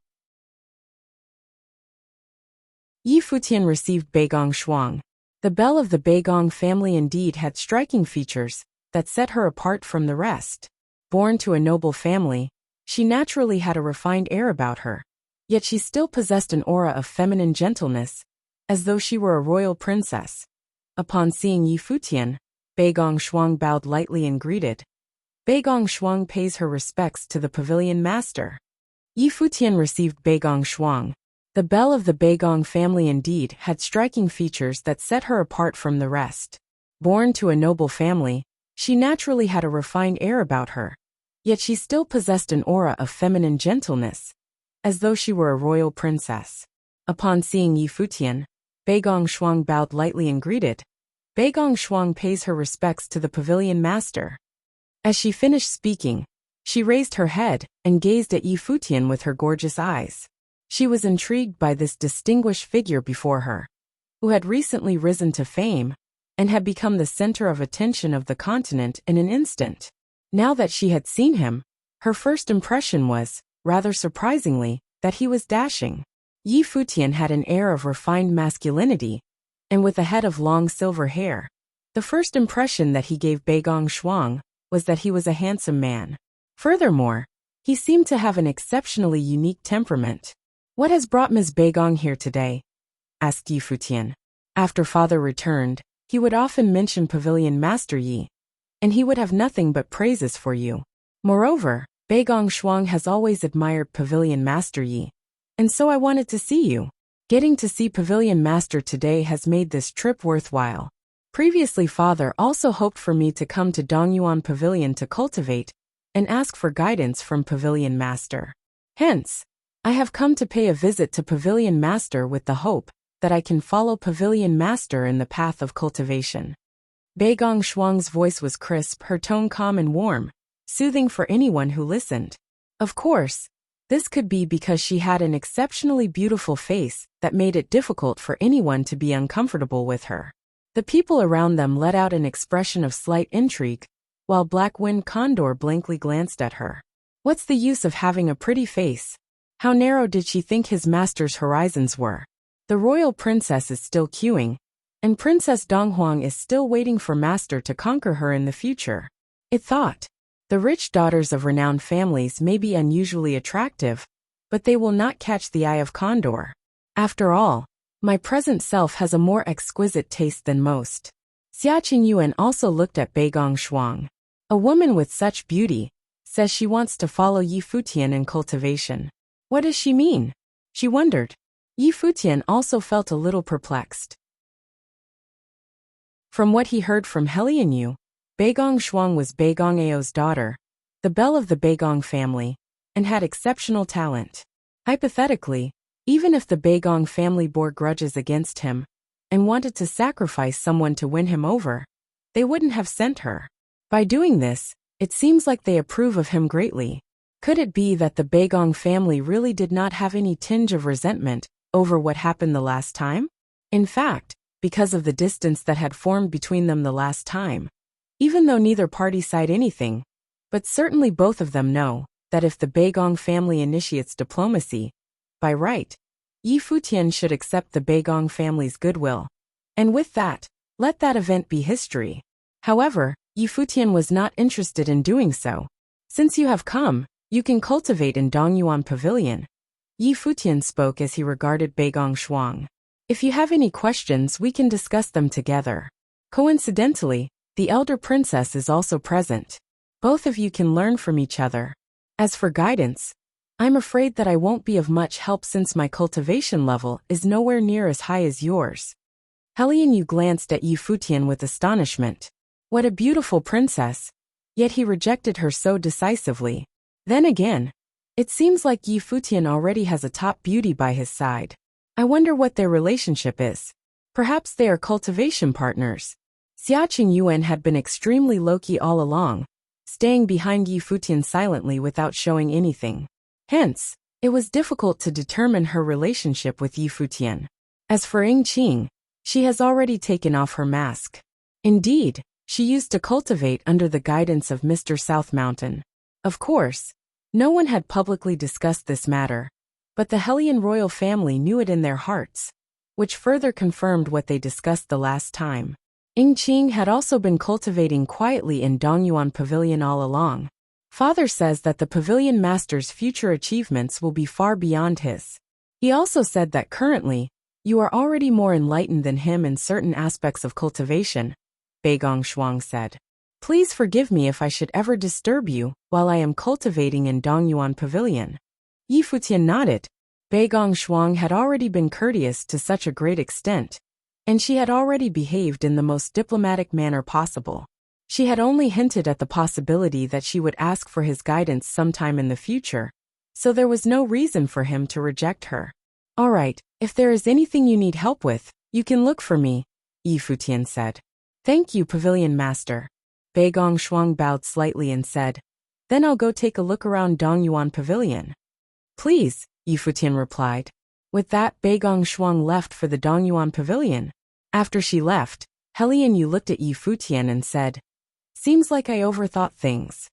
Yi Futian received Beigong Shuang. The belle of the Beigong family indeed had striking features that set her apart from the rest. Born to a noble family, she naturally had a refined air about her, yet she still possessed an aura of feminine gentleness, as though she were a royal princess. Upon seeing Yi Futian, Beigong Shuang bowed lightly and greeted. Beigong Shuang pays her respects to the pavilion master. Yi Futian received Beigong Shuang. The belle of the Beigong family indeed had striking features that set her apart from the rest. Born to a noble family, she naturally had a refined air about her, yet she still possessed an aura of feminine gentleness, as though she were a royal princess. Upon seeing Yi Futian, Beigong Shuang bowed lightly and greeted. Beigong Shuang pays her respects to the pavilion master. As she finished speaking, she raised her head and gazed at Yi Futian with her gorgeous eyes. She was intrigued by this distinguished figure before her, who had recently risen to fame and had become the center of attention of the continent in an instant. Now that she had seen him, her first impression was, rather surprisingly, that he was dashing. Yi Futian had an air of refined masculinity, and with a head of long silver hair. The first impression that he gave Beigong Shuang was that he was a handsome man. Furthermore, he seemed to have an exceptionally unique temperament. What has brought Ms. Beigong here today? Asked Yi Futian. After father returned, he would often mention Pavilion Master Yi, and he would have nothing but praises for you. Moreover, Beigong Shuang has always admired Pavilion Master Yi, and so I wanted to see you. Getting to see Pavilion Master today has made this trip worthwhile. Previously father also hoped for me to come to Dongyuan Pavilion to cultivate and ask for guidance from Pavilion Master. Hence, I have come to pay a visit to Pavilion Master with the hope that I can follow Pavilion Master in the path of cultivation. Beigong Shuang's voice was crisp, her tone calm and warm, soothing for anyone who listened. Of course, this could be because she had an exceptionally beautiful face that made it difficult for anyone to be uncomfortable with her. The people around them let out an expression of slight intrigue, while Black-Winged Condor blankly glanced at her. What's the use of having a pretty face? How narrow did she think his master's horizons were? The royal princess is still queuing, and Princess Donghuang is still waiting for master to conquer her in the future. It thought. The rich daughters of renowned families may be unusually attractive, but they will not catch the eye of Condor. After all, my present self has a more exquisite taste than most. Xia Qingyuan also looked at Beigong Shuang. A woman with such beauty says she wants to follow Yi Futian in cultivation. What does she mean? She wondered. Yi Futian also felt a little perplexed. From what he heard from Helianyu, Beigong Shuang was Beigong Ao's daughter, the belle of the Beigong family, and had exceptional talent. Hypothetically, even if the Beigong family bore grudges against him and wanted to sacrifice someone to win him over, they wouldn't have sent her. By doing this, it seems like they approve of him greatly. Could it be that the Beigong family really did not have any tinge of resentment over what happened the last time? In fact, because of the distance that had formed between them the last time, even though neither party said anything, but certainly both of them know that if the Beigong family initiates diplomacy, By right, Yi Futian should accept the Beigong family's goodwill. And with that, let that event be history. However, Yi Futian was not interested in doing so. Since you have come, you can cultivate in Dongyuan Pavilion. Yi Futian spoke as he regarded Beigong Shuang. If you have any questions, we can discuss them together. Coincidentally, the elder princess is also present. Both of you can learn from each other. As for guidance, I'm afraid that I won't be of much help since my cultivation level is nowhere near as high as yours. Helian Yu glanced at Yi Futian with astonishment. What a beautiful princess! Yet he rejected her so decisively. Then again, it seems like Yi Futian already has a top beauty by his side. I wonder what their relationship is. Perhaps they are cultivation partners. Xiaqing Yuan had been extremely low-key all along, staying behind Yi Futian silently without showing anything. Hence, it was difficult to determine her relationship with Yi Futian. As for Ying Qing, she has already taken off her mask. Indeed, she used to cultivate under the guidance of Mr. South Mountain. Of course, no one had publicly discussed this matter, but the Helian royal family knew it in their hearts, which further confirmed what they discussed the last time. Ying Qing had also been cultivating quietly in Dongyuan Pavilion all along. Father says that the pavilion master's future achievements will be far beyond his. He also said that currently, you are already more enlightened than him in certain aspects of cultivation, Beigong Shuang said. Please forgive me if I should ever disturb you while I am cultivating in Dongyuan Pavilion. Yi Futian nodded. Beigong Shuang had already been courteous to such a great extent, and she had already behaved in the most diplomatic manner possible. She had only hinted at the possibility that she would ask for his guidance sometime in the future, so there was no reason for him to reject her. All right, if there is anything you need help with, you can look for me, Yi Futian said. Thank you, Pavilion Master. Beigong Shuang bowed slightly and said, Then I'll go take a look around Dongyuan Pavilion. Please, Yi Futian replied. With that, Beigong Shuang left for the Dongyuan Pavilion. After she left, Helian Yu looked at Yi Futian and said, Seems like I overthought things.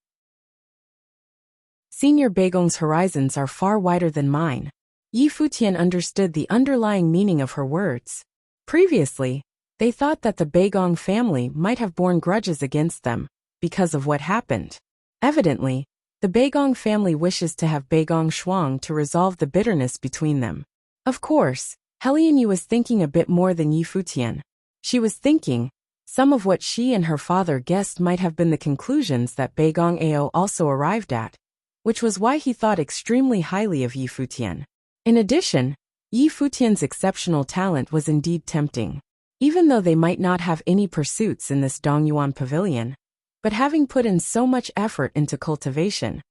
Senior Beigong's horizons are far wider than mine. Yi Futian understood the underlying meaning of her words. Previously, they thought that the Beigong family might have borne grudges against them because of what happened. Evidently, the Beigong family wishes to have Beigong Shuang to resolve the bitterness between them. Of course, Helian Yu was thinking a bit more than Yi Futian. She was thinking, some of what she and her father guessed might have been the conclusions that Beigong Ao also arrived at, which was why he thought extremely highly of Yi Futian. In addition, Yi Futian's exceptional talent was indeed tempting. Even though they might not have any pursuits in this Dongyuan Pavilion, but having put in so much effort into cultivation,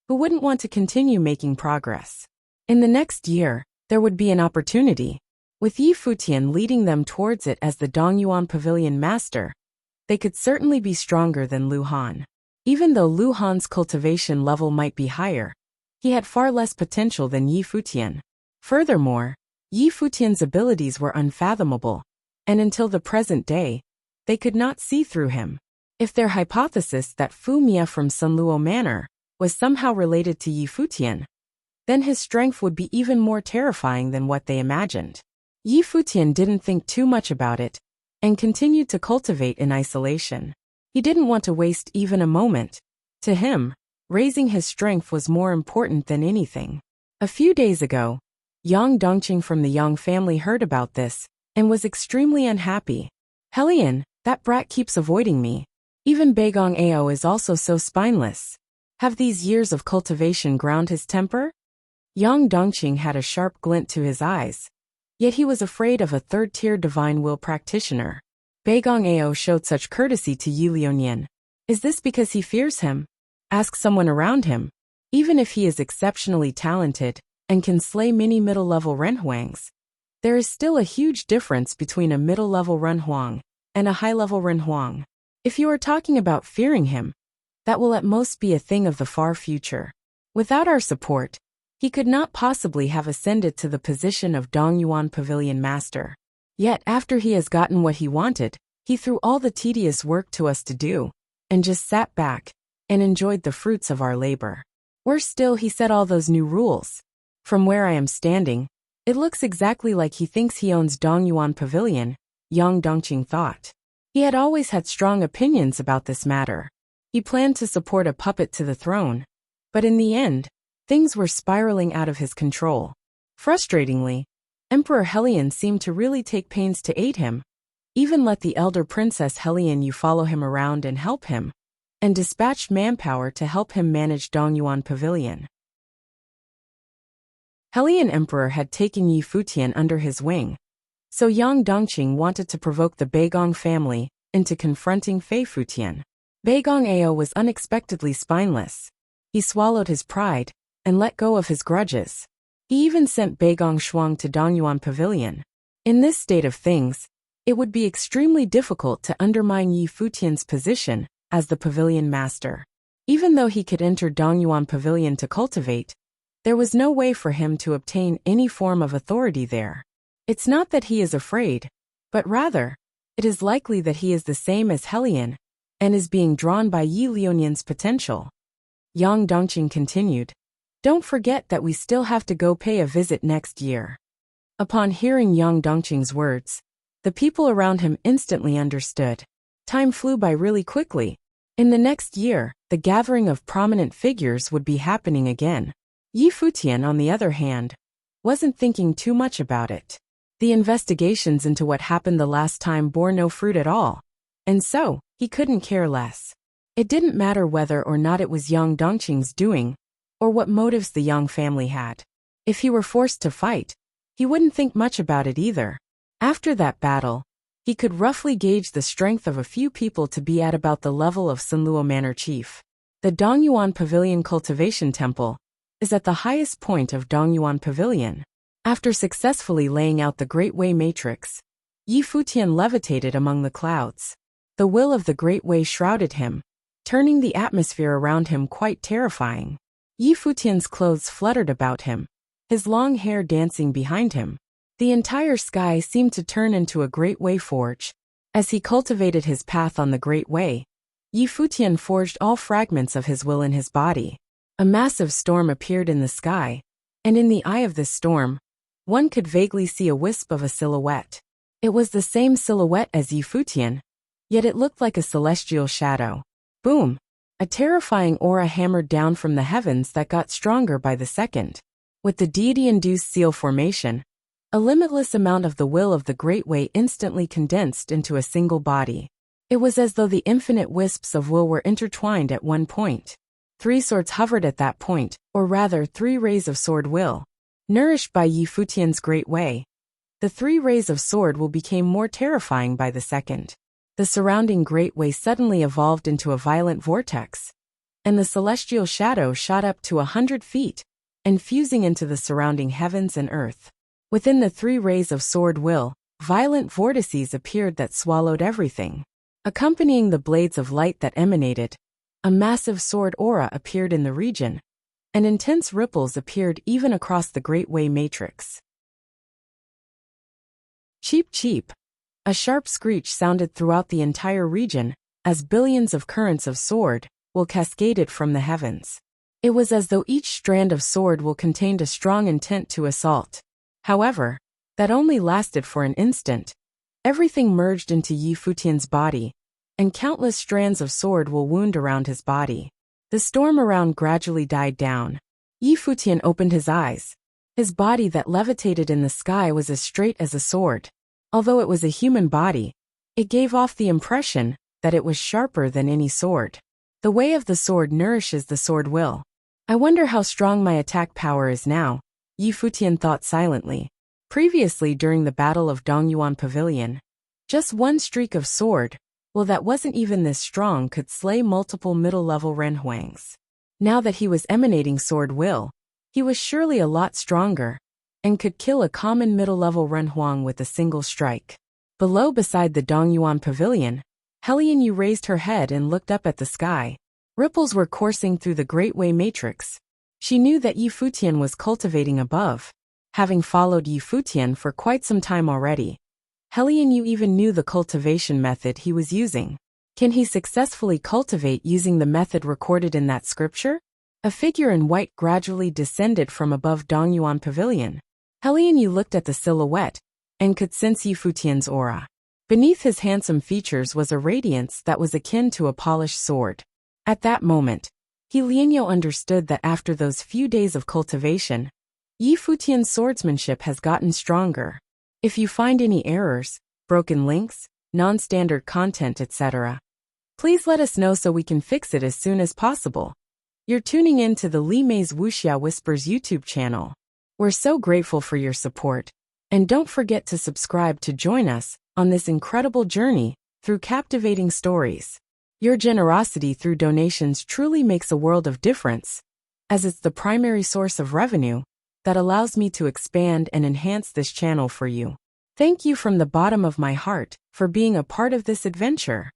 who wouldn't want to continue making progress? In the next year, there would be an opportunity. With Yi Futian leading them towards it as the Dongyuan Pavilion master, they could certainly be stronger than Lu Han. Even though Lu Han's cultivation level might be higher, he had far less potential than Yi Futian. Furthermore, Yi Futian's abilities were unfathomable, and until the present day, they could not see through him. If their hypothesis that Fu Mia from Sunluo Manor was somehow related to Yi Futian, then his strength would be even more terrifying than what they imagined. Yi Futian didn't think too much about it, and continued to cultivate in isolation. He didn't want to waste even a moment. To him, raising his strength was more important than anything. A few days ago, Yang Dongqing from the Yang family heard about this, and was extremely unhappy. Helian, that brat keeps avoiding me. Even Beigong Ao is also so spineless. Have these years of cultivation ground his temper? Yang Dongqing had a sharp glint to his eyes. Yet he was afraid of a third-tier divine will practitioner. Beigong Ao showed such courtesy to Yi Liunian. Is this because he fears him? Ask someone around him. Even if he is exceptionally talented and can slay many middle-level Renhuangs, there is still a huge difference between a middle-level Renhuang and a high-level Renhuang. If you are talking about fearing him, that will at most be a thing of the far future. Without our support, he could not possibly have ascended to the position of Dongyuan Pavilion Master. Yet after he has gotten what he wanted, he threw all the tedious work to us to do, and just sat back and enjoyed the fruits of our labor. Worse still, he set all those new rules. From where I am standing, it looks exactly like he thinks he owns Dongyuan Pavilion, Yang Dongqing thought. He had always had strong opinions about this matter. He planned to support a puppet to the throne, but in the end, things were spiraling out of his control. Frustratingly, Emperor Helian seemed to really take pains to aid him, even let the elder Princess Helian Yu follow him around and help him, and dispatched manpower to help him manage Dongyuan Pavilion. Helian Emperor had taken Yi Futian under his wing, so Yang Dongqing wanted to provoke the Beigong family into confronting Fei Futian. Beigong Ao was unexpectedly spineless. He swallowed his pride and let go of his grudges. He even sent Beigong Shuang to Dongyuan Pavilion. In this state of things, it would be extremely difficult to undermine Yi Futian's position as the pavilion master. Even though he could enter Dongyuan Pavilion to cultivate, there was no way for him to obtain any form of authority there. It's not that he is afraid, but rather, it is likely that he is the same as Helian and is being drawn by Yi Lionian's potential. Yang Dongqing continued, "Don't forget that we still have to go pay a visit next year." Upon hearing Yang Dongqing's words, the people around him instantly understood. Time flew by really quickly. In the next year, the gathering of prominent figures would be happening again. Yi Futian, on the other hand, wasn't thinking too much about it. The investigations into what happened the last time bore no fruit at all, and so, he couldn't care less. It didn't matter whether or not it was Yang Dongqing's doing, or what motives the Yang family had. If he were forced to fight, he wouldn't think much about it either. After that battle, he could roughly gauge the strength of a few people to be at about the level of Sunluo Manor Chief. The Dongyuan Pavilion Cultivation Temple is at the highest point of Dongyuan Pavilion. After successfully laying out the Great Way Matrix, Yi Futian levitated among the clouds. The will of the Great Way shrouded him, turning the atmosphere around him quite terrifying. Yi Futian's clothes fluttered about him, his long hair dancing behind him. The entire sky seemed to turn into a Great Way forge. As he cultivated his path on the Great Way, Yi Futian forged all fragments of his will in his body. A massive storm appeared in the sky, and in the eye of this storm, one could vaguely see a wisp of a silhouette. It was the same silhouette as Yi Futian, yet it looked like a celestial shadow. Boom! A terrifying aura hammered down from the heavens that got stronger by the second. With the deity-induced seal formation, a limitless amount of the will of the Great Way instantly condensed into a single body. It was as though the infinite wisps of will were intertwined at one point. 3 swords hovered at that point, or rather 3 rays of sword will. Nourished by Yi Futian's Great Way, the 3 rays of sword will became more terrifying by the second. The surrounding Great Way suddenly evolved into a violent vortex, and the celestial shadow shot up to 100 feet, and fusing into the surrounding heavens and earth. Within the 3 rays of sword will, violent vortices appeared that swallowed everything. Accompanying the blades of light that emanated, a massive sword aura appeared in the region, and intense ripples appeared even across the Great Way Matrix. Cheep cheep! A sharp screech sounded throughout the entire region, as billions of currents of sword will cascaded from the heavens. It was as though each strand of sword will contained a strong intent to assault. However, that only lasted for an instant. Everything merged into Yi Futian's body, and countless strands of sword will wound around his body. The storm around gradually died down. Yi Futian opened his eyes. His body that levitated in the sky was as straight as a sword. Although it was a human body, it gave off the impression that it was sharper than any sword. The way of the sword nourishes the sword will. I wonder how strong my attack power is now, Yi Futian thought silently. Previously during the Battle of Dongyuan Pavilion, just one streak of sword, well that wasn't even this strong, could slay multiple middle-level Renhuangs. Now that he was emanating sword will, he was surely a lot stronger, and could kill a common middle-level Renhuang with a single strike. Below beside the Dongyuan Pavilion, Helian Yu raised her head and looked up at the sky. Ripples were coursing through the Great Way Matrix. She knew that Yi Futian was cultivating above. Having followed Yi Futian for quite some time already, Helian Yu even knew the cultivation method he was using. Can he successfully cultivate using the method recorded in that scripture? A figure in white gradually descended from above Dongyuan Pavilion. Helian Yi looked at the silhouette and could sense Yi Futian's aura. Beneath his handsome features was a radiance that was akin to a polished sword. At that moment, Lianyo understood that after those few days of cultivation, Yi Futian's swordsmanship has gotten stronger. If you find any errors, broken links, non-standard content, etc., please let us know so we can fix it as soon as possible. You're tuning in to the Li Mei's Wuxia Whispers YouTube channel. We're so grateful for your support. And don't forget to subscribe to join us on this incredible journey through captivating stories. Your generosity through donations truly makes a world of difference, as it's the primary source of revenue that allows me to expand and enhance this channel for you. Thank you from the bottom of my heart for being a part of this adventure.